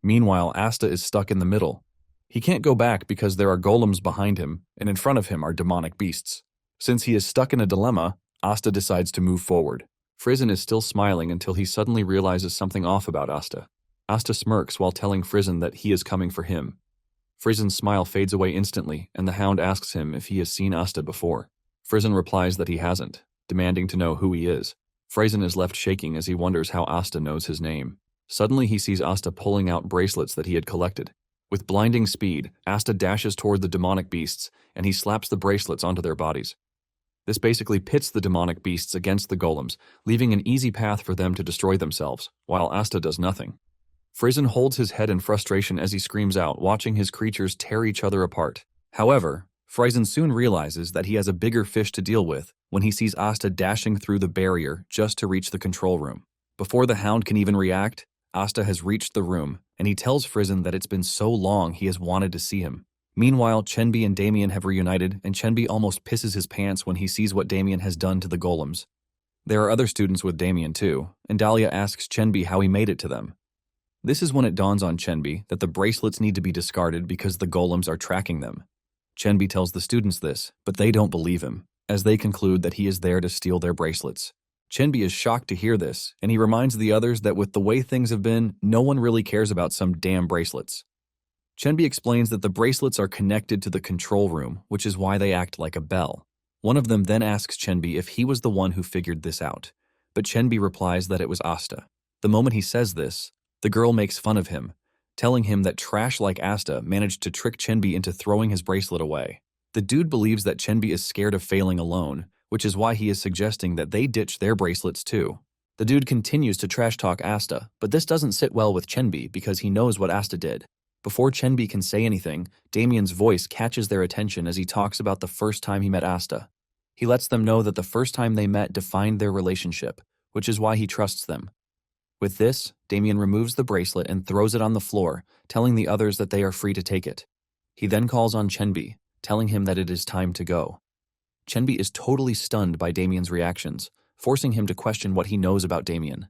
Meanwhile, Asta is stuck in the middle. He can't go back because there are golems behind him, and in front of him are demonic beasts. Since he is stuck in a dilemma, Asta decides to move forward. Frizen is still smiling until he suddenly realizes something off about Asta. Asta smirks while telling Frizen that he is coming for him. Frizen's smile fades away instantly, and the Hound asks him if he has seen Asta before. Frizen replies that he hasn't, demanding to know who he is. Frizen is left shaking as he wonders how Asta knows his name. Suddenly he sees Asta pulling out bracelets that he had collected. With blinding speed, Asta dashes toward the demonic beasts, and he slaps the bracelets onto their bodies. This basically pits the demonic beasts against the golems, leaving an easy path for them to destroy themselves, while Asta does nothing. Frizen holds his head in frustration as he screams out, watching his creatures tear each other apart. However, Frizen soon realizes that he has a bigger fish to deal with when he sees Asta dashing through the barrier just to reach the control room. Before the Hound can even react, Asta has reached the room, and he tells Frizen that it's been so long he has wanted to see him. Meanwhile, Chenbi and Damien have reunited, and Chenbi almost pisses his pants when he sees what Damien has done to the golems. There are other students with Damien too, and Dahlia asks Chenbi how he made it to them. This is when it dawns on Chenbi that the bracelets need to be discarded because the golems are tracking them. Chenbi tells the students this, but they don't believe him, as they conclude that he is there to steal their bracelets. Chenbi is shocked to hear this, and he reminds the others that with the way things have been, no one really cares about some damn bracelets. Chenbi explains that the bracelets are connected to the control room, which is why they act like a bell. One of them then asks Chenbi if he was the one who figured this out, but Chenbi replies that it was Asta. The moment he says this, the girl makes fun of him, telling him that trash like Asta managed to trick Chenbi into throwing his bracelet away. The dude believes that Chenbi is scared of failing alone, which is why he is suggesting that they ditch their bracelets too. The dude continues to trash talk Asta, but this doesn't sit well with Chenbi because he knows what Asta did. Before Chenbi can say anything, Damien's voice catches their attention as he talks about the first time he met Asta. He lets them know that the first time they met defined their relationship, which is why he trusts them. With this, Damien removes the bracelet and throws it on the floor, telling the others that they are free to take it. He then calls on Chenbi, telling him that it is time to go. Chenbi is totally stunned by Damien's reactions, forcing him to question what he knows about Damien.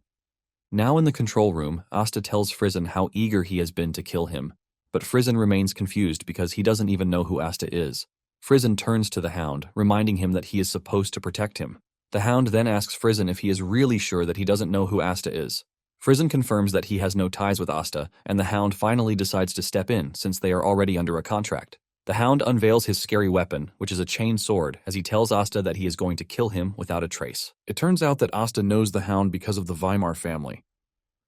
Now in the control room, Asta tells Frizen how eager he has been to kill him, but Frizen remains confused because he doesn't even know who Asta is. Frizen turns to the Hound, reminding him that he is supposed to protect him. The Hound then asks Frizen if he is really sure that he doesn't know who Asta is. Frizen confirms that he has no ties with Asta, and the Hound finally decides to step in since they are already under a contract. The Hound unveils his scary weapon, which is a chain sword, as he tells Asta that he is going to kill him without a trace. It turns out that Asta knows the Hound because of the Weimar family.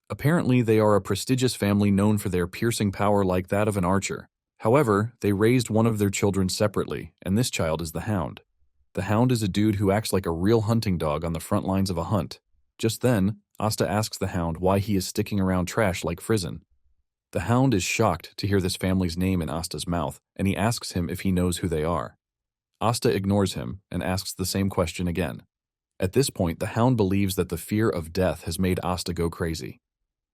Apparently, they are a prestigious family known for their piercing power like that of an archer. However, they raised one of their children separately, and this child is the Hound. The Hound is a dude who acts like a real hunting dog on the front lines of a hunt. Just then, Asta asks the Hound why he is sticking around trash like Frizen. The Hound is shocked to hear this family's name in Asta's mouth, and he asks him if he knows who they are. Asta ignores him and asks the same question again. At this point, the Hound believes that the fear of death has made Asta go crazy.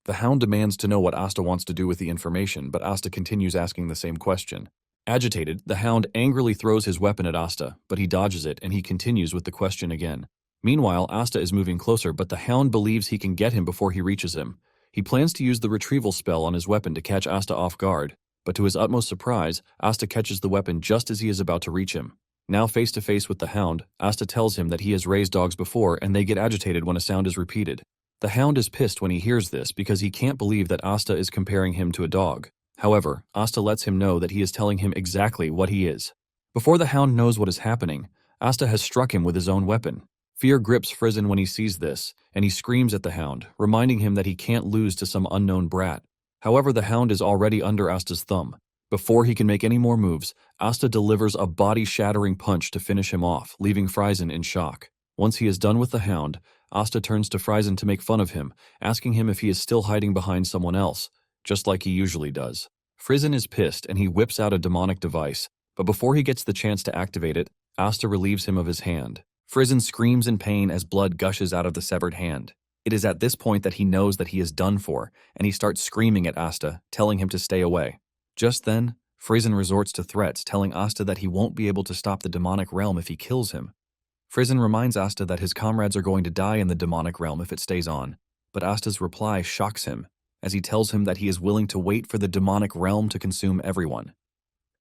The Hound demands to know what Asta wants to do with the information, but Asta continues asking the same question. Agitated, the Hound angrily throws his weapon at Asta, but he dodges it and he continues with the question again. Meanwhile, Asta is moving closer, but the Hound believes he can get him before he reaches him. He plans to use the retrieval spell on his weapon to catch Asta off guard, but to his utmost surprise, Asta catches the weapon just as he is about to reach him. Now face to face with the Hound, Asta tells him that he has raised dogs before and they get agitated when a sound is repeated. The Hound is pissed when he hears this because he can't believe that Asta is comparing him to a dog. However, Asta lets him know that he is telling him exactly what he is. Before the Hound knows what is happening, Asta has struck him with his own weapon. Fear grips Frizen when he sees this, and he screams at the Hound, reminding him that he can't lose to some unknown brat. However, the Hound is already under Asta's thumb. Before he can make any more moves, Asta delivers a body-shattering punch to finish him off, leaving Frizen in shock. Once he is done with the Hound, Asta turns to Frizen to make fun of him, asking him if he is still hiding behind someone else, just like he usually does. Frizen is pissed and he whips out a demonic device, but before he gets the chance to activate it, Asta relieves him of his hand. Frizen screams in pain as blood gushes out of the severed hand. It is at this point that he knows that he is done for, and he starts screaming at Asta, telling him to stay away. Just then, Frizen resorts to threats, telling Asta that he won't be able to stop the demonic realm if he kills him. Frizen reminds Asta that his comrades are going to die in the demonic realm if it stays on, but Asta's reply shocks him, as he tells him that he is willing to wait for the demonic realm to consume everyone.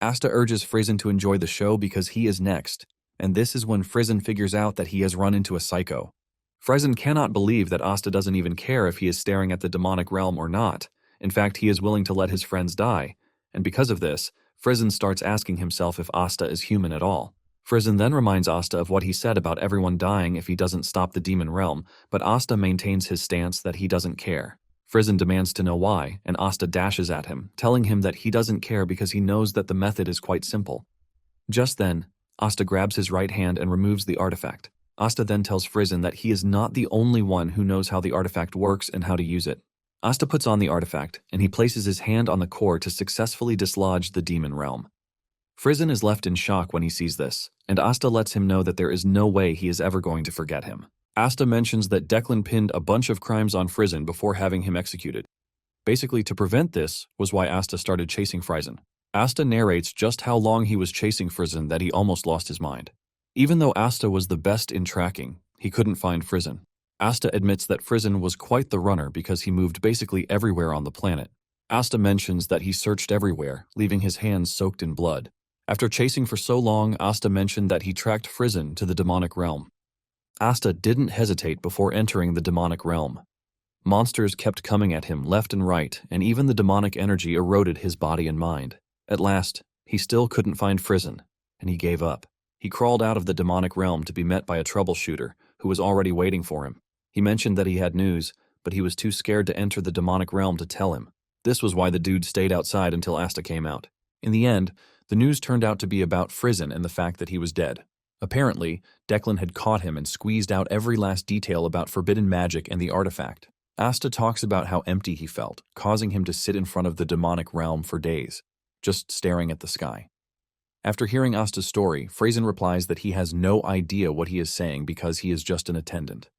Asta urges Frizen to enjoy the show because he is next, and this is when Frizen figures out that he has run into a psycho. Frizen cannot believe that Asta doesn't even care if he is staring at the demonic realm or not. In fact, he is willing to let his friends die, and because of this, Frizen starts asking himself if Asta is human at all. Frizen then reminds Asta of what he said about everyone dying if he doesn't stop the demon realm, but Asta maintains his stance that he doesn't care. Frizen demands to know why, and Asta dashes at him, telling him that he doesn't care because he knows that the method is quite simple. Just then, Asta grabs his right hand and removes the artifact. Asta then tells Frizen that he is not the only one who knows how the artifact works and how to use it. Asta puts on the artifact, and he places his hand on the core to successfully dislodge the demon realm. Frizen is left in shock when he sees this, and Asta lets him know that there is no way he is ever going to forget him. Asta mentions that Declan pinned a bunch of crimes on Frizen before having him executed. Basically, to prevent this was why Asta started chasing Frizen. Asta narrates just how long he was chasing Frizen that he almost lost his mind. Even though Asta was the best in tracking, he couldn't find Frizen. Asta admits that Frizen was quite the runner because he moved basically everywhere on the planet. Asta mentions that he searched everywhere, leaving his hands soaked in blood. After chasing for so long, Asta mentioned that he tracked Frizen to the demonic realm. Asta didn't hesitate before entering the demonic realm. Monsters kept coming at him left and right, and even the demonic energy eroded his body and mind. At last, he still couldn't find Frizen, and he gave up. He crawled out of the demonic realm to be met by a troubleshooter who was already waiting for him. He mentioned that he had news, but he was too scared to enter the demonic realm to tell him. This was why the dude stayed outside until Asta came out. In the end, the news turned out to be about Frizen and the fact that he was dead. Apparently, Declan had caught him and squeezed out every last detail about forbidden magic and the artifact. Asta talks about how empty he felt, causing him to sit in front of the demonic realm for days, just staring at the sky. After hearing Asta's story, Frizen replies that he has no idea what he is saying because he is just an attendant.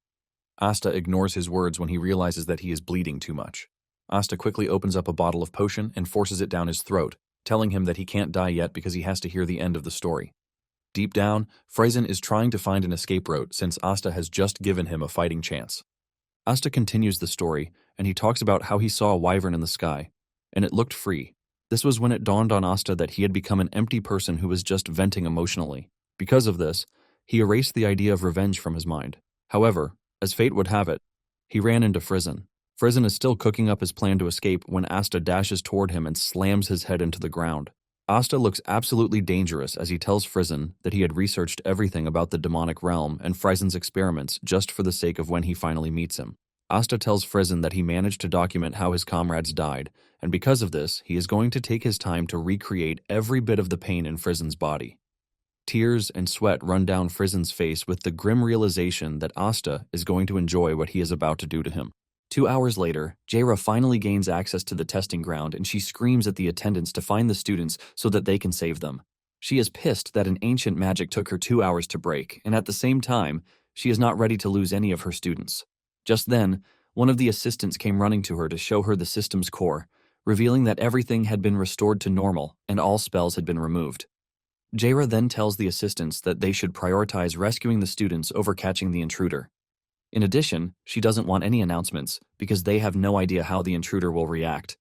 Asta ignores his words when he realizes that he is bleeding too much. Asta quickly opens up a bottle of potion and forces it down his throat, telling him that he can't die yet because he has to hear the end of the story. Deep down, Frizen is trying to find an escape route since Asta has just given him a fighting chance. Asta continues the story, and he talks about how he saw a wyvern in the sky, and it looked free. This was when it dawned on Asta that he had become an empty person who was just venting emotionally. Because of this, he erased the idea of revenge from his mind. However, as fate would have it, he ran into Frizen. Frizen is still cooking up his plan to escape when Asta dashes toward him and slams his head into the ground. Asta looks absolutely dangerous as he tells Frizen that he had researched everything about the demonic realm and Frizen's experiments just for the sake of when he finally meets him. Asta tells Frizen that he managed to document how his comrades died, and because of this, he is going to take his time to recreate every bit of the pain in Frizen's body. Tears and sweat run down Frizen's face with the grim realization that Asta is going to enjoy what he is about to do to him. 2 hours later, Jaira finally gains access to the testing ground and she screams at the attendants to find the students so that they can save them. She is pissed that an ancient magic took her 2 hours to break, and at the same time, she is not ready to lose any of her students. Just then, one of the assistants came running to her to show her the system's core, revealing that everything had been restored to normal and all spells had been removed. Jaira then tells the assistants that they should prioritize rescuing the students over catching the intruder. In addition, she doesn't want any announcements because they have no idea how the intruder will react.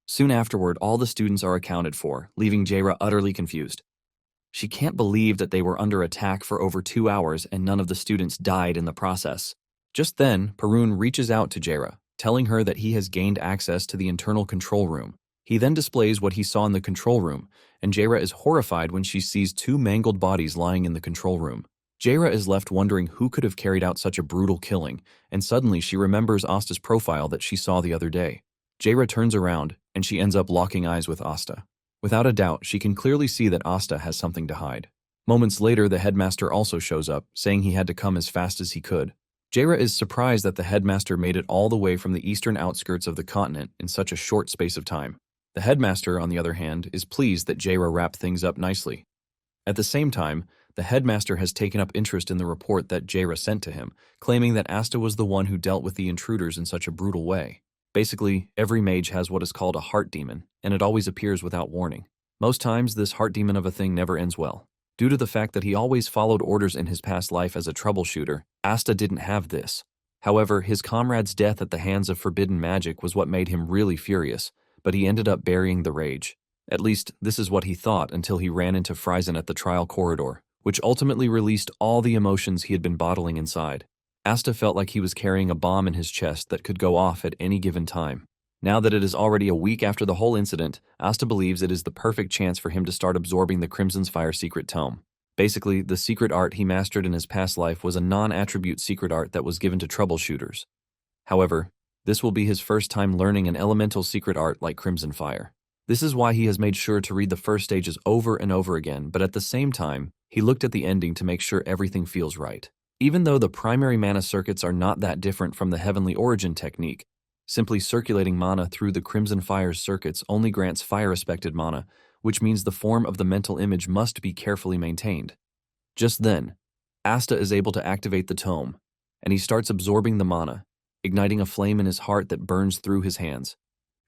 Soon afterward, all the students are accounted for, leaving Jaira utterly confused. She can't believe that they were under attack for over 2 hours and none of the students died in the process. Just then, Perun reaches out to Jaira, telling her that he has gained access to the internal control room. He then displays what he saw in the control room, and Jaira is horrified when she sees 2 mangled bodies lying in the control room. Jaira is left wondering who could have carried out such a brutal killing, and suddenly she remembers Asta's profile that she saw the other day. Jaira turns around, and she ends up locking eyes with Asta. Without a doubt, she can clearly see that Asta has something to hide. Moments later, the headmaster also shows up, saying he had to come as fast as he could. Jaira is surprised that the headmaster made it all the way from the eastern outskirts of the continent in such a short space of time. The headmaster, on the other hand, is pleased that Jaira wrapped things up nicely. At the same time, the headmaster has taken up interest in the report that Jaira sent to him, claiming that Asta was the one who dealt with the intruders in such a brutal way. Basically, every mage has what is called a heart demon, and it always appears without warning. Most times, this heart demon of a thing never ends well. Due to the fact that he always followed orders in his past life as a troubleshooter, Asta didn't have this. However, his comrade's death at the hands of forbidden magic was what made him really furious, but he ended up burying the rage. At least, this is what he thought until he ran into Friesen at the trial corridor, which ultimately released all the emotions he had been bottling inside. Asta felt like he was carrying a bomb in his chest that could go off at any given time. Now that it is already a week after the whole incident, Asta believes it is the perfect chance for him to start absorbing the Crimson's Fire secret tome. Basically, the secret art he mastered in his past life was a non-attribute secret art that was given to troubleshooters. However, this will be his first time learning an elemental secret art like Crimson Fire. This is why he has made sure to read the first stages over and over again, but at the same time, he looked at the ending to make sure everything feels right. Even though the primary mana circuits are not that different from the Heavenly Origin technique, simply circulating mana through the Crimson Fire's circuits only grants fire-aspected mana, which means the form of the mental image must be carefully maintained. Just then, Asta is able to activate the tome, and he starts absorbing the mana, igniting a flame in his heart that burns through his hands.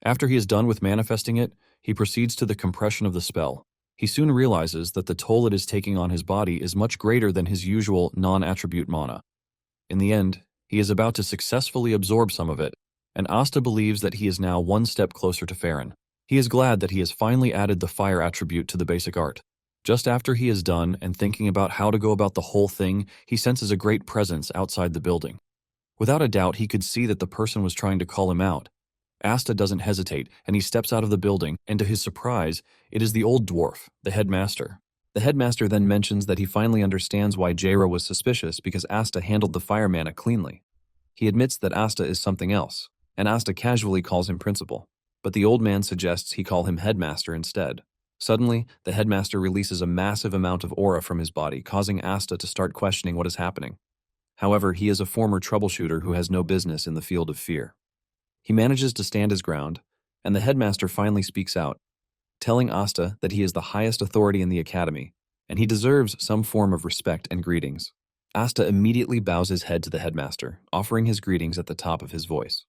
After he is done with manifesting it, he proceeds to the compression of the spell. He soon realizes that the toll it is taking on his body is much greater than his usual non-attribute mana. In the end, he is about to successfully absorb some of it, and Asta believes that he is now one step closer to Farron. He is glad that he has finally added the fire attribute to the basic art. Just after he is done and thinking about how to go about the whole thing, he senses a great presence outside the building. Without a doubt, he could see that the person was trying to call him out. Asta doesn't hesitate, and he steps out of the building, and to his surprise, it is the old dwarf, the headmaster. The headmaster then mentions that he finally understands why Jaira was suspicious because Asta handled the fire mana cleanly. He admits that Asta is something else, and Asta casually calls him principal, but the old man suggests he call him headmaster instead. Suddenly, the headmaster releases a massive amount of aura from his body, causing Asta to start questioning what is happening. However, he is a former troubleshooter who has no business in the field of fear. He manages to stand his ground, and the headmaster finally speaks out, telling Asta that he is the highest authority in the academy, and he deserves some form of respect and greetings. Asta immediately bows his head to the headmaster, offering his greetings at the top of his voice.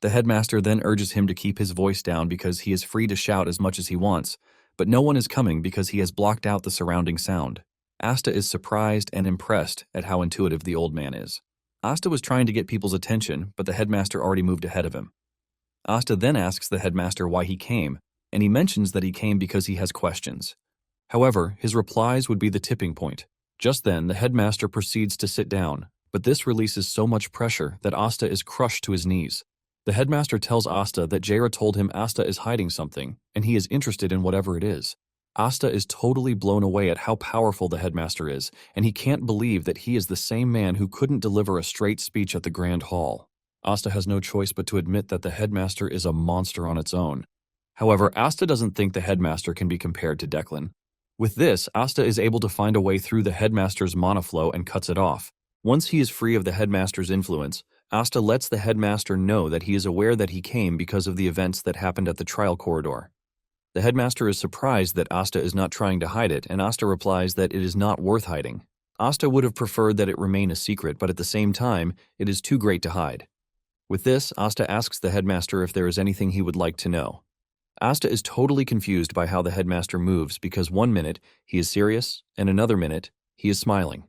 The headmaster then urges him to keep his voice down because he is free to shout as much as he wants, but no one is coming because he has blocked out the surrounding sound. Asta is surprised and impressed at how intuitive the old man is. Asta was trying to get people's attention, but the headmaster already moved ahead of him. Asta then asks the headmaster why he came, and he mentions that he came because he has questions. However, his replies would be the tipping point. Just then, the headmaster proceeds to sit down, but this releases so much pressure that Asta is crushed to his knees. The headmaster tells Asta that Jaira told him Asta is hiding something, and he is interested in whatever it is. Asta is totally blown away at how powerful the headmaster is, and he can't believe that he is the same man who couldn't deliver a straight speech at the Grand Hall. Asta has no choice but to admit that the headmaster is a monster on its own. However, Asta doesn't think the headmaster can be compared to Declan. With this, Asta is able to find a way through the headmaster's mana flow and cuts it off. Once he is free of the headmaster's influence, Asta lets the headmaster know that he is aware that he came because of the events that happened at the trial corridor. The headmaster is surprised that Asta is not trying to hide it, and Asta replies that it is not worth hiding. Asta would have preferred that it remain a secret, but at the same time, it is too great to hide. With this, Asta asks the headmaster if there is anything he would like to know. Asta is totally confused by how the headmaster moves because one minute he is serious, and another minute he is smiling.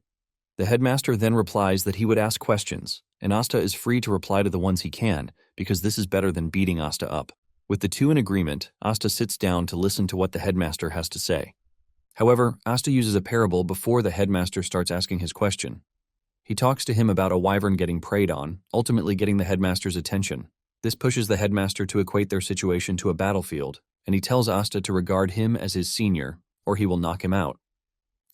The headmaster then replies that he would ask questions, and Asta is free to reply to the ones he can, because this is better than beating Asta up. With the two in agreement, Asta sits down to listen to what the headmaster has to say. However, Asta uses a parable before the headmaster starts asking his question. He talks to him about a wyvern getting preyed on, ultimately getting the headmaster's attention. This pushes the headmaster to equate their situation to a battlefield, and he tells Asta to regard him as his senior, or he will knock him out.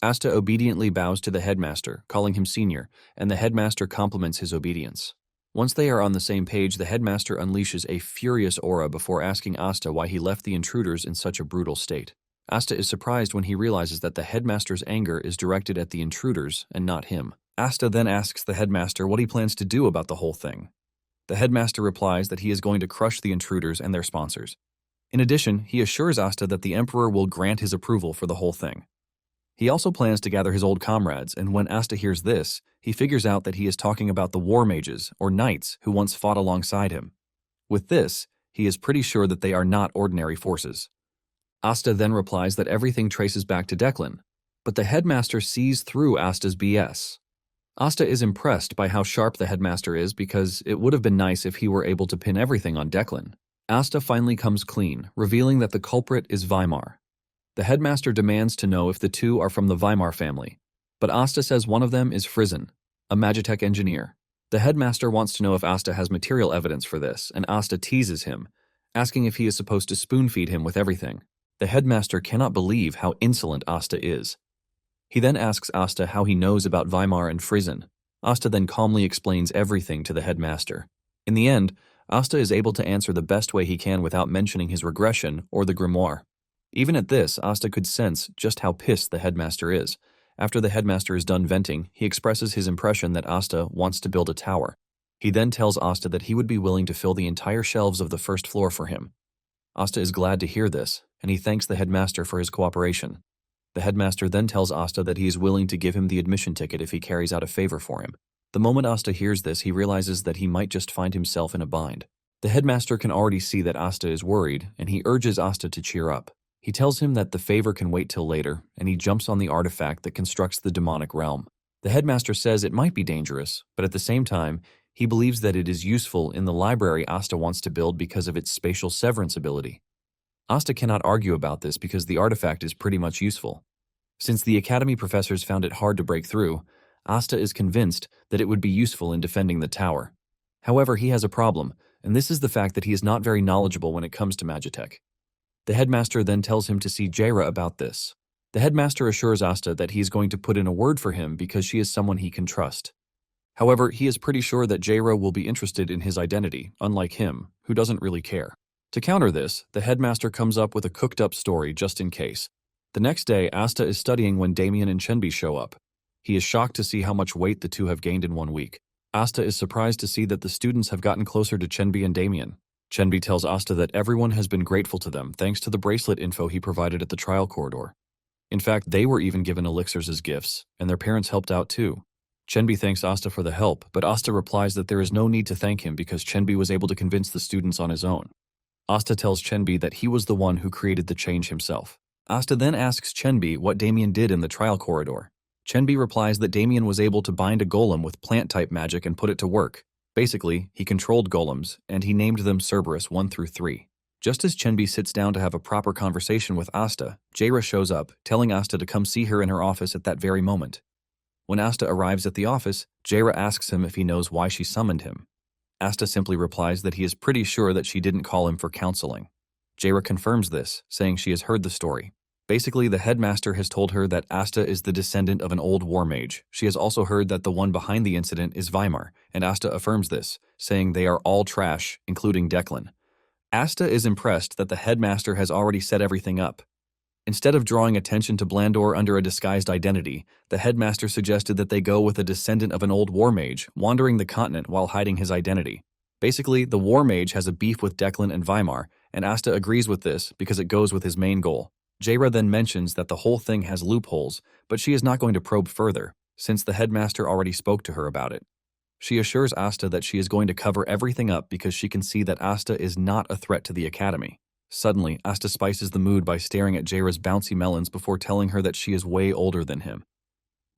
Asta obediently bows to the headmaster, calling him senior, and the headmaster compliments his obedience. Once they are on the same page, the headmaster unleashes a furious aura before asking Asta why he left the intruders in such a brutal state. Asta is surprised when he realizes that the headmaster's anger is directed at the intruders and not him. Asta then asks the headmaster what he plans to do about the whole thing. The headmaster replies that he is going to crush the intruders and their sponsors. In addition, he assures Asta that the Emperor will grant his approval for the whole thing. He also plans to gather his old comrades, and when Asta hears this, he figures out that he is talking about the war mages, or knights, who once fought alongside him. With this, he is pretty sure that they are not ordinary forces. Asta then replies that everything traces back to Declan. But the headmaster sees through Asta's BS. Asta is impressed by how sharp the headmaster is because it would have been nice if he were able to pin everything on Declan. Asta finally comes clean, revealing that the culprit is Weimar. The headmaster demands to know if the two are from the Weimar family, but Asta says one of them is Frizen, a Magitech engineer. The headmaster wants to know if Asta has material evidence for this, and Asta teases him, asking if he is supposed to spoon-feed him with everything. The headmaster cannot believe how insolent Asta is. He then asks Asta how he knows about Weimar and Frizen. Asta then calmly explains everything to the headmaster. In the end, Asta is able to answer the best way he can without mentioning his regression or the grimoire. Even at this, Asta could sense just how pissed the headmaster is. After the headmaster is done venting, he expresses his impression that Asta wants to build a tower. He then tells Asta that he would be willing to fill the entire shelves of the first floor for him. Asta is glad to hear this, and he thanks the headmaster for his cooperation. The headmaster then tells Asta that he is willing to give him the admission ticket if he carries out a favor for him. The moment Asta hears this, he realizes that he might just find himself in a bind. The headmaster can already see that Asta is worried, and he urges Asta to cheer up. He tells him that the favor can wait till later, and he jumps on the artifact that constructs the demonic realm. The headmaster says it might be dangerous, but at the same time, he believes that it is useful in the library Asta wants to build because of its spatial severance ability. Asta cannot argue about this because the artifact is pretty much useful. Since the academy professors found it hard to break through, Asta is convinced that it would be useful in defending the tower. However, he has a problem, and this is the fact that he is not very knowledgeable when it comes to Magitech. The headmaster then tells him to see Jaira about this. The headmaster assures Asta that he is going to put in a word for him because she is someone he can trust. However, he is pretty sure that Jaira will be interested in his identity, unlike him, who doesn't really care. To counter this, the headmaster comes up with a cooked-up story just in case. The next day, Asta is studying when Damien and Chenbi show up. He is shocked to see how much weight the two have gained in 1 week. Asta is surprised to see that the students have gotten closer to Chenbi and Damien. Chenbi tells Asta that everyone has been grateful to them thanks to the bracelet info he provided at the trial corridor. In fact, they were even given elixirs as gifts, and their parents helped out too. Chenbi thanks Asta for the help, but Asta replies that there is no need to thank him because Chenbi was able to convince the students on his own. Asta tells Chenbi that he was the one who created the change himself. Asta then asks Chenbi what Damien did in the trial corridor. Chenbi replies that Damien was able to bind a golem with plant-type magic and put it to work. Basically, he controlled golems, and he named them Cerberus 1 through 3. Just as Chenbi sits down to have a proper conversation with Asta, Jaira shows up, telling Asta to come see her in her office at that very moment. When Asta arrives at the office, Jaira asks him if he knows why she summoned him. Asta simply replies that he is pretty sure that she didn't call him for counseling. Jaira confirms this, saying she has heard the story. Basically, the headmaster has told her that Asta is the descendant of an old war mage. She has also heard that the one behind the incident is Weimar, and Asta affirms this, saying they are all trash, including Declan. Asta is impressed that the headmaster has already set everything up. Instead of drawing attention to Blandor under a disguised identity, the headmaster suggested that they go with a descendant of an old war mage, wandering the continent while hiding his identity. Basically, the war mage has a beef with Declan and Weimar, and Asta agrees with this because it goes with his main goal. Jaira then mentions that the whole thing has loopholes, but she is not going to probe further, since the headmaster already spoke to her about it. She assures Asta that she is going to cover everything up because she can see that Asta is not a threat to the academy. Suddenly, Asta spices the mood by staring at Jaira's bouncy melons before telling her that she is way older than him.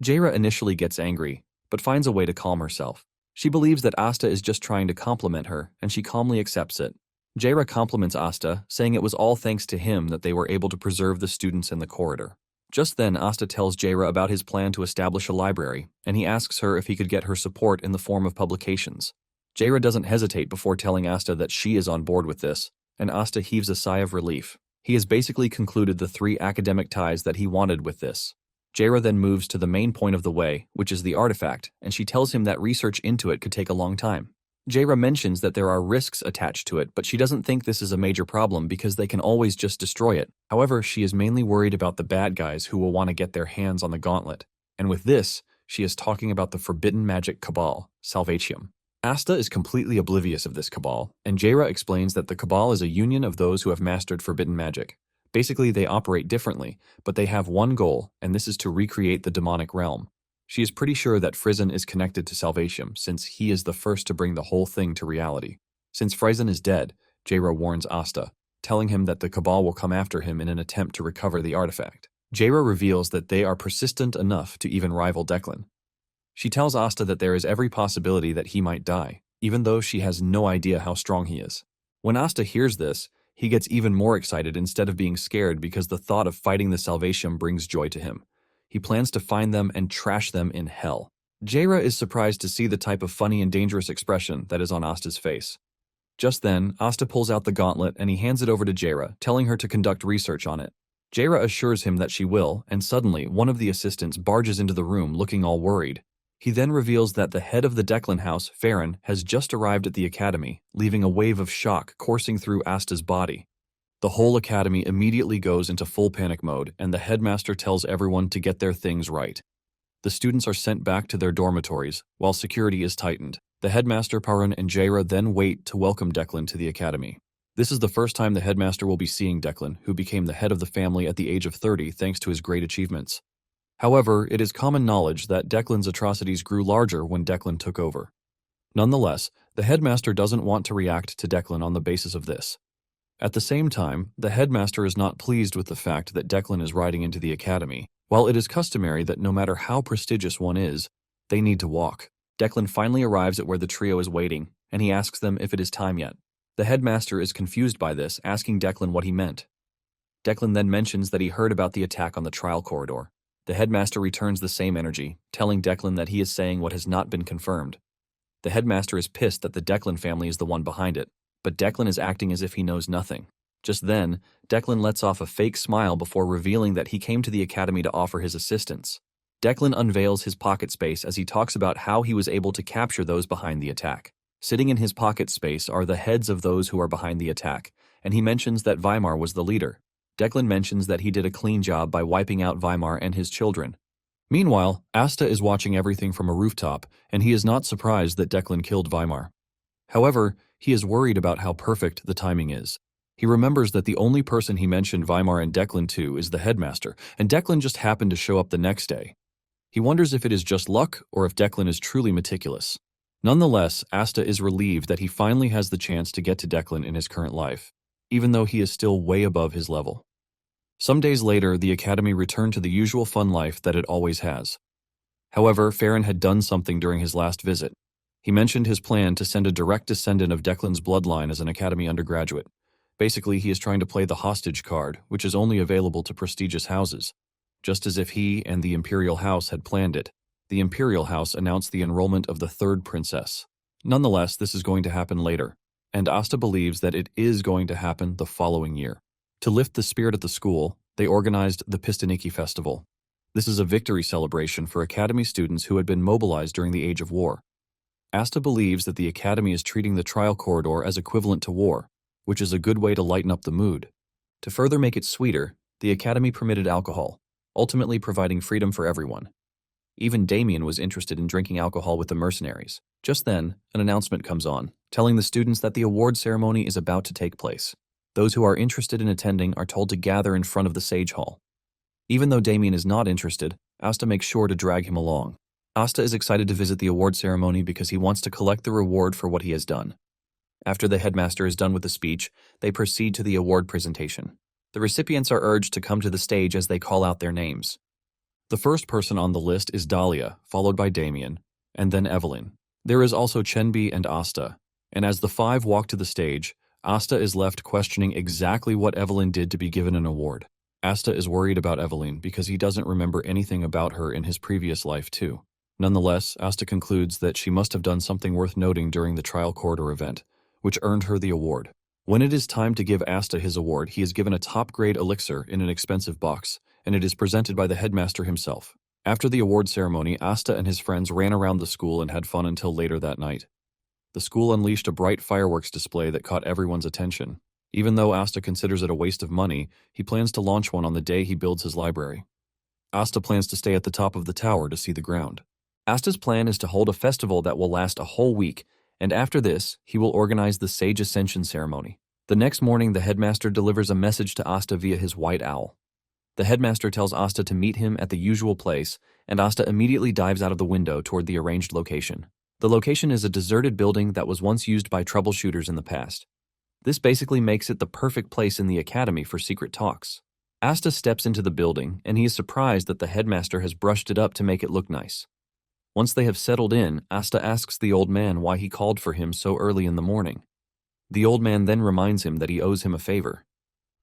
Jaira initially gets angry, but finds a way to calm herself. She believes that Asta is just trying to compliment her, and she calmly accepts it. Jaira compliments Asta, saying it was all thanks to him that they were able to preserve the students in the corridor. Just then, Asta tells Jaira about his plan to establish a library, and he asks her if he could get her support in the form of publications. Jaira doesn't hesitate before telling Asta that she is on board with this, and Asta heaves a sigh of relief. He has basically concluded the 3 academic ties that he wanted with this. Jaira then moves to the main point of the way, which is the artifact, and she tells him that research into it could take a long time. Jaira mentions that there are risks attached to it, but she doesn't think this is a major problem because they can always just destroy it. However, she is mainly worried about the bad guys who will want to get their hands on the gauntlet. And with this, she is talking about the forbidden magic cabal, Salvatium. Asta is completely oblivious of this cabal, and Jaira explains that the cabal is a union of those who have mastered forbidden magic. Basically, they operate differently, but they have one goal, and this is to recreate the demonic realm. She is pretty sure that Frizen is connected to Salvatium, since he is the first to bring the whole thing to reality. Since Frizen is dead, Jaira warns Asta, telling him that the Cabal will come after him in an attempt to recover the artifact. Jaira reveals that they are persistent enough to even rival Declan. She tells Asta that there is every possibility that he might die, even though she has no idea how strong he is. When Asta hears this, he gets even more excited instead of being scared because the thought of fighting the Salvation brings joy to him. He plans to find them and trash them in hell. Jaira is surprised to see the type of funny and dangerous expression that is on Asta's face. Just then, Asta pulls out the gauntlet and he hands it over to Jaira, telling her to conduct research on it. Jaira assures him that she will, and suddenly one of the assistants barges into the room looking all worried. He then reveals that the head of the Declan house, Farron, has just arrived at the academy, leaving a wave of shock coursing through Asta's body. The whole academy immediately goes into full panic mode, and the headmaster tells everyone to get their things right. The students are sent back to their dormitories, while security is tightened. The headmaster, Parun, and Jaira then wait to welcome Declan to the academy. This is the first time the headmaster will be seeing Declan, who became the head of the family at the age of 30 thanks to his great achievements. However, it is common knowledge that Declan's atrocities grew larger when Declan took over. Nonetheless, the headmaster doesn't want to react to Declan on the basis of this. At the same time, the headmaster is not pleased with the fact that Declan is riding into the academy. While it is customary that no matter how prestigious one is, they need to walk. Declan finally arrives at where the trio is waiting, and he asks them if it is time yet. The headmaster is confused by this, asking Declan what he meant. Declan then mentions that he heard about the attack on the trial corridor. The headmaster returns the same energy, telling Declan that he is saying what has not been confirmed. The headmaster is pissed that the Declan family is the one behind it, but Declan is acting as if he knows nothing. Just then, Declan lets off a fake smile before revealing that he came to the academy to offer his assistance. Declan unveils his pocket space as he talks about how he was able to capture those behind the attack. Sitting in his pocket space are the heads of those who are behind the attack, and he mentions that Weimar was the leader. Declan mentions that he did a clean job by wiping out Weimar and his children. Meanwhile, Asta is watching everything from a rooftop, and he is not surprised that Declan killed Weimar. However, he is worried about how perfect the timing is. He remembers that the only person he mentioned Weimar and Declan to is the headmaster, and Declan just happened to show up the next day. He wonders if it is just luck or if Declan is truly meticulous. Nonetheless, Asta is relieved that he finally has the chance to get to Declan in his current life, even though he is still way above his level. Some days later, the academy returned to the usual fun life that it always has. However, Farron had done something during his last visit. He mentioned his plan to send a direct descendant of Declan's bloodline as an academy undergraduate. Basically, he is trying to play the hostage card, which is only available to prestigious houses. Just as if he and the Imperial House had planned it, the Imperial House announced the enrollment of the third princess. Nonetheless, this is going to happen later, and Asta believes that it is going to happen the following year. To lift the spirit at the school, they organized the Pistoniki Festival. This is a victory celebration for academy students who had been mobilized during the Age of War. Asta believes that the academy is treating the trial corridor as equivalent to war, which is a good way to lighten up the mood. To further make it sweeter, the academy permitted alcohol, ultimately providing freedom for everyone. Even Damien was interested in drinking alcohol with the mercenaries. Just then, an announcement comes on, telling the students that the award ceremony is about to take place. Those who are interested in attending are told to gather in front of the Sage Hall. Even though Damien is not interested, Asta makes sure to drag him along. Asta is excited to visit the award ceremony because he wants to collect the reward for what he has done. After the headmaster is done with the speech, they proceed to the award presentation. The recipients are urged to come to the stage as they call out their names. The first person on the list is Dahlia, followed by Damien, and then Evelyn. There is also Chenbi and Asta, and as the five walk to the stage, Asta is left questioning exactly what Evelyn did to be given an award. Asta is worried about Evelyn because he doesn't remember anything about her in his previous life too. Nonetheless, Asta concludes that she must have done something worth noting during the trial corridor event, which earned her the award. When it is time to give Asta his award, he is given a top-grade elixir in an expensive box, and it is presented by the headmaster himself. After the award ceremony, Asta and his friends ran around the school and had fun until later that night. The school unleashed a bright fireworks display that caught everyone's attention. Even though Asta considers it a waste of money, he plans to launch one on the day he builds his library. Asta plans to stay at the top of the tower to see the ground. Asta's plan is to hold a festival that will last a whole week, and after this, he will organize the Sage Ascension ceremony. The next morning, the headmaster delivers a message to Asta via his white owl. The headmaster tells Asta to meet him at the usual place, and Asta immediately dives out of the window toward the arranged location. The location is a deserted building that was once used by troubleshooters in the past. This basically makes it the perfect place in the academy for secret talks. Asta steps into the building, and he is surprised that the headmaster has brushed it up to make it look nice. Once they have settled in, Asta asks the old man why he called for him so early in the morning. The old man then reminds him that he owes him a favor.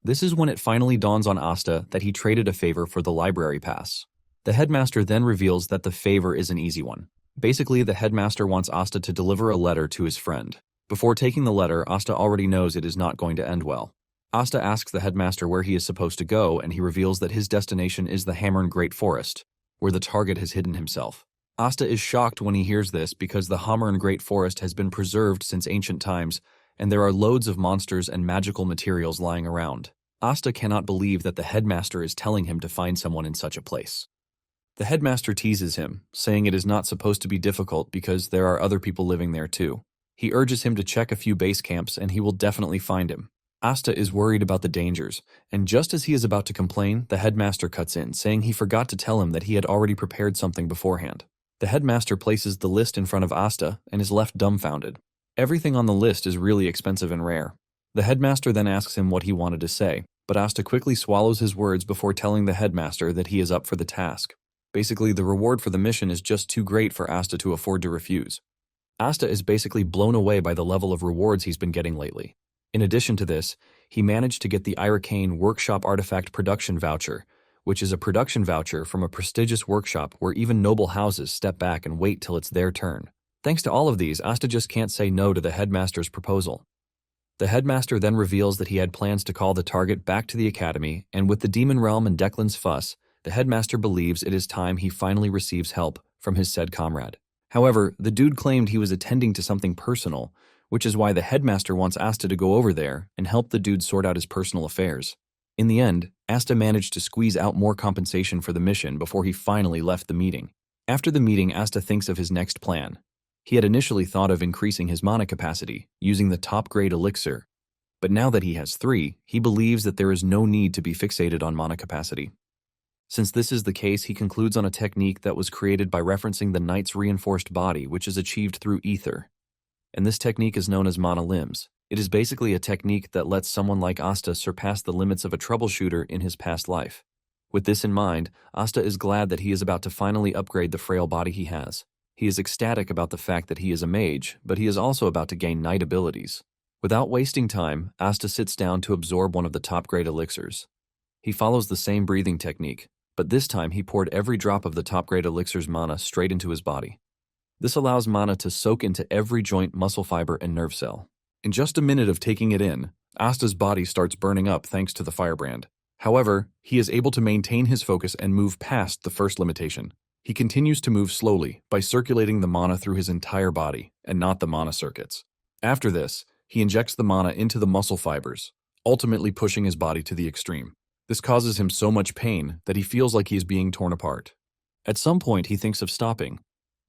This is when it finally dawns on Asta that he traded a favor for the library pass. The headmaster then reveals that the favor is an easy one. Basically, the headmaster wants Asta to deliver a letter to his friend. Before taking the letter, Asta already knows it is not going to end well. Asta asks the headmaster where he is supposed to go, and he reveals that his destination is the Hammern Great Forest, where the target has hidden himself. Asta is shocked when he hears this because the Hammern Great Forest has been preserved since ancient times, and there are loads of monsters and magical materials lying around. Asta cannot believe that the headmaster is telling him to find someone in such a place. The headmaster teases him, saying it is not supposed to be difficult because there are other people living there too. He urges him to check a few base camps and he will definitely find him. Asta is worried about the dangers, and just as he is about to complain, the headmaster cuts in, saying he forgot to tell him that he had already prepared something beforehand. The headmaster places the list in front of Asta and is left dumbfounded. Everything on the list is really expensive and rare. The headmaster then asks him what he wanted to say, but Asta quickly swallows his words before telling the headmaster that he is up for the task. Basically, the reward for the mission is just too great for Asta to afford to refuse. Asta is basically blown away by the level of rewards he's been getting lately. In addition to this, he managed to get the Iracane Workshop Artifact Production Voucher, which is a production voucher from a prestigious workshop where even noble houses step back and wait till it's their turn. Thanks to all of these, Asta just can't say no to the headmaster's proposal. The headmaster then reveals that he had plans to call the target back to the academy, and with the demon realm and Declan's fuss, the headmaster believes it is time he finally receives help from his said comrade. However, the dude claimed he was attending to something personal, which is why the headmaster wants Asta to go over there and help the dude sort out his personal affairs. In the end, Asta managed to squeeze out more compensation for the mission before he finally left the meeting. After the meeting, Asta thinks of his next plan. He had initially thought of increasing his mana capacity, using the top-grade elixir, but now that he has 3, he believes that there is no need to be fixated on mana capacity. Since this is the case, he concludes on a technique that was created by referencing the knight's reinforced body, which is achieved through ether. And this technique is known as mana limbs. It is basically a technique that lets someone like Asta surpass the limits of a troubleshooter in his past life. With this in mind, Asta is glad that he is about to finally upgrade the frail body he has. He is ecstatic about the fact that he is a mage, but he is also about to gain knight abilities. Without wasting time, Asta sits down to absorb one of the top-grade elixirs. He follows the same breathing technique, but this time he poured every drop of the top-grade elixir's mana straight into his body. This allows mana to soak into every joint, muscle fiber, and nerve cell. In just a minute of taking it in, Asta's body starts burning up thanks to the firebrand. However, he is able to maintain his focus and move past the first limitation. He continues to move slowly by circulating the mana through his entire body, and not the mana circuits. After this, he injects the mana into the muscle fibers, ultimately pushing his body to the extreme. This causes him so much pain that he feels like he is being torn apart. At some point, he thinks of stopping,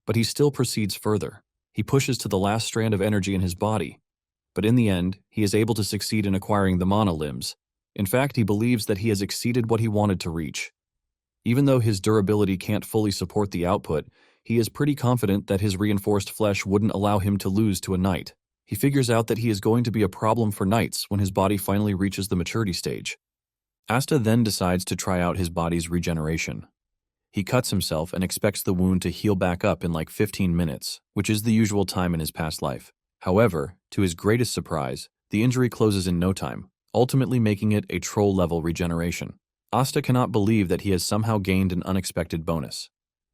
but he still proceeds further. He pushes to the last strand of energy in his body, but in the end, he is able to succeed in acquiring the mana limbs. In fact, he believes that he has exceeded what he wanted to reach. Even though his durability can't fully support the output, he is pretty confident that his reinforced flesh wouldn't allow him to lose to a knight. He figures out that he is going to be a problem for knights when his body finally reaches the maturity stage. Asta then decides to try out his body's regeneration. He cuts himself and expects the wound to heal back up in like 15 minutes, which is the usual time in his past life. However, to his greatest surprise, the injury closes in no time, ultimately making it a troll-level regeneration. Asta cannot believe that he has somehow gained an unexpected bonus.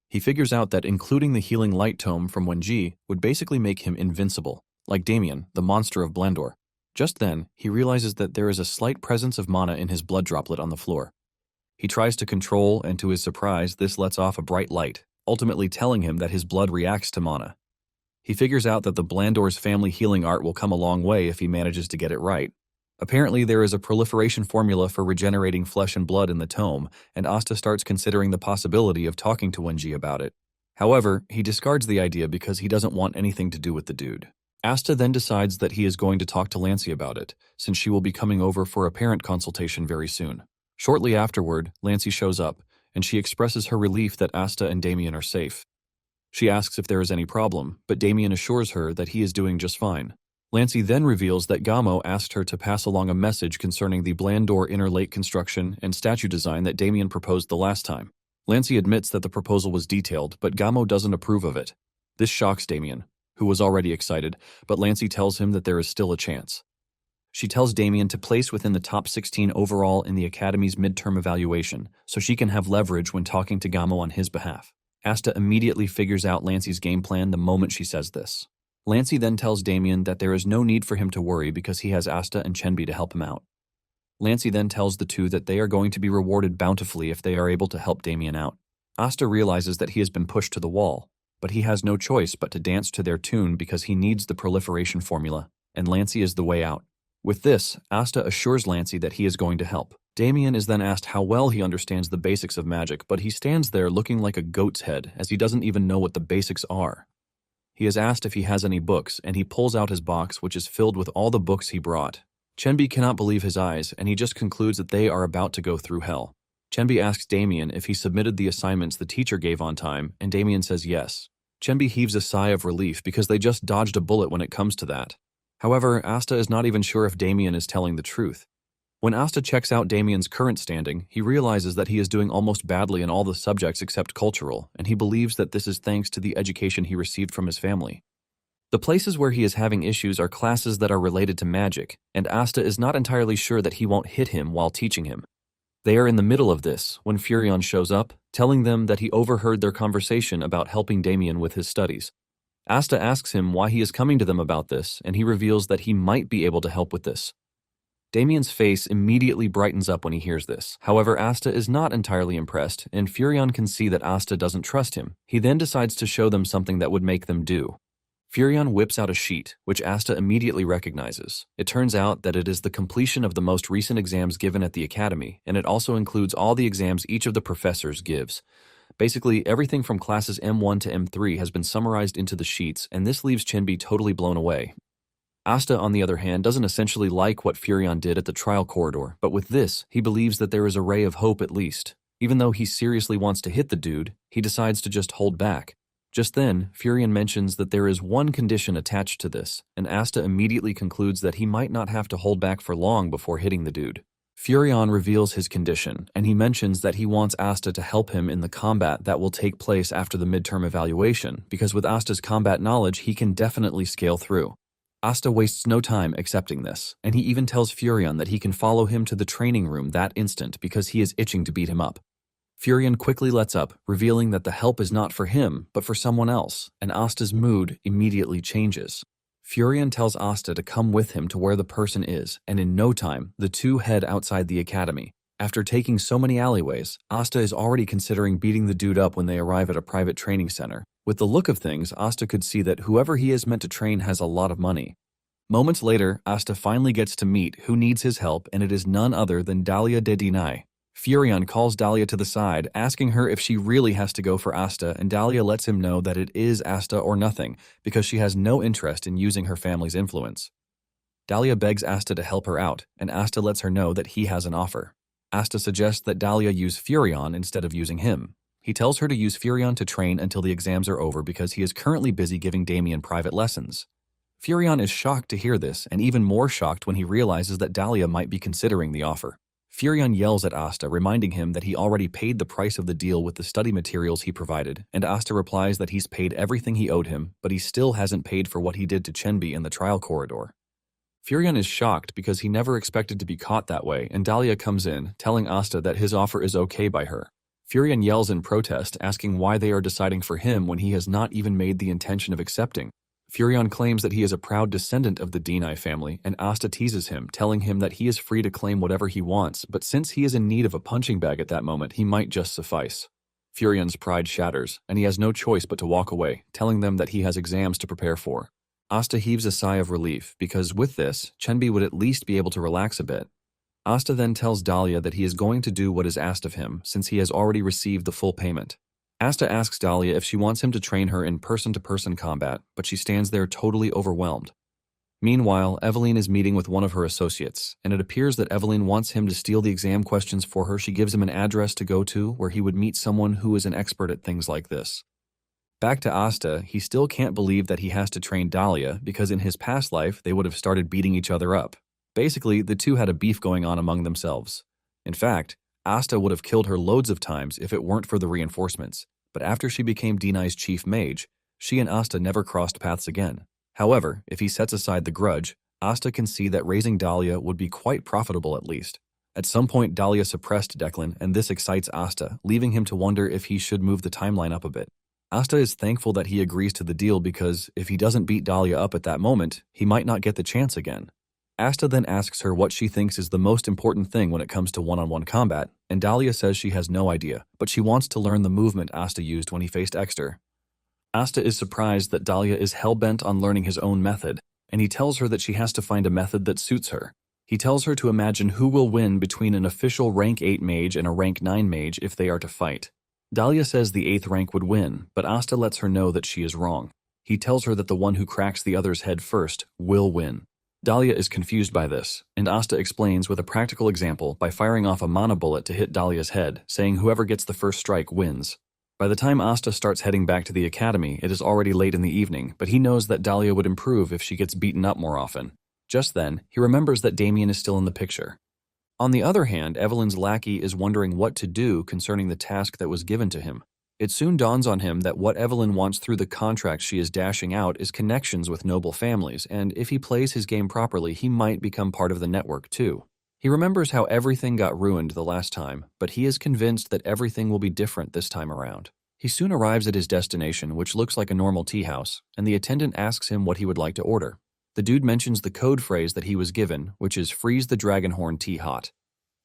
He figures out that including the healing light tome from Wenji would basically make him invincible, like Damien, the monster of Blandor. Just then, he realizes that there is a slight presence of mana in his blood droplet on the floor. He tries to control, and to his surprise, this lets off a bright light, ultimately telling him that his blood reacts to mana. He figures out that the Blandor's family healing art will come a long way if he manages to get it right. Apparently, there is a proliferation formula for regenerating flesh and blood in the tome, and Asta starts considering the possibility of talking to Wenji about it. However, he discards the idea because he doesn't want anything to do with the dude. Asta then decides that he is going to talk to Lancey about it, since she will be coming over for a parent consultation very soon. Shortly afterward, Lancey shows up, and she expresses her relief that Asta and Damien are safe. She asks if there is any problem, but Damien assures her that he is doing just fine. Lancey then reveals that Gamo asked her to pass along a message concerning the Blandor inner lake construction and statue design that Damien proposed the last time. Lancey admits that the proposal was detailed, but Gamo doesn't approve of it. This shocks Damien, who was already excited, but Lancey tells him that there is still a chance. She tells Damien to place within the top 16 overall in the Academy's midterm evaluation, so she can have leverage when talking to Gamo on his behalf. Asta immediately figures out Lancey's game plan the moment she says this. Lancey then tells Damien that there is no need for him to worry because he has Asta and Chenbi to help him out. Lancey then tells the two that they are going to be rewarded bountifully if they are able to help Damien out. Asta realizes that he has been pushed to the wall, but he has no choice but to dance to their tune because he needs the proliferation formula, and Lancey is the way out. With this, Asta assures Lancey that he is going to help. Damien is then asked how well he understands the basics of magic, but he stands there looking like a goat's head as he doesn't even know what the basics are. He is asked if he has any books, and he pulls out his box, which is filled with all the books he brought. Chenbi cannot believe his eyes, and he just concludes that they are about to go through hell. Chenbi asks Damien if he submitted the assignments the teacher gave on time, and Damien says yes. Chenbi heaves a sigh of relief because they just dodged a bullet when it comes to that. However, Asta is not even sure if Damien is telling the truth. When Asta checks out Damien's current standing, he realizes that he is doing almost badly in all the subjects except cultural, and he believes that this is thanks to the education he received from his family. The places where he is having issues are classes that are related to magic, and Asta is not entirely sure that he won't hit him while teaching him. They are in the middle of this when Furion shows up, telling them that he overheard their conversation about helping Damien with his studies. Asta asks him why he is coming to them about this, and he reveals that he might be able to help with this. Damien's face immediately brightens up when he hears this. However, Asta is not entirely impressed, and Furion can see that Asta doesn't trust him. He then decides to show them something that would make them do. Furion whips out a sheet, which Asta immediately recognizes. It turns out that it is the completion of the most recent exams given at the Academy, and it also includes all the exams each of the professors gives. Basically, everything from classes M1 to M3 has been summarized into the sheets, and this leaves Chenbi totally blown away. Asta, on the other hand, doesn't essentially like what Furion did at the trial corridor, but with this, he believes that there is a ray of hope at least. Even though he seriously wants to hit the dude, he decides to just hold back. Just then, Furion mentions that there is one condition attached to this, and Asta immediately concludes that he might not have to hold back for long before hitting the dude. Furion reveals his condition, and he mentions that he wants Asta to help him in the combat that will take place after the midterm evaluation, because with Asta's combat knowledge, he can definitely scale through. Asta wastes no time accepting this, and he even tells Furion that he can follow him to the training room that instant because he is itching to beat him up. Furion quickly lets up, revealing that the help is not for him, but for someone else, and Asta's mood immediately changes. Furion tells Asta to come with him to where the person is, and in no time, the two head outside the academy. After taking so many alleyways, Asta is already considering beating the dude up when they arrive at a private training center. With the look of things, Asta could see that whoever he is meant to train has a lot of money. Moments later, Asta finally gets to meet who needs his help, and it is none other than Dahlia de Dinai. Furion calls Dahlia to the side, asking her if she really has to go for Asta, and Dahlia lets him know that it is Asta or nothing, because she has no interest in using her family's influence. Dahlia begs Asta to help her out, and Asta lets her know that he has an offer. Asta suggests that Dahlia use Furion instead of using him. He tells her to use Furion to train until the exams are over because he is currently busy giving Damien private lessons. Furion is shocked to hear this, and even more shocked when he realizes that Dahlia might be considering the offer. Furion yells at Asta, reminding him that he already paid the price of the deal with the study materials he provided, and Asta replies that he's paid everything he owed him, but he still hasn't paid for what he did to Chenbi in the trial corridor. Furion is shocked because he never expected to be caught that way, and Dahlia comes in, telling Asta that his offer is okay by her. Furion yells in protest, asking why they are deciding for him when he has not even made the intention of accepting. Furion claims that he is a proud descendant of the Dinai family, and Asta teases him, telling him that he is free to claim whatever he wants, but since he is in need of a punching bag at that moment, he might just suffice. Furion's pride shatters, and he has no choice but to walk away, telling them that he has exams to prepare for. Asta heaves a sigh of relief, because with this, Chenbi would at least be able to relax a bit. Asta then tells Dahlia that he is going to do what is asked of him, since he has already received the full payment. Asta asks Dahlia if she wants him to train her in person-to-person combat, but she stands there totally overwhelmed. Meanwhile, Eveline is meeting with one of her associates, and it appears that Eveline wants him to steal the exam questions for her. She gives him an address to go to where he would meet someone who is an expert at things like this. Back to Asta, he still can't believe that he has to train Dahlia because in his past life they would have started beating each other up. Basically, the two had a beef going on among themselves. In fact, Asta would have killed her loads of times if it weren't for the reinforcements, but after she became Denai's chief mage, she and Asta never crossed paths again. However, if he sets aside the grudge, Asta can see that raising Dahlia would be quite profitable at least. At some point, Dahlia suppressed Declan, and this excites Asta, leaving him to wonder if he should move the timeline up a bit. Asta is thankful that he agrees to the deal because if he doesn't beat Dahlia up at that moment, he might not get the chance again. Asta then asks her what she thinks is the most important thing when it comes to one-on-one combat, and Dahlia says she has no idea, but she wants to learn the movement Asta used when he faced Exter. Asta is surprised that Dahlia is hell-bent on learning his own method, and he tells her that she has to find a method that suits her. He tells her to imagine who will win between an official rank 8 mage and a rank 9 mage if they are to fight. Dahlia says the 8th rank would win, but Asta lets her know that she is wrong. He tells her that the one who cracks the other's head first will win. Dahlia is confused by this, and Asta explains with a practical example by firing off a mana bullet to hit Dahlia's head, saying whoever gets the first strike wins. By the time Asta starts heading back to the academy, it is already late in the evening, but he knows that Dahlia would improve if she gets beaten up more often. Just then, he remembers that Damien is still in the picture. On the other hand, Evelyn's lackey is wondering what to do concerning the task that was given to him. It soon dawns on him that what Evelyn wants through the contract she is dashing out is connections with noble families, and if he plays his game properly, he might become part of the network too. He remembers how everything got ruined the last time, but he is convinced that everything will be different this time around. He soon arrives at his destination, which looks like a normal tea house, and the attendant asks him what he would like to order. The dude mentions the code phrase that he was given, which is "freeze the dragonhorn tea hot."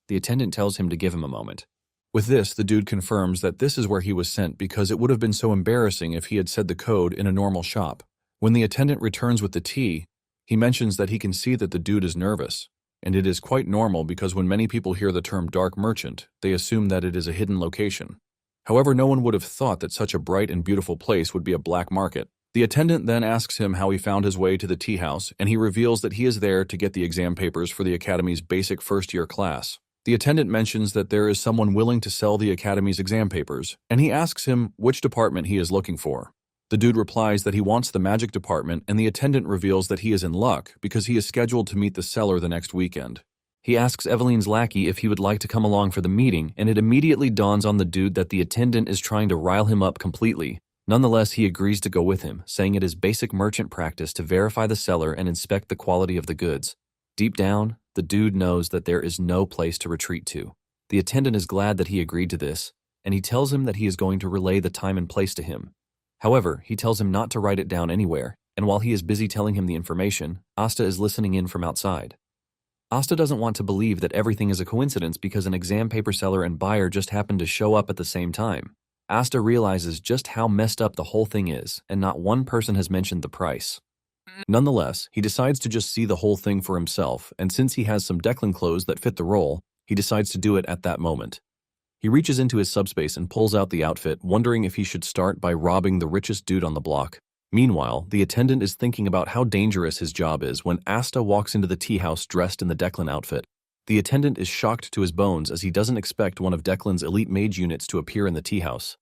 The attendant tells him to give him a moment. With this, the dude confirms that this is where he was sent because it would have been so embarrassing if he had said the code in a normal shop. When the attendant returns with the tea, he mentions that he can see that the dude is nervous, and it is quite normal because when many people hear the term dark merchant, they assume that it is a hidden location. However, no one would have thought that such a bright and beautiful place would be a black market. The attendant then asks him how he found his way to the tea house, and he reveals that he is there to get the exam papers for the academy's basic first-year class. The attendant mentions that there is someone willing to sell the academy's exam papers, and he asks him which department he is looking for. The dude replies that he wants the magic department, and the attendant reveals that he is in luck because he is scheduled to meet the seller the next weekend. He asks Evelyn's lackey if he would like to come along for the meeting, and it immediately dawns on the dude that the attendant is trying to rile him up completely. Nonetheless, he agrees to go with him, saying it is basic merchant practice to verify the seller and inspect the quality of the goods. Deep down, the dude knows that there is no place to retreat to. The attendant is glad that he agreed to this, and he tells him that he is going to relay the time and place to him. However, he tells him not to write it down anywhere, and while he is busy telling him the information, Asta is listening in from outside. Asta doesn't want to believe that everything is a coincidence because an exam paper seller and buyer just happened to show up at the same time. Asta realizes just how messed up the whole thing is, and not one person has mentioned the price. Nonetheless, he decides to just see the whole thing for himself, and since he has some Declan clothes that fit the role, he decides to do it at that moment. He reaches into his subspace and pulls out the outfit, wondering if he should start by robbing the richest dude on the block. Meanwhile, the attendant is thinking about how dangerous his job is when Asta walks into the tea house dressed in the Declan outfit. The attendant is shocked to his bones as he doesn't expect one of Declan's elite mage units to appear in the tea house.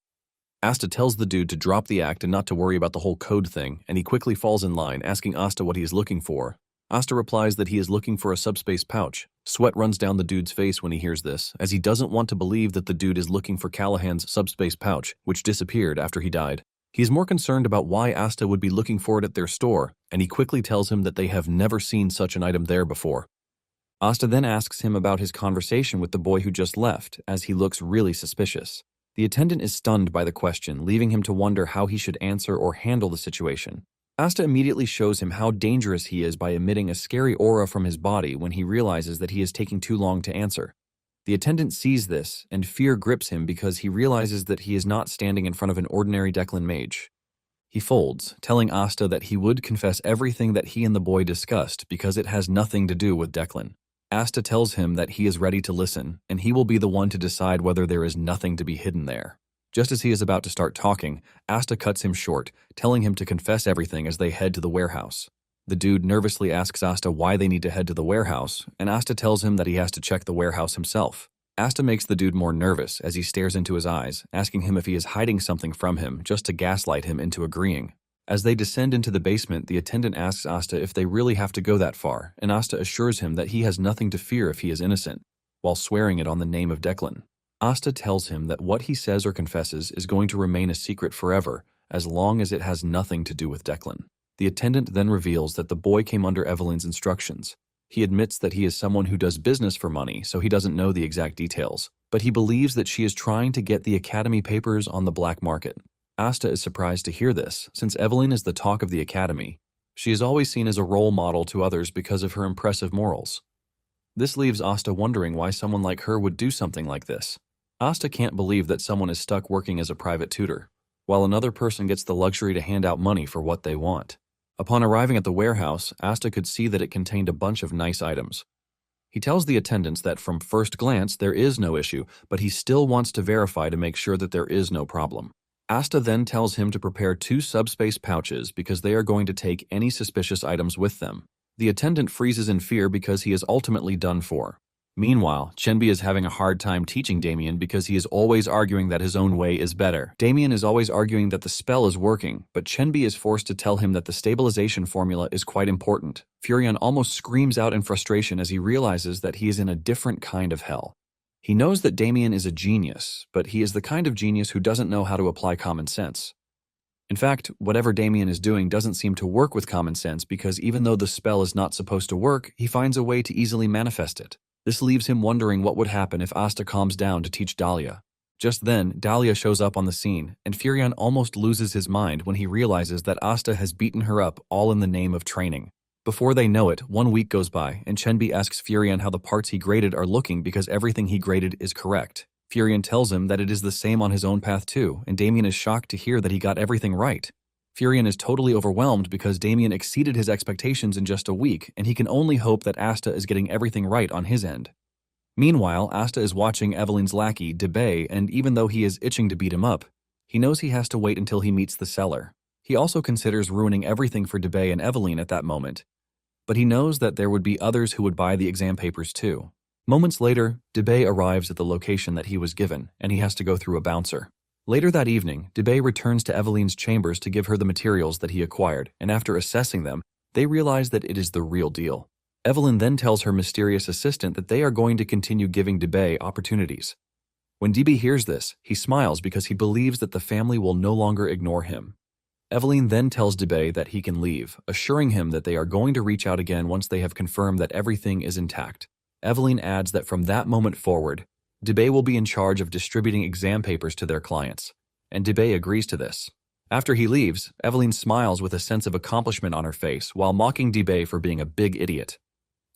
Asta tells the dude to drop the act and not to worry about the whole code thing, and he quickly falls in line, asking Asta what he is looking for. Asta replies that he is looking for a subspace pouch. Sweat runs down the dude's face when he hears this, as he doesn't want to believe that the dude is looking for Callahan's subspace pouch, which disappeared after he died. He is more concerned about why Asta would be looking for it at their store, and he quickly tells him that they have never seen such an item there before. Asta then asks him about his conversation with the boy who just left, as he looks really suspicious. The attendant is stunned by the question, leaving him to wonder how he should answer or handle the situation. Asta immediately shows him how dangerous he is by emitting a scary aura from his body when he realizes that he is taking too long to answer. The attendant sees this, and fear grips him because he realizes that he is not standing in front of an ordinary Declan mage. He folds, telling Asta that he would confess everything that he and the boy discussed because it has nothing to do with Declan. Asta tells him that he is ready to listen, and he will be the one to decide whether there is nothing to be hidden there. Just as he is about to start talking, Asta cuts him short, telling him to confess everything as they head to the warehouse. The dude nervously asks Asta why they need to head to the warehouse, and Asta tells him that he has to check the warehouse himself. Asta makes the dude more nervous as he stares into his eyes, asking him if he is hiding something from him just to gaslight him into agreeing. As they descend into the basement, the attendant asks Asta if they really have to go that far, and Asta assures him that he has nothing to fear if he is innocent, while swearing it on the name of Declan. Asta tells him that what he says or confesses is going to remain a secret forever, as long as it has nothing to do with Declan. The attendant then reveals that the boy came under Evelyn's instructions. He admits that he is someone who does business for money, so he doesn't know the exact details, but he believes that she is trying to get the Academy papers on the black market. Asta is surprised to hear this, since Evelyn is the talk of the Academy. She is always seen as a role model to others because of her impressive morals. This leaves Asta wondering why someone like her would do something like this. Asta can't believe that someone is stuck working as a private tutor, while another person gets the luxury to hand out money for what they want. Upon arriving at the warehouse, Asta could see that it contained a bunch of nice items. He tells the attendants that from first glance there is no issue, but he still wants to verify to make sure that there is no problem. Asta then tells him to prepare 2 subspace pouches because they are going to take any suspicious items with them. The attendant freezes in fear because he is ultimately done for. Meanwhile, Chenbi is having a hard time teaching Damien because he is always arguing that his own way is better. Damien is always arguing that the spell is working, but Chenbi is forced to tell him that the stabilization formula is quite important. Furion almost screams out in frustration as he realizes that he is in a different kind of hell. He knows that Damien is a genius, but he is the kind of genius who doesn't know how to apply common sense. In fact, whatever Damien is doing doesn't seem to work with common sense because even though the spell is not supposed to work, he finds a way to easily manifest it. This leaves him wondering what would happen if Asta calms down to teach Dahlia. Just then, Dahlia shows up on the scene, and Furion almost loses his mind when he realizes that Asta has beaten her up all in the name of training. Before they know it, 1 week goes by, and Chenbi asks Furion how the parts he graded are looking because everything he graded is correct. Furion tells him that it is the same on his own path too, and Damien is shocked to hear that he got everything right. Furion is totally overwhelmed because Damien exceeded his expectations in just a week, and he can only hope that Asta is getting everything right on his end. Meanwhile, Asta is watching Evelyn's lackey, Debay, and even though he is itching to beat him up, he knows he has to wait until he meets the seller. He also considers ruining everything for Debay and Evelyn at that moment, but he knows that there would be others who would buy the exam papers too. Moments later, Debay arrives at the location that he was given, and he has to go through a bouncer. Later that evening, Debay returns to Evelyn's chambers to give her the materials that he acquired, and after assessing them, they realize that it is the real deal. Evelyn then tells her mysterious assistant that they are going to continue giving Debay opportunities. When DB hears this, he smiles because he believes that the family will no longer ignore him. Evelyn then tells Debay that he can leave, assuring him that they are going to reach out again once they have confirmed that everything is intact. Evelyn adds that from that moment forward, Debay will be in charge of distributing exam papers to their clients, and Debay agrees to this. After he leaves, Evelyn smiles with a sense of accomplishment on her face while mocking Debay for being a big idiot.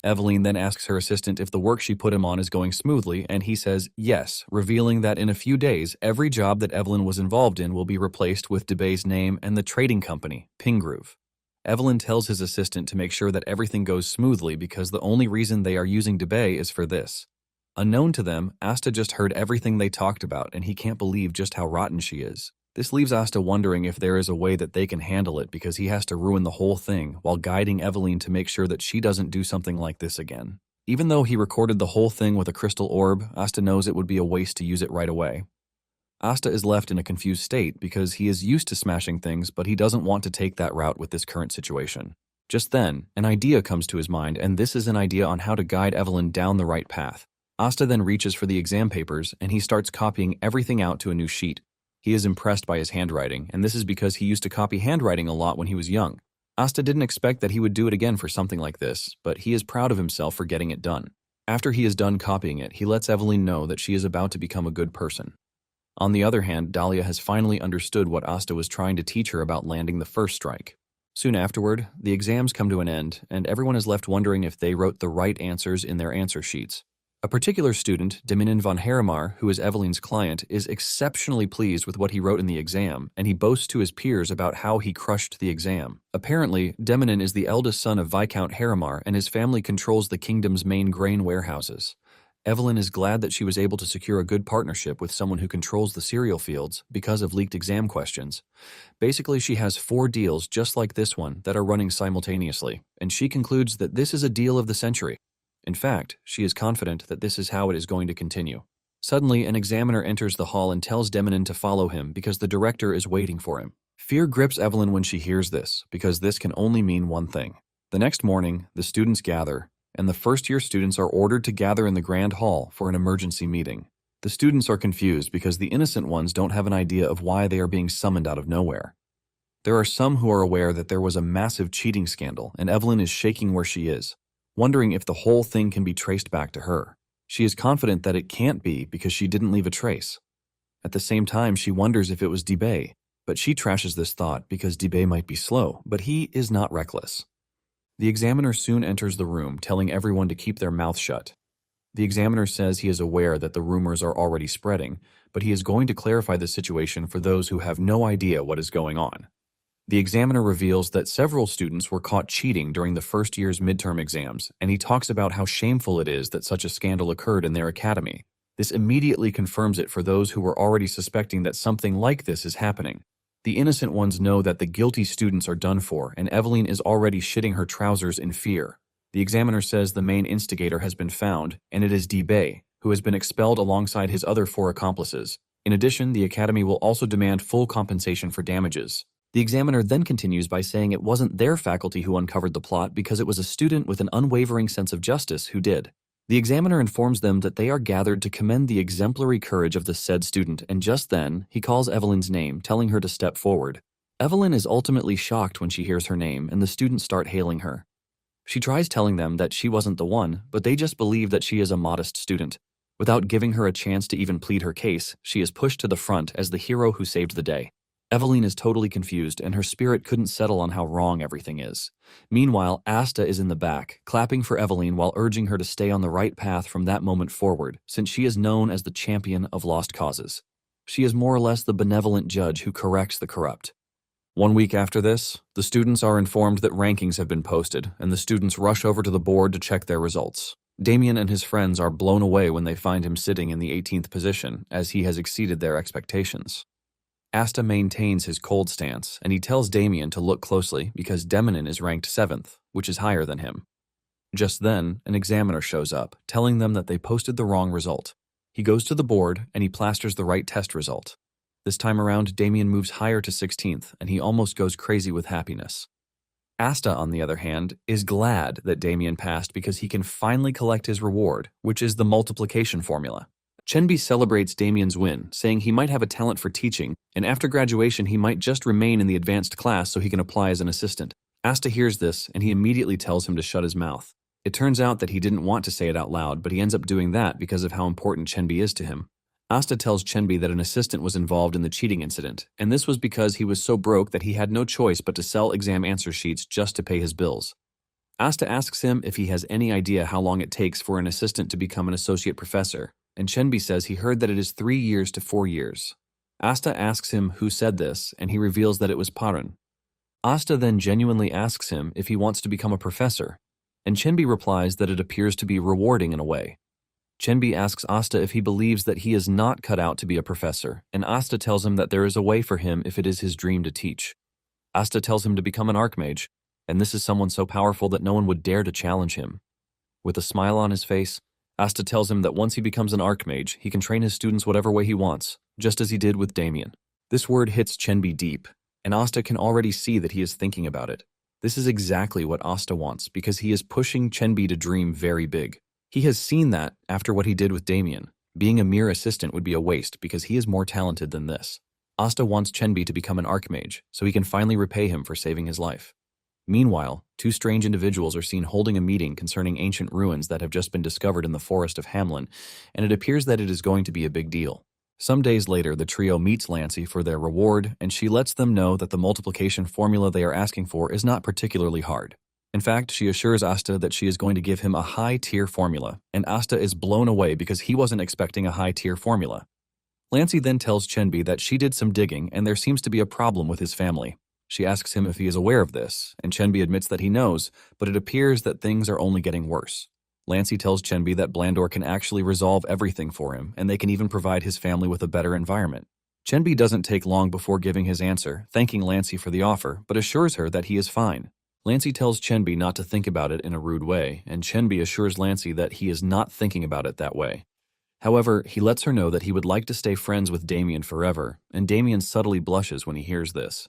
Evelyn then asks her assistant if the work she put him on is going smoothly, and he says yes, revealing that in a few days, every job that Evelyn was involved in will be replaced with Debay's name and the trading company, Pingroove. Evelyn tells his assistant to make sure that everything goes smoothly because the only reason they are using Debay is for this. Unknown to them, Asta just heard everything they talked about, and he can't believe just how rotten she is. This leaves Asta wondering if there is a way that they can handle it because he has to ruin the whole thing while guiding Evelyn to make sure that she doesn't do something like this again. Even though he recorded the whole thing with a crystal orb, Asta knows it would be a waste to use it right away. Asta is left in a confused state because he is used to smashing things, but he doesn't want to take that route with this current situation. Just then, an idea comes to his mind, and this is an idea on how to guide Evelyn down the right path. Asta then reaches for the exam papers, and he starts copying everything out to a new sheet. He is impressed by his handwriting, and this is because he used to copy handwriting a lot when he was young. Asta didn't expect that he would do it again for something like this, but he is proud of himself for getting it done. After he is done copying it, he lets Evelyn know that she is about to become a good person. On the other hand, Dahlia has finally understood what Asta was trying to teach her about landing the first strike. Soon afterward, the exams come to an end, and everyone is left wondering if they wrote the right answers in their answer sheets. A particular student, Dominion von Haremar, who is Evelyn's client, is exceptionally pleased with what he wrote in the exam, and he boasts to his peers about how he crushed the exam. Apparently, Dominion is the eldest son of Viscount Haremar, and his family controls the kingdom's main grain warehouses. Evelyn is glad that she was able to secure a good partnership with someone who controls the cereal fields because of leaked exam questions. Basically, she has 4 deals just like this one that are running simultaneously, and she concludes that this is a deal of the century. In fact, she is confident that this is how it is going to continue. Suddenly, an examiner enters the hall and tells Deminin to follow him because the director is waiting for him. Fear grips Evelyn when she hears this, because this can only mean one thing. The next morning, the students gather, and the first-year students are ordered to gather in the grand hall for an emergency meeting. The students are confused because the innocent ones don't have an idea of why they are being summoned out of nowhere. There are some who are aware that there was a massive cheating scandal, and Evelyn is shaking where she is, wondering if the whole thing can be traced back to her. She is confident that it can't be because she didn't leave a trace. At the same time, she wonders if it was Debay, but she trashes this thought because Debay might be slow, but he is not reckless. The examiner soon enters the room, telling everyone to keep their mouth shut. The examiner says he is aware that the rumors are already spreading, but he is going to clarify the situation for those who have no idea what is going on. The examiner reveals that several students were caught cheating during the first year's midterm exams, and he talks about how shameful it is that such a scandal occurred in their academy. This immediately confirms it for those who were already suspecting that something like this is happening. The innocent ones know that the guilty students are done for, and Evelyn is already shitting her trousers in fear. The examiner says the main instigator has been found, and it is Debay, who has been expelled alongside his other 4 accomplices. In addition, the academy will also demand full compensation for damages. The examiner then continues by saying it wasn't their faculty who uncovered the plot because it was a student with an unwavering sense of justice who did. The examiner informs them that they are gathered to commend the exemplary courage of the said student, and just then, he calls Evelyn's name, telling her to step forward. Evelyn is ultimately shocked when she hears her name, and the students start hailing her. She tries telling them that she wasn't the one, but they just believe that she is a modest student. Without giving her a chance to even plead her case, she is pushed to the front as the hero who saved the day. Evelyn is totally confused, and her spirit couldn't settle on how wrong everything is. Meanwhile, Asta is in the back, clapping for Evelyn while urging her to stay on the right path from that moment forward, since she is known as the champion of lost causes. She is more or less the benevolent judge who corrects the corrupt. 1 week after this, the students are informed that rankings have been posted, and the students rush over to the board to check their results. Damien and his friends are blown away when they find him sitting in the 18th position, as he has exceeded their expectations. Asta maintains his cold stance, and he tells Damien to look closely because Deminin is ranked 7th, which is higher than him. Just then, an examiner shows up, telling them that they posted the wrong result. He goes to the board, and he plasters the right test result. This time around, Damien moves higher to 16th, and he almost goes crazy with happiness. Asta, on the other hand, is glad that Damien passed because he can finally collect his reward, which is the multiplication formula. Chenbi celebrates Damien's win, saying he might have a talent for teaching, and after graduation he might just remain in the advanced class so he can apply as an assistant. Asta hears this, and he immediately tells him to shut his mouth. It turns out that he didn't want to say it out loud, but he ends up doing that because of how important Chenbi is to him. Asta tells Chenbi that an assistant was involved in the cheating incident, and this was because he was so broke that he had no choice but to sell exam answer sheets just to pay his bills. Asta asks him if he has any idea how long it takes for an assistant to become an associate professor, and Chenbi says he heard that it is 3 years to 4 years. Asta asks him who said this, and he reveals that it was Parun. Asta then genuinely asks him if he wants to become a professor, and Chenbi replies that it appears to be rewarding in a way. Chenbi asks Asta if he believes that he is not cut out to be a professor, and Asta tells him that there is a way for him if it is his dream to teach. Asta tells him to become an archmage, and this is someone so powerful that no one would dare to challenge him. With a smile on his face, Asta tells him that once he becomes an archmage, he can train his students whatever way he wants, just as he did with Damien. This word hits Chenbi deep, and Asta can already see that he is thinking about it. This is exactly what Asta wants, because he is pushing Chenbi to dream very big. He has seen that after what he did with Damien. Being a mere assistant would be a waste because he is more talented than this. Asta wants Chenbi to become an archmage, so he can finally repay him for saving his life. Meanwhile, 2 strange individuals are seen holding a meeting concerning ancient ruins that have just been discovered in the forest of Hamlin, and it appears that it is going to be a big deal. Some days later, the trio meets Lancy for their reward, and she lets them know that the multiplication formula they are asking for is not particularly hard. In fact, she assures Asta that she is going to give him a high-tier formula, and Asta is blown away because he wasn't expecting a high-tier formula. Lancy then tells Chenbi that she did some digging and there seems to be a problem with his family. She asks him if he is aware of this, and Chenbi admits that he knows, but it appears that things are only getting worse. Lancy tells Chenbi that Blandor can actually resolve everything for him, and they can even provide his family with a better environment. Chenbi doesn't take long before giving his answer, thanking Lancy for the offer, but assures her that he is fine. Lancy tells Chenbi not to think about it in a rude way, and Chenbi assures Lancy that he is not thinking about it that way. However, he lets her know that he would like to stay friends with Damien forever, and Damien subtly blushes when he hears this.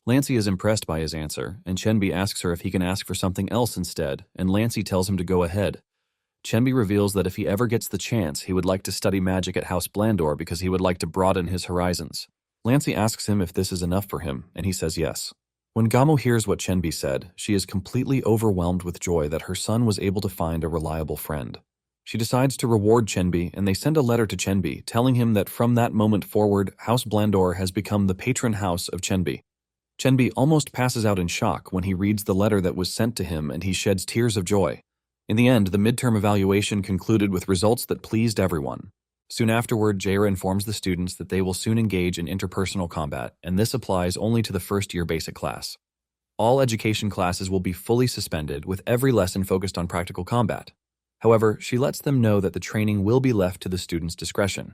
Lancey is impressed by his answer, and Chenby asks her if he can ask for something else instead, and Lancey tells him to go ahead. Chenby reveals that if he ever gets the chance, he would like to study magic at House Blandor because he would like to broaden his horizons. Lancey asks him if this is enough for him, and he says yes. When Gamo hears what Chenby said, she is completely overwhelmed with joy that her son was able to find a reliable friend. She decides to reward Chenby, and they send a letter to Chenby telling him that from that moment forward, House Blandor has become the patron house of Chenby. Chenby almost passes out in shock when he reads the letter that was sent to him, and he sheds tears of joy. In the end, the midterm evaluation concluded with results that pleased everyone. Soon afterward, Jaira informs the students that they will soon engage in interpersonal combat, and this applies only to the first-year basic class. All education classes will be fully suspended, with every lesson focused on practical combat. However, she lets them know that the training will be left to the students' discretion.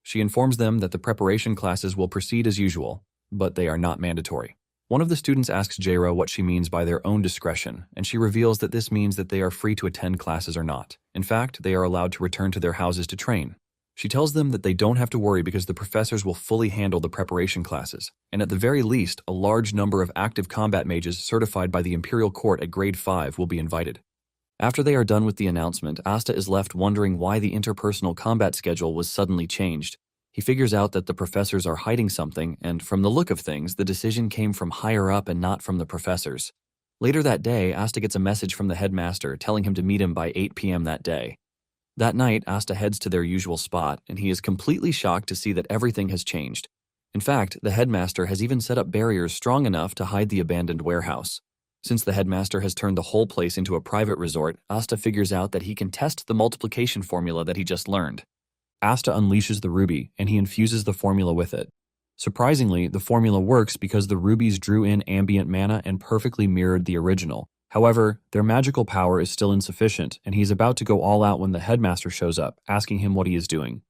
She informs them that the preparation classes will proceed as usual, but they are not mandatory. One of the students asks Jaira what she means by their own discretion, and she reveals that this means that they are free to attend classes or not. In fact, they are allowed to return to their houses to train. She tells them that they don't have to worry because the professors will fully handle the preparation classes, and at the very least, a large number of active combat mages certified by the Imperial Court at Grade 5 will be invited. After they are done with the announcement, Asta is left wondering why the interpersonal combat schedule was suddenly changed. He figures out that the professors are hiding something, and from the look of things, the decision came from higher up and not from the professors. Later that day, Asta gets a message from the headmaster telling him to meet him by 8 p.m. that day. That night, Asta heads to their usual spot, and he is completely shocked to see that everything has changed. In fact, the headmaster has even set up barriers strong enough to hide the abandoned warehouse. Since the headmaster has turned the whole place into a private resort, Asta figures out that he can test the multiplication formula that he just learned. Asta unleashes the ruby, and he infuses the formula with it. Surprisingly, the formula works because the rubies drew in ambient mana and perfectly mirrored the original. However, their magical power is still insufficient, and he is about to go all out when the headmaster shows up, asking him what he is doing.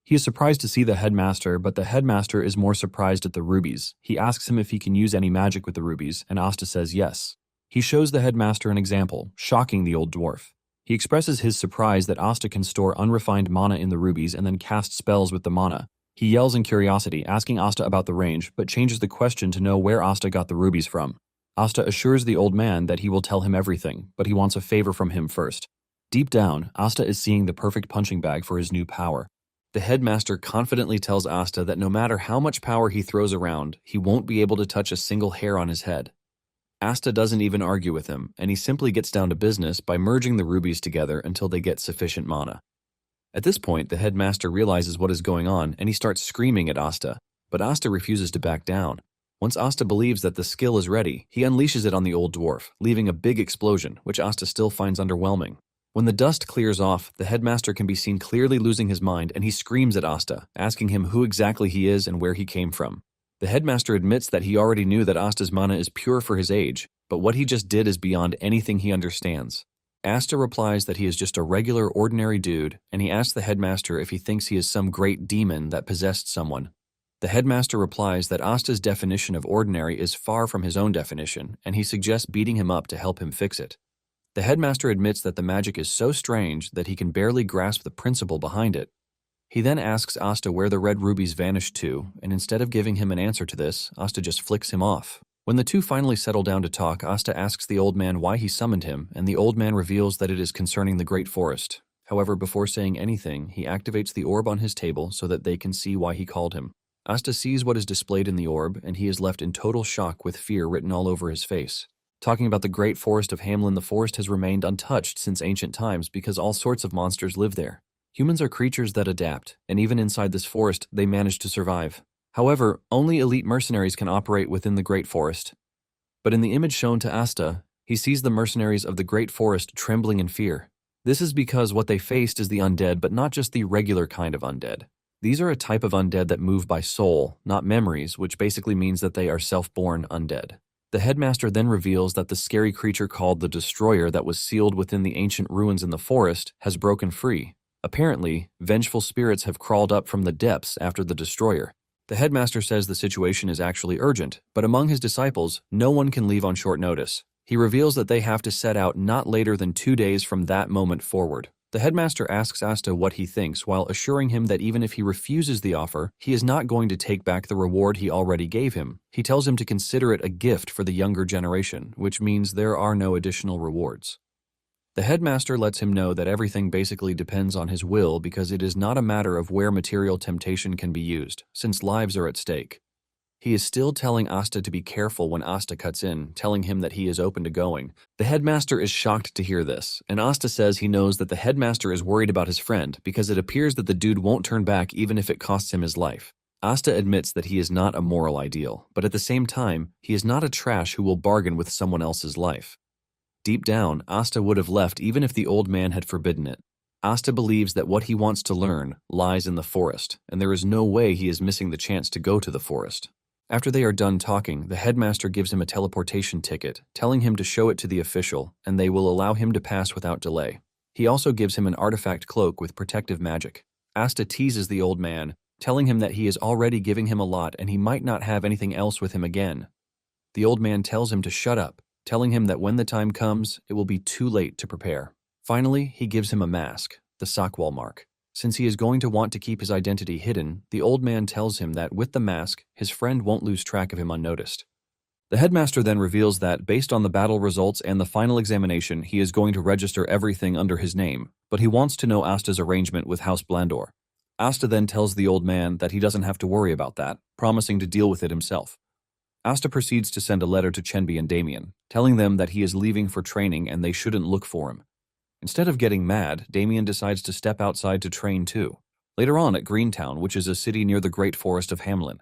He is surprised to see the headmaster, but the headmaster is more surprised at the rubies. He asks him if he can use any magic with the rubies, and Asta says yes. He shows the headmaster an example, shocking the old dwarf. He expresses his surprise that Asta can store unrefined mana in the rubies and then cast spells with the mana. He yells in curiosity, asking Asta about the range, but changes the question to know where Asta got the rubies from. Asta assures the old man that he will tell him everything, but he wants a favor from him first. Deep down, Asta is seeing the perfect punching bag for his new power. The headmaster confidently tells Asta that no matter how much power he throws around, he won't be able to touch a single hair on his head. Asta doesn't even argue with him, and he simply gets down to business by merging the rubies together until they get sufficient mana. At this point, the headmaster realizes what is going on, and he starts screaming at Asta, but Asta refuses to back down. Once Asta believes that the skill is ready, he unleashes it on the old dwarf, leaving a big explosion, which Asta still finds underwhelming. When the dust clears off, the headmaster can be seen clearly losing his mind, and he screams at Asta, asking him who exactly he is and where he came from. The headmaster admits that he already knew that Asta's mana is pure for his age, but what he just did is beyond anything he understands. Asta replies that he is just a regular, ordinary dude, and he asks the headmaster if he thinks he is some great demon that possessed someone. The headmaster replies that Asta's definition of ordinary is far from his own definition, and he suggests beating him up to help him fix it. The headmaster admits that the magic is so strange that he can barely grasp the principle behind it. He then asks Asta where the red rubies vanished to, and instead of giving him an answer to this, Asta just flicks him off. When the two finally settle down to talk, Asta asks the old man why he summoned him, and the old man reveals that it is concerning the Great Forest. However, before saying anything, he activates the orb on his table so that they can see why he called him. Asta sees what is displayed in the orb, and he is left in total shock with fear written all over his face. Talking about the Great Forest of Hamlin, the forest has remained untouched since ancient times because all sorts of monsters live there. Humans are creatures that adapt, and even inside this forest, they manage to survive. However, only elite mercenaries can operate within the Great Forest. But in the image shown to Asta, he sees the mercenaries of the Great Forest trembling in fear. This is because what they faced is the undead, but not just the regular kind of undead. These are a type of undead that move by soul, not memories, which basically means that they are self-born undead. The headmaster then reveals that the scary creature called the Destroyer that was sealed within the ancient ruins in the forest has broken free. Apparently, vengeful spirits have crawled up from the depths after the Destroyer. The headmaster says the situation is actually urgent, but among his disciples, no one can leave on short notice. He reveals that they have to set out not later than 2 days from that moment forward. The headmaster asks Asta what he thinks while assuring him that even if he refuses the offer, he is not going to take back the reward he already gave him. He tells him to consider it a gift for the younger generation, which means there are no additional rewards. The headmaster lets him know that everything basically depends on his will because it is not a matter of where material temptation can be used, since lives are at stake. He is still telling Asta to be careful when Asta cuts in, telling him that he is open to going. The headmaster is shocked to hear this, and Asta says he knows that the headmaster is worried about his friend because it appears that the dude won't turn back even if it costs him his life. Asta admits that he is not a moral ideal, but at the same time, he is not a trash who will bargain with someone else's life. Deep down, Asta would have left even if the old man had forbidden it. Asta believes that what he wants to learn lies in the forest, and there is no way he is missing the chance to go to the forest. After they are done talking, the headmaster gives him a teleportation ticket, telling him to show it to the official, and they will allow him to pass without delay. He also gives him an artifact cloak with protective magic. Asta teases the old man, telling him that he is already giving him a lot and he might not have anything else with him again. The old man tells him to shut up, telling him that when the time comes, it will be too late to prepare. Finally, he gives him a mask, the Sockwall mark. Since he is going to want to keep his identity hidden, the old man tells him that with the mask, his friend won't lose track of him unnoticed. The headmaster then reveals that, based on the battle results and the final examination, he is going to register everything under his name, but he wants to know Asta's arrangement with House Blandor. Asta then tells the old man that he doesn't have to worry about that, promising to deal with it himself. Asta proceeds to send a letter to Chenby and Damien, telling them that he is leaving for training and they shouldn't look for him. Instead of getting mad, Damien decides to step outside to train too. Later on at Greentown, which is a city near the Great Forest of Hamlin,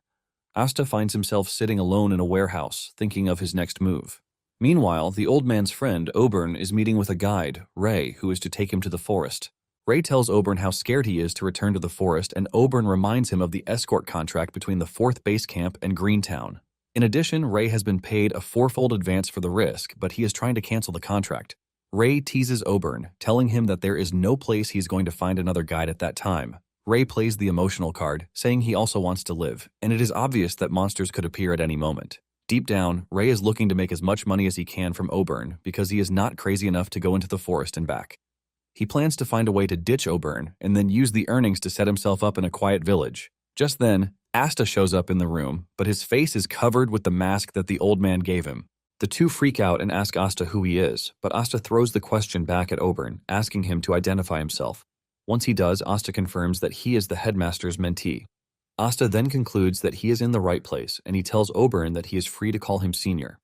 Asta finds himself sitting alone in a warehouse, thinking of his next move. Meanwhile, the old man's friend, Oberon, is meeting with a guide, Ray, who is to take him to the forest. Ray tells Oberon how scared he is to return to the forest, and Oberon reminds him of the escort contract between the 4th Base Camp and Greentown. In addition, Ray has been paid a 4-fold advance for the risk, but he is trying to cancel the contract. Ray teases Oberon, telling him that there is no place he's going to find another guide at that time. Ray plays the emotional card, saying he also wants to live, and it is obvious that monsters could appear at any moment. Deep down, Ray is looking to make as much money as he can from Oberon because he is not crazy enough to go into the forest and back. He plans to find a way to ditch Oberon and then use the earnings to set himself up in a quiet village. Just then, Asta shows up in the room, but his face is covered with the mask that the old man gave him. The two freak out and ask Asta who he is, but Asta throws the question back at Oberon, asking him to identify himself. Once he does, Asta confirms that he is the headmaster's mentee. Asta then concludes that he is in the right place, and he tells Oberon that he is free to call him senior.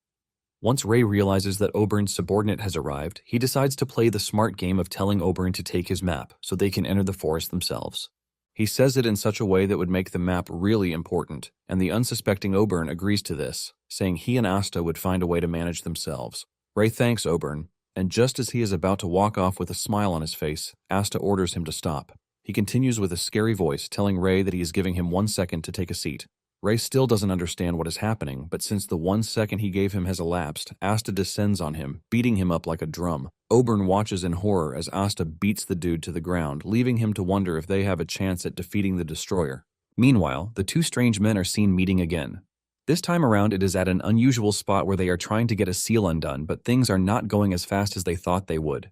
Once Ray realizes that Oberon's subordinate has arrived, he decides to play the smart game of telling Oberon to take his map so they can enter the forest themselves. He says it in such a way that would make the map really important, and the unsuspecting Oberon agrees to this, saying he and Asta would find a way to manage themselves. Ray thanks Oberon, and just as he is about to walk off with a smile on his face, Asta orders him to stop. He continues with a scary voice, telling Ray that he is giving him 1 second to take a seat. Ray still doesn't understand what is happening, but since the 1 second he gave him has elapsed, Asta descends on him, beating him up like a drum. Oberon watches in horror as Asta beats the dude to the ground, leaving him to wonder if they have a chance at defeating the destroyer. Meanwhile, the two strange men are seen meeting again. This time around, it is at an unusual spot where they are trying to get a seal undone, but things are not going as fast as they thought they would.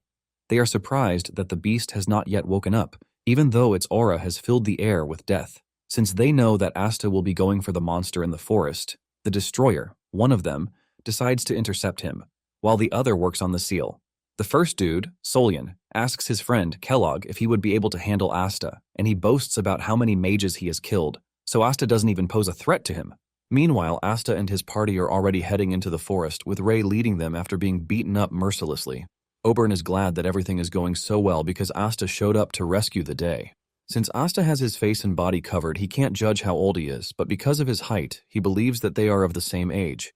They are surprised that the beast has not yet woken up, even though its aura has filled the air with death. Since they know that Asta will be going for the monster in the forest, the destroyer, one of them, decides to intercept him, while the other works on the seal. The first dude, Solian, asks his friend, Kellogg, if he would be able to handle Asta, and he boasts about how many mages he has killed, so Asta doesn't even pose a threat to him. Meanwhile, Asta and his party are already heading into the forest, with Ray leading them after being beaten up mercilessly. Oberon is glad that everything is going so well because Asta showed up to rescue the day. Since Asta has his face and body covered, he can't judge how old he is, but because of his height, he believes that they are of the same age.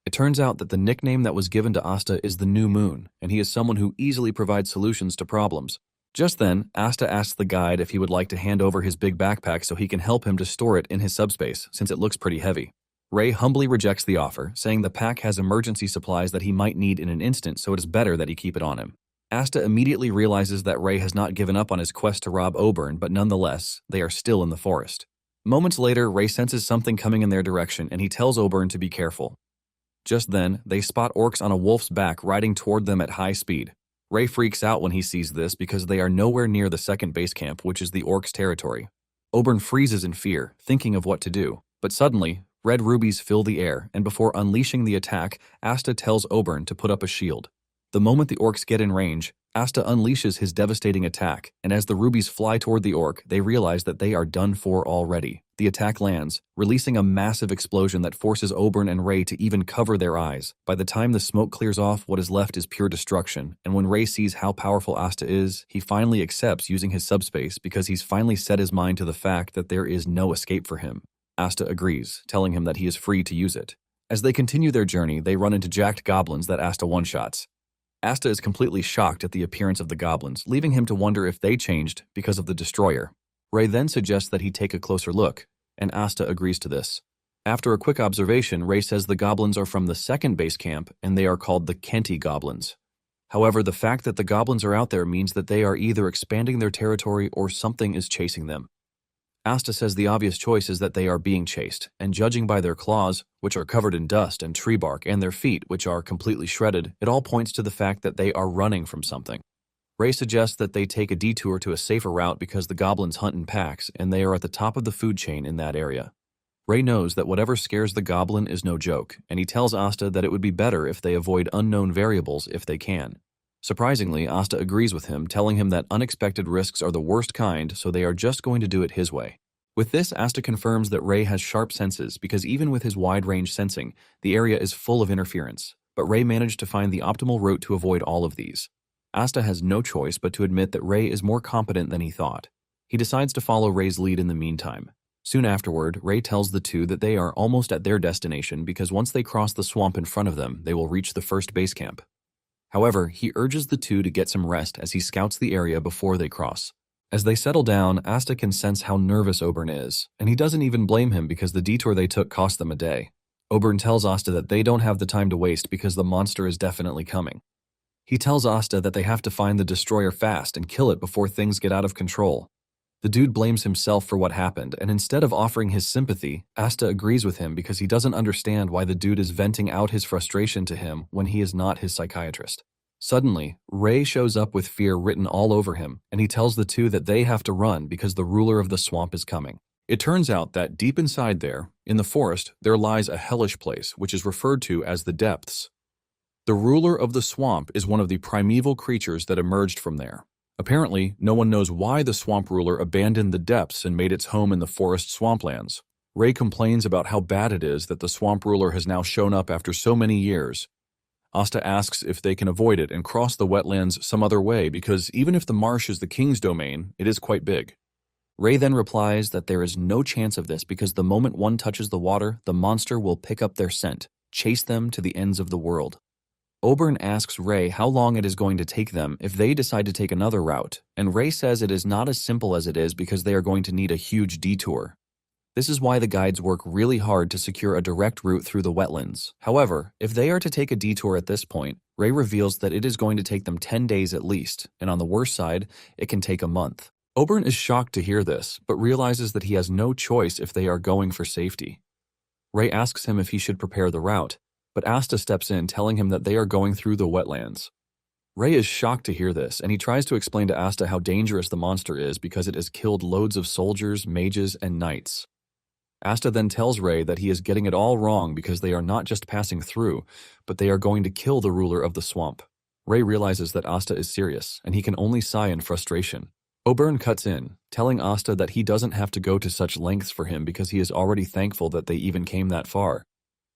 It turns out that the nickname that was given to Asta is the New Moon, and he is someone who easily provides solutions to problems. Just then, Asta asks the guide if he would like to hand over his big backpack so he can help him to store it in his subspace, since it looks pretty heavy. Ray humbly rejects the offer, saying the pack has emergency supplies that he might need in an instant, so it is better that he keep it on him. Asta immediately realizes that Ray has not given up on his quest to rob Oberon, but nonetheless, they are still in the forest. Moments later, Ray senses something coming in their direction, and he tells Oberon to be careful. Just then, they spot orcs on a wolf's back riding toward them at high speed. Ray freaks out when he sees this because they are nowhere near the second base camp, which is the orcs' territory. Oberon freezes in fear, thinking of what to do. But suddenly, red rubies fill the air, and before unleashing the attack, Asta tells Oberon to put up a shield. The moment the orcs get in range, Asta unleashes his devastating attack, and as the rubies fly toward the orc, they realize that they are done for already. The attack lands, releasing a massive explosion that forces Oberon and Ray to even cover their eyes. By the time the smoke clears off, what is left is pure destruction, and when Ray sees how powerful Asta is, he finally accepts using his subspace because he's finally set his mind to the fact that there is no escape for him. Asta agrees, telling him that he is free to use it. As they continue their journey, they run into jacked goblins that Asta one-shots. Asta is completely shocked at the appearance of the goblins, leaving him to wonder if they changed because of the destroyer. Ray then suggests that he take a closer look, and Asta agrees to this. After a quick observation, Ray says the goblins are from the second base camp, and they are called the Kenti goblins. However, the fact that the goblins are out there means that they are either expanding their territory or something is chasing them. Asta says the obvious choice is that they are being chased, and judging by their claws, which are covered in dust and tree bark, and their feet, which are completely shredded, it all points to the fact that they are running from something. Ray suggests that they take a detour to a safer route because the goblins hunt in packs, and they are at the top of the food chain in that area. Ray knows that whatever scares the goblin is no joke, and he tells Asta that it would be better if they avoid unknown variables if they can. Surprisingly, Asta agrees with him, telling him that unexpected risks are the worst kind, so they are just going to do it his way. With this, Asta confirms that Ray has sharp senses because even with his wide-range sensing, the area is full of interference, but Ray managed to find the optimal route to avoid all of these. Asta has no choice but to admit that Ray is more competent than he thought. He decides to follow Ray's lead in the meantime. Soon afterward, Ray tells the two that they are almost at their destination because once they cross the swamp in front of them, they will reach the first base camp. However, he urges the two to get some rest as he scouts the area before they cross. As they settle down, Asta can sense how nervous Oberon is, and he doesn't even blame him because the detour they took cost them a day. Oberon tells Asta that they don't have the time to waste because the monster is definitely coming. He tells Asta that they have to find the destroyer fast and kill it before things get out of control. The dude blames himself for what happened, and instead of offering his sympathy, Asta agrees with him because he doesn't understand why the dude is venting out his frustration to him when he is not his psychiatrist. Suddenly, Ray shows up with fear written all over him, and he tells the two that they have to run because the ruler of the swamp is coming. It turns out that deep inside there, in the forest, there lies a hellish place, which is referred to as the depths. The ruler of the swamp is one of the primeval creatures that emerged from there. Apparently, no one knows why the swamp ruler abandoned the depths and made its home in the forest swamplands. Ray complains about how bad it is that the swamp ruler has now shown up after so many years. Asta asks if they can avoid it and cross the wetlands some other way because even if the marsh is the king's domain, it is quite big. Ray then replies that there is no chance of this because the moment one touches the water, the monster will pick up their scent, chase them to the ends of the world. Oberon asks Ray how long it is going to take them if they decide to take another route, and Ray says it is not as simple as it is because they are going to need a huge detour. This is why the guides work really hard to secure a direct route through the wetlands. However, if they are to take a detour at this point, Ray reveals that it is going to take them 10 days at least, and on the worst side, it can take a month. Oberon is shocked to hear this, but realizes that he has no choice if they are going for safety. Ray asks him if he should prepare the route, but Asta steps in, telling him that they are going through the wetlands. Ray is shocked to hear this, and he tries to explain to Asta how dangerous the monster is because it has killed loads of soldiers, mages, and knights. Asta then tells Ray that he is getting it all wrong because they are not just passing through, but they are going to kill the ruler of the swamp. Ray realizes that Asta is serious, and he can only sigh in frustration. Oberon cuts in, telling Asta that he doesn't have to go to such lengths for him because he is already thankful that they even came that far.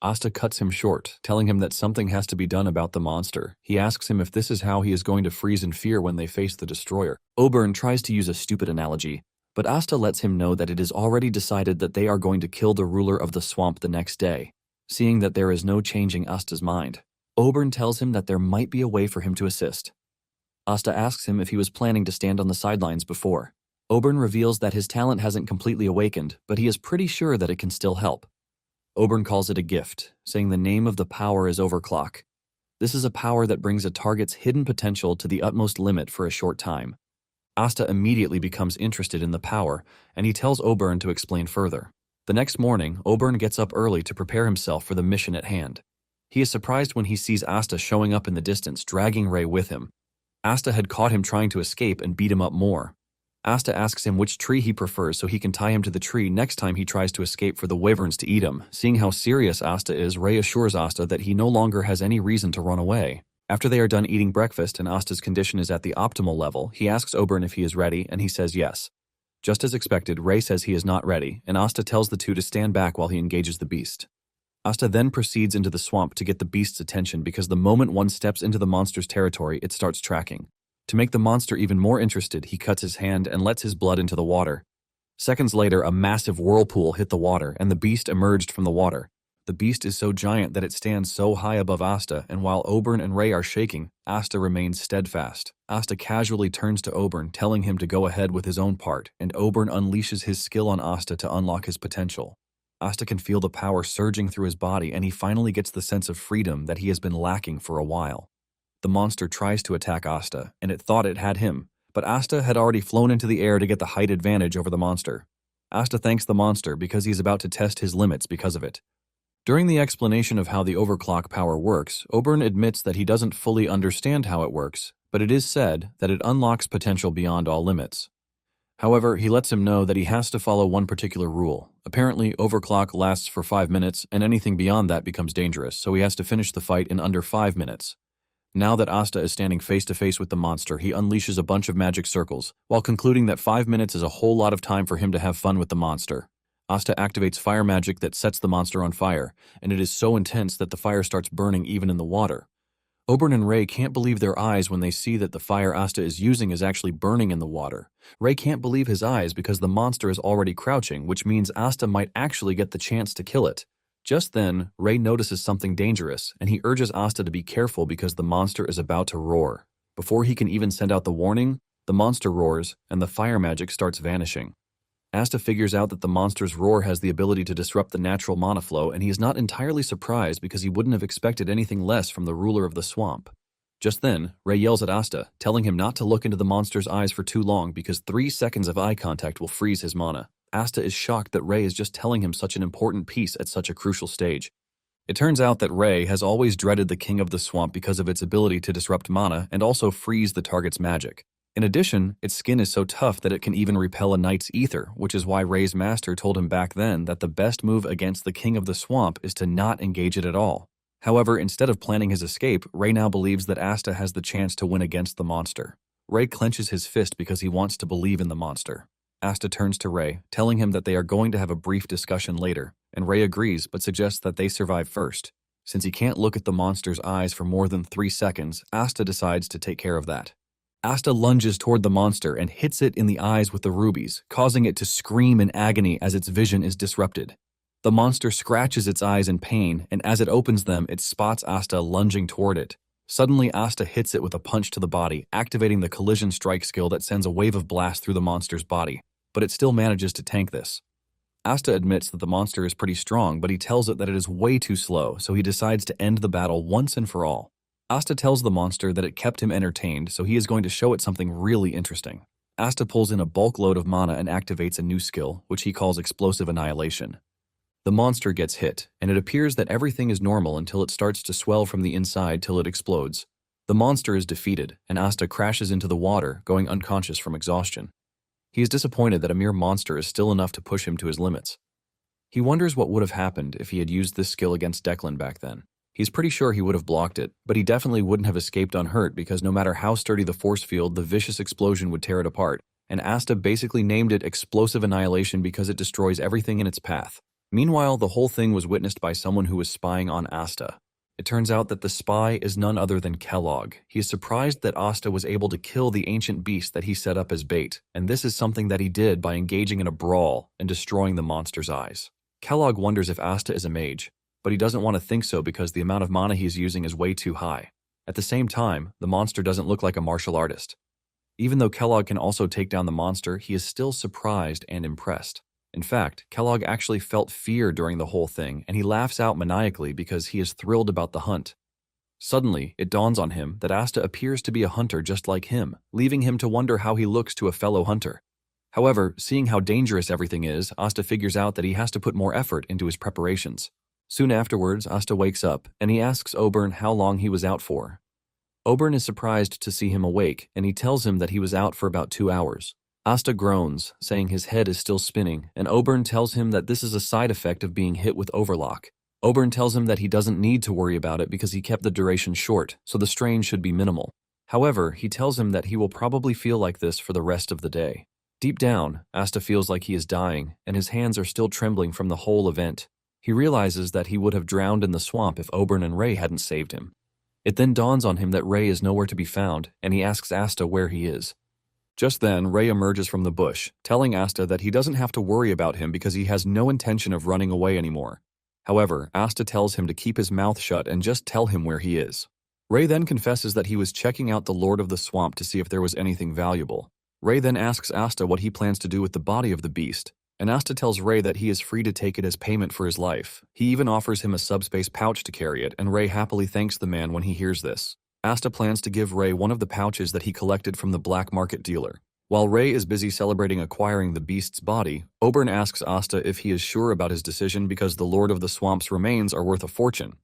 Asta cuts him short, telling him that something has to be done about the monster. He asks him if this is how he is going to freeze in fear when they face the destroyer. Oberon tries to use a stupid analogy, but Asta lets him know that it is already decided that they are going to kill the ruler of the swamp the next day. Seeing that there is no changing Asta's mind, Oberon tells him that there might be a way for him to assist. Asta asks him if he was planning to stand on the sidelines before. Oberon reveals that his talent hasn't completely awakened, but he is pretty sure that it can still help. Oberon calls it a gift, saying the name of the power is Overclock. This is a power that brings a target's hidden potential to the utmost limit for a short time. Asta immediately becomes interested in the power, and he tells Oberon to explain further. The next morning, Oberon gets up early to prepare himself for the mission at hand. He is surprised when he sees Asta showing up in the distance, dragging Ray with him. Asta had caught him trying to escape and beat him up more. Asta asks him which tree he prefers so he can tie him to the tree next time he tries to escape for the wyverns to eat him. Seeing how serious Asta is, Ray assures Asta that he no longer has any reason to run away. After they are done eating breakfast and Asta's condition is at the optimal level, he asks Oberon if he is ready, and he says yes. Just as expected, Ray says he is not ready, and Asta tells the two to stand back while he engages the beast. Asta then proceeds into the swamp to get the beast's attention because the moment one steps into the monster's territory, it starts tracking. To make the monster even more interested, he cuts his hand and lets his blood into the water. Seconds later, a massive whirlpool hit the water, and the beast emerged from the water. The beast is so giant that it stands so high above Asta, and while Oberon and Ray are shaking, Asta remains steadfast. Asta casually turns to Oberon, telling him to go ahead with his own part, and Oberon unleashes his skill on Asta to unlock his potential. Asta can feel the power surging through his body, and he finally gets the sense of freedom that he has been lacking for a while. The monster tries to attack Asta, and it thought it had him, but Asta had already flown into the air to get the height advantage over the monster. Asta thanks the monster because he's about to test his limits because of it. During the explanation of how the overclock power works, Oberon admits that he doesn't fully understand how it works, but it is said that it unlocks potential beyond all limits. However, he lets him know that he has to follow one particular rule. Apparently, overclock lasts for 5 minutes, and anything beyond that becomes dangerous, so he has to finish the fight in under 5 minutes. Now that Asta is standing face to face with the monster, he unleashes a bunch of magic circles, while concluding that 5 minutes is a whole lot of time for him to have fun with the monster. Asta activates fire magic that sets the monster on fire, and it is so intense that the fire starts burning even in the water. Oberon and Ray can't believe their eyes when they see that the fire Asta is using is actually burning in the water. Ray can't believe his eyes because the monster is already crouching, which means Asta might actually get the chance to kill it. Just then, Ray notices something dangerous, and he urges Asta to be careful because the monster is about to roar. Before he can even send out the warning, the monster roars, and the fire magic starts vanishing. Asta figures out that the monster's roar has the ability to disrupt the natural mana flow, and he is not entirely surprised because he wouldn't have expected anything less from the ruler of the swamp. Just then, Ray yells at Asta, telling him not to look into the monster's eyes for too long because 3 seconds of eye contact will freeze his mana. Asta is shocked that Ray is just telling him such an important piece at such a crucial stage. It turns out that Ray has always dreaded the King of the Swamp because of its ability to disrupt mana and also freeze the target's magic. In addition, its skin is so tough that it can even repel a knight's ether, which is why Ray's master told him back then that the best move against the King of the Swamp is to not engage it at all. However, instead of planning his escape, Ray now believes that Asta has the chance to win against the monster. Ray clenches his fist because he wants to believe in the monster. Asta turns to Ray, telling him that they are going to have a brief discussion later, and Ray agrees but suggests that they survive first. Since he can't look at the monster's eyes for more than 3 seconds, Asta decides to take care of that. Asta lunges toward the monster and hits it in the eyes with the rubies, causing it to scream in agony as its vision is disrupted. The monster scratches its eyes in pain, and as it opens them, it spots Asta lunging toward it. Suddenly, Asta hits it with a punch to the body, activating the collision strike skill that sends a wave of blast through the monster's body, but it still manages to tank this. Asta admits that the monster is pretty strong, but he tells it that it is way too slow, so he decides to end the battle once and for all. Asta tells the monster that it kept him entertained, so he is going to show it something really interesting. Asta pulls in a bulk load of mana and activates a new skill, which he calls Explosive Annihilation. The monster gets hit, and it appears that everything is normal until it starts to swell from the inside till it explodes. The monster is defeated, and Asta crashes into the water, going unconscious from exhaustion. He is disappointed that a mere monster is still enough to push him to his limits. He wonders what would have happened if he had used this skill against Declan back then. He's pretty sure he would have blocked it, but he definitely wouldn't have escaped unhurt because no matter how sturdy the force field, the vicious explosion would tear it apart, and Asta basically named it Explosive Annihilation because it destroys everything in its path. Meanwhile, the whole thing was witnessed by someone who was spying on Asta. It turns out that the spy is none other than Kellogg. He is surprised that Asta was able to kill the ancient beast that he set up as bait, and this is something that he did by engaging in a brawl and destroying the monster's eyes. Kellogg wonders if Asta is a mage, but he doesn't want to think so because the amount of mana he is using is way too high. At the same time, the monster doesn't look like a martial artist. Even though Kellogg can also take down the monster, he is still surprised and impressed. In fact, Kellogg actually felt fear during the whole thing, and he laughs out maniacally because he is thrilled about the hunt. Suddenly, it dawns on him that Asta appears to be a hunter just like him, leaving him to wonder how he looks to a fellow hunter. However, seeing how dangerous everything is, Asta figures out that he has to put more effort into his preparations. Soon afterwards, Asta wakes up, and he asks Oberon how long he was out for. Oberon is surprised to see him awake, and he tells him that he was out for about 2 hours. Asta groans, saying his head is still spinning, and Oberon tells him that this is a side effect of being hit with overlock. Oberon tells him that he doesn't need to worry about it because he kept the duration short, so the strain should be minimal. However, he tells him that he will probably feel like this for the rest of the day. Deep down, Asta feels like he is dying, and his hands are still trembling from the whole event. He realizes that he would have drowned in the swamp if Oberon and Ray hadn't saved him. It then dawns on him that Ray is nowhere to be found, and he asks Asta where he is. Just then, Ray emerges from the bush, telling Asta that he doesn't have to worry about him because he has no intention of running away anymore. However, Asta tells him to keep his mouth shut and just tell him where he is. Ray then confesses that he was checking out the Lord of the Swamp to see if there was anything valuable. Ray then asks Asta what he plans to do with the body of the beast, and Asta tells Ray that he is free to take it as payment for his life. He even offers him a subspace pouch to carry it, and Ray happily thanks the man when he hears this. Asta plans to give Ray one of the pouches that he collected from the black market dealer. While Ray is busy celebrating acquiring the beast's body, Oberon asks Asta if he is sure about his decision because the Lord of the Swamp's remains are worth a fortune.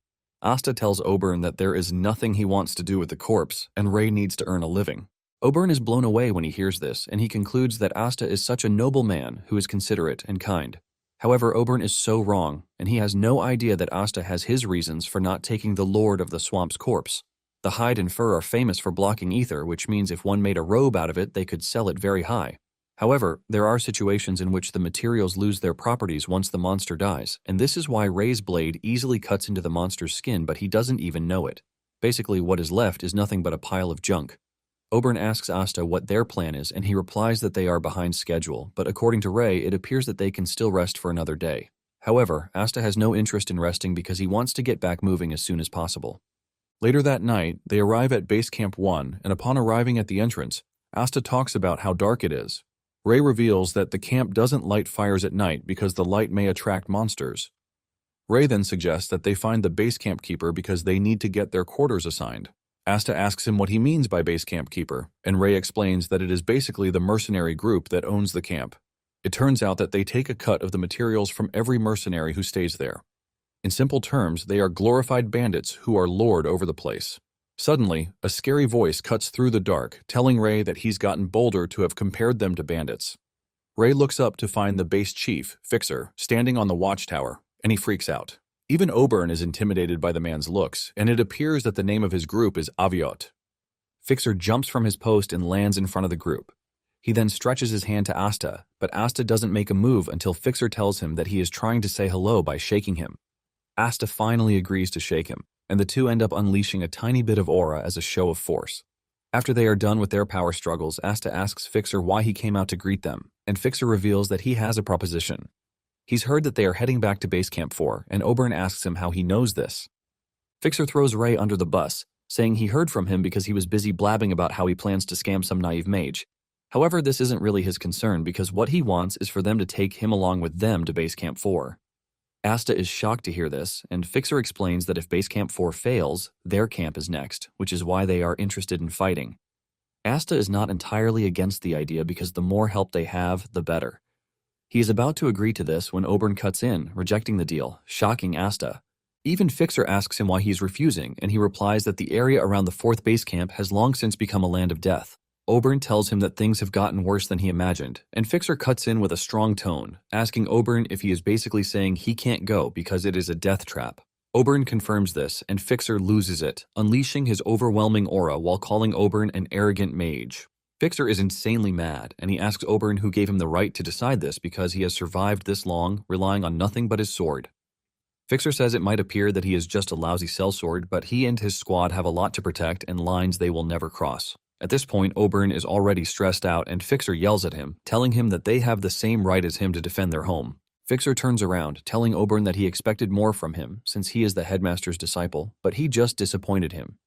Asta tells Oberon that there is nothing he wants to do with the corpse, and Ray needs to earn a living. Oberon is blown away when he hears this, and he concludes that Asta is such a noble man who is considerate and kind. However, Oberon is so wrong, and he has no idea that Asta has his reasons for not taking the Lord of the Swamp's corpse. The hide and fur are famous for blocking ether, which means if one made a robe out of it, they could sell it very high. However, there are situations in which the materials lose their properties once the monster dies, and this is why Ray's blade easily cuts into the monster's skin, but he doesn't even know it. Basically, what is left is nothing but a pile of junk. Oberon asks Asta what their plan is, and he replies that they are behind schedule, but according to Ray, it appears that they can still rest for another day. However, Asta has no interest in resting because he wants to get back moving as soon as possible. Later that night, they arrive at Base Camp 1, and upon arriving at the entrance, Asta talks about how dark it is. Ray reveals that the camp doesn't light fires at night because the light may attract monsters. Ray then suggests that they find the base camp keeper because they need to get their quarters assigned. Asta asks him what he means by base camp keeper, and Ray explains that it is basically the mercenary group that owns the camp. It turns out that they take a cut of the materials from every mercenary who stays there. In simple terms, they are glorified bandits who are lord over the place. Suddenly, a scary voice cuts through the dark, telling Ray that he's gotten bolder to have compared them to bandits. Ray looks up to find the base chief, Fixer, standing on the watchtower, and he freaks out. Even Oberon is intimidated by the man's looks, and it appears that the name of his group is Aviot. Fixer jumps from his post and lands in front of the group. He then stretches his hand to Asta, but Asta doesn't make a move until Fixer tells him that he is trying to say hello by shaking him. Asta finally agrees to shake him, and the two end up unleashing a tiny bit of aura as a show of force. After they are done with their power struggles, Asta asks Fixer why he came out to greet them, and Fixer reveals that he has a proposition. He's heard that they are heading back to Base Camp 4, and Oberon asks him how he knows this. Fixer throws Ray under the bus, saying he heard from him because he was busy blabbing about how he plans to scam some naive mage. However, this isn't really his concern because what he wants is for them to take him along with them to Base Camp 4. Asta is shocked to hear this, and Fixer explains that if Base Camp 4 fails, their camp is next, which is why they are interested in fighting. Asta is not entirely against the idea because the more help they have, the better. He is about to agree to this when Oberon cuts in, rejecting the deal, shocking Asta. Even Fixer asks him why he's refusing, and he replies that the area around the 4th base camp has long since become a land of death. Oberon tells him that things have gotten worse than he imagined, and Fixer cuts in with a strong tone, asking Oberon if he is basically saying he can't go because it is a death trap. Oberon confirms this, and Fixer loses it, unleashing his overwhelming aura while calling Oberon an arrogant mage. Fixer is insanely mad, and he asks Oberon who gave him the right to decide this because he has survived this long, relying on nothing but his sword. Fixer says it might appear that he is just a lousy sellsword, but he and his squad have a lot to protect and lines they will never cross. At this point, Oberon is already stressed out, and Fixer yells at him, telling him that they have the same right as him to defend their home. Fixer turns around, telling Oberon that he expected more from him, since he is the headmaster's disciple, but he just disappointed him.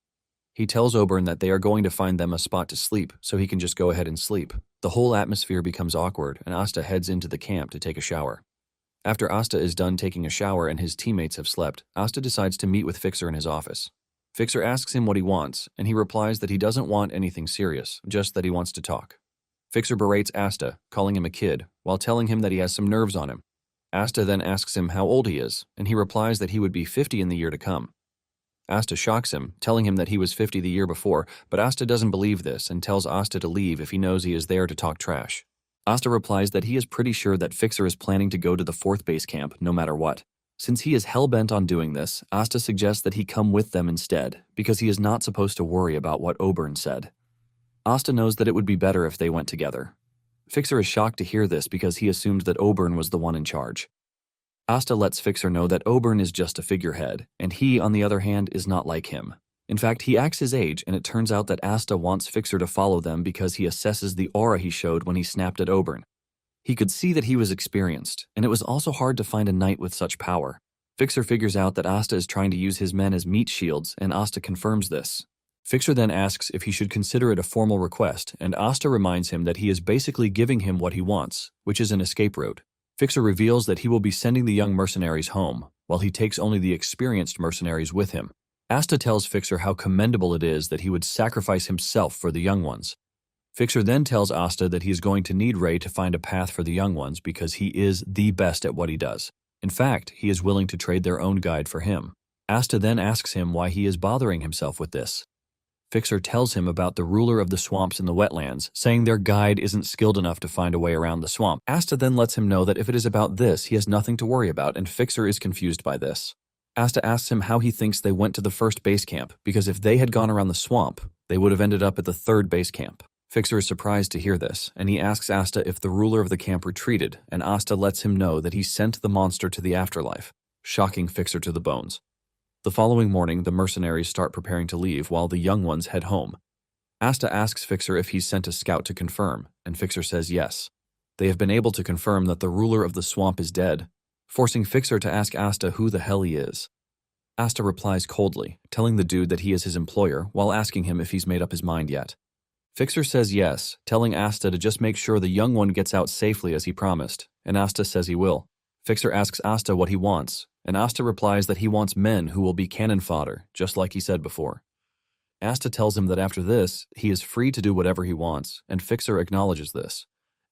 He tells Oberon that they are going to find them a spot to sleep, so he can just go ahead and sleep. The whole atmosphere becomes awkward, and Asta heads into the camp to take a shower. After Asta is done taking a shower and his teammates have slept, Asta decides to meet with Fixer in his office. Fixer asks him what he wants, and he replies that he doesn't want anything serious, just that he wants to talk. Fixer berates Asta, calling him a kid, while telling him that he has some nerves on him. Asta then asks him how old he is, and he replies that he would be 50 in the year to come. Asta shocks him, telling him that he was 50 the year before, but Asta doesn't believe this and tells Asta to leave if he knows he is there to talk trash. Asta replies that he is pretty sure that Fixer is planning to go to the 4th base camp no matter what. Since he is hell-bent on doing this, Asta suggests that he come with them instead, because he is not supposed to worry about what Oberon said. Asta knows that it would be better if they went together. Fixer is shocked to hear this because he assumed that Oberon was the one in charge. Asta lets Fixer know that Oberon is just a figurehead, and he, on the other hand, is not like him. In fact, he acts his age, and it turns out that Asta wants Fixer to follow them because he assesses the aura he showed when he snapped at Oberon. He could see that he was experienced, and it was also hard to find a knight with such power. Fixer figures out that Asta is trying to use his men as meat shields, and Asta confirms this. Fixer then asks if he should consider it a formal request, and Asta reminds him that he is basically giving him what he wants, which is an escape route. Fixer reveals that he will be sending the young mercenaries home, while he takes only the experienced mercenaries with him. Asta tells Fixer how commendable it is that he would sacrifice himself for the young ones. Fixer then tells Asta that he is going to need Ray to find a path for the young ones because he is the best at what he does. In fact, he is willing to trade their own guide for him. Asta then asks him why he is bothering himself with this. Fixer tells him about the ruler of the swamps and the wetlands, saying their guide isn't skilled enough to find a way around the swamp. Asta then lets him know that if it is about this, he has nothing to worry about, and Fixer is confused by this. Asta asks him how he thinks they went to the 1st base camp, because if they had gone around the swamp, they would have ended up at the 3rd base camp. Fixer is surprised to hear this, and he asks Asta if the ruler of the camp retreated, and Asta lets him know that he sent the monster to the afterlife, shocking Fixer to the bones. The following morning, the mercenaries start preparing to leave while the young ones head home. Asta asks Fixer if he's sent a scout to confirm, and Fixer says yes. They have been able to confirm that the ruler of the swamp is dead, forcing Fixer to ask Asta who the hell he is. Asta replies coldly, telling the dude that he is his employer while asking him if he's made up his mind yet. Fixer says yes, telling Asta to just make sure the young one gets out safely as he promised, and Asta says he will. Fixer asks Asta what he wants, and Asta replies that he wants men who will be cannon fodder, just like he said before. Asta tells him that after this, he is free to do whatever he wants, and Fixer acknowledges this.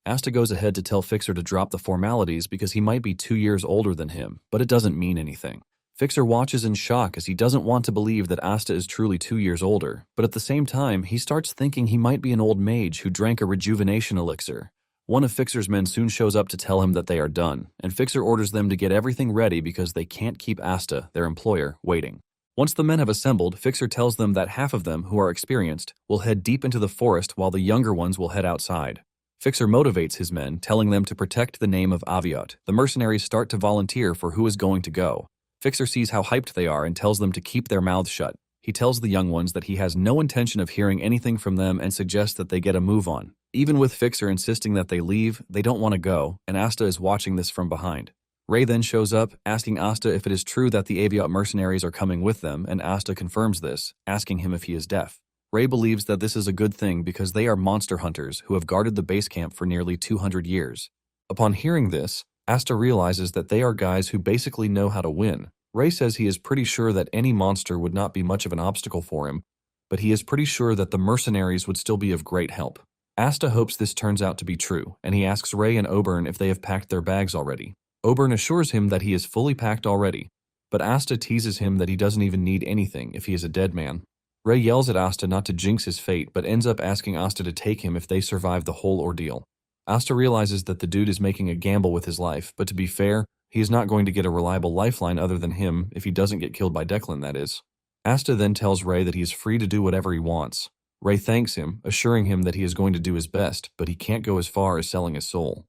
Asta goes ahead to tell Fixer to drop the formalities because he might be 2 years older than him, but it doesn't mean anything. Fixer watches in shock as he doesn't want to believe that Asta is truly 2 years older, but at the same time, he starts thinking he might be an old mage who drank a rejuvenation elixir. One of Fixer's men soon shows up to tell him that they are done, and Fixer orders them to get everything ready because they can't keep Asta, their employer, waiting. Once the men have assembled, Fixer tells them that half of them, who are experienced, will head deep into the forest while the younger ones will head outside. Fixer motivates his men, telling them to protect the name of Aviot. The mercenaries start to volunteer for who is going to go. Fixer sees how hyped they are and tells them to keep their mouths shut. He tells the young ones that he has no intention of hearing anything from them and suggests that they get a move on. Even with Fixer insisting that they leave, they don't want to go, and Asta is watching this from behind. Ray then shows up, asking Asta if it is true that the Aviot mercenaries are coming with them, and Asta confirms this, asking him if he is deaf. Ray believes that this is a good thing because they are monster hunters who have guarded the base camp for nearly 200 years. Upon hearing this, Asta realizes that they are guys who basically know how to win. Ray says he is pretty sure that any monster would not be much of an obstacle for him, but he is pretty sure that the mercenaries would still be of great help. Asta hopes this turns out to be true, and he asks Ray and Oberon if they have packed their bags already. Oberon assures him that he is fully packed already, but Asta teases him that he doesn't even need anything if he is a dead man. Ray yells at Asta not to jinx his fate, but ends up asking Asta to take him if they survive the whole ordeal. Asta realizes that the dude is making a gamble with his life, but to be fair, he is not going to get a reliable lifeline other than him if he doesn't get killed by Declan, that is. Asta then tells Ray that he is free to do whatever he wants. Ray thanks him, assuring him that he is going to do his best, but he can't go as far as selling his soul.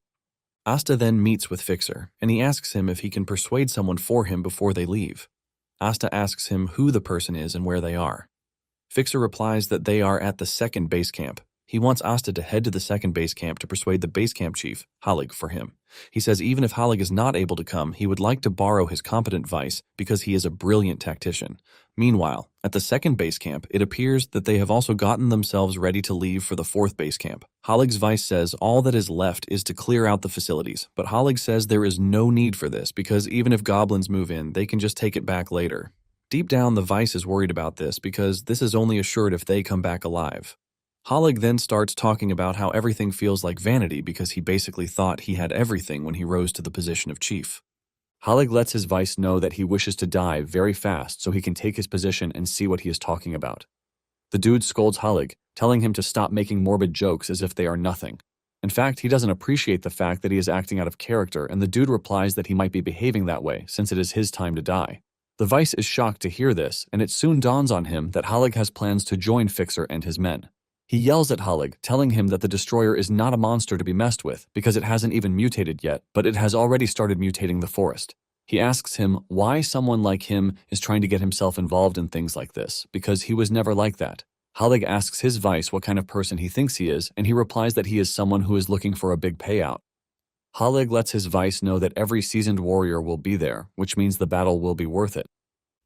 Asta then meets with Fixer, and he asks him if he can persuade someone for him before they leave. Asta asks him who the person is and where they are. Fixer replies that they are at the 2nd base camp. He wants Asta to head to the 2nd base camp to persuade the base camp chief, Hallig, for him. He says even if Hallig is not able to come, he would like to borrow his competent vice because he is a brilliant tactician. Meanwhile, at the 2nd base camp, it appears that they have also gotten themselves ready to leave for the 4th base camp. Hallig's vice says all that is left is to clear out the facilities, but Hallig says there is no need for this because even if goblins move in, they can just take it back later. Deep down, the vice is worried about this because this is only assured if they come back alive. Hallig then starts talking about how everything feels like vanity because he basically thought he had everything when he rose to the position of chief. Halig lets his vice know that he wishes to die very fast so he can take his position and see what he is talking about. The dude scolds Halig, telling him to stop making morbid jokes as if they are nothing. In fact, he doesn't appreciate the fact that he is acting out of character, and the dude replies that he might be behaving that way since it is his time to die. The vice is shocked to hear this, and it soon dawns on him that Halig has plans to join Fixer and his men. He yells at Halig, telling him that the destroyer is not a monster to be messed with because it hasn't even mutated yet, but it has already started mutating the forest. He asks him why someone like him is trying to get himself involved in things like this, because he was never like that. Halig asks his vice what kind of person he thinks he is, and he replies that he is someone who is looking for a big payout. Halig lets his vice know that every seasoned warrior will be there, which means the battle will be worth it.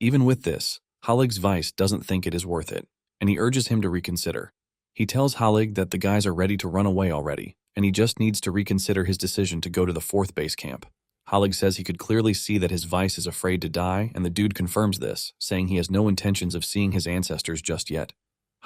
Even with this, Halig's vice doesn't think it is worth it, and he urges him to reconsider. He tells Halig that the guys are ready to run away already, and he just needs to reconsider his decision to go to the 4th base camp. Halig says he could clearly see that his vice is afraid to die, and the dude confirms this, saying he has no intentions of seeing his ancestors just yet.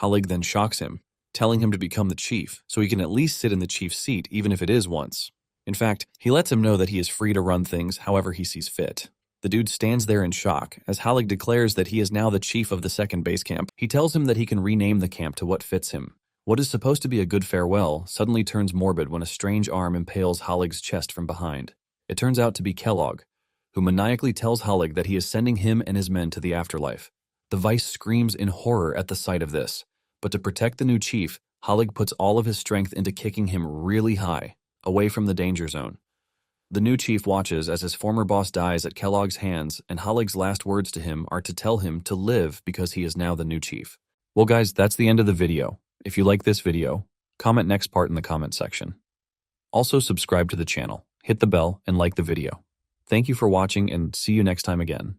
Halig then shocks him, telling him to become the chief, so he can at least sit in the chief's seat even if it is once. In fact, he lets him know that he is free to run things however he sees fit. The dude stands there in shock, as Halig declares that he is now the chief of the 2nd base camp. He tells him that he can rename the camp to what fits him. What is supposed to be a good farewell suddenly turns morbid when a strange arm impales Halig's chest from behind. It turns out to be Kellogg, who maniacally tells Halig that he is sending him and his men to the afterlife. The vice screams in horror at the sight of this, but to protect the new chief, Halig puts all of his strength into kicking him really high, away from the danger zone. The new chief watches as his former boss dies at Kellogg's hands, and Halig's last words to him are to tell him to live because he is now the new chief. Well guys, that's the end of the video. If you like this video, comment next part in the comment section. Also subscribe to the channel, hit the bell, and like the video. Thank you for watching, and see you next time again.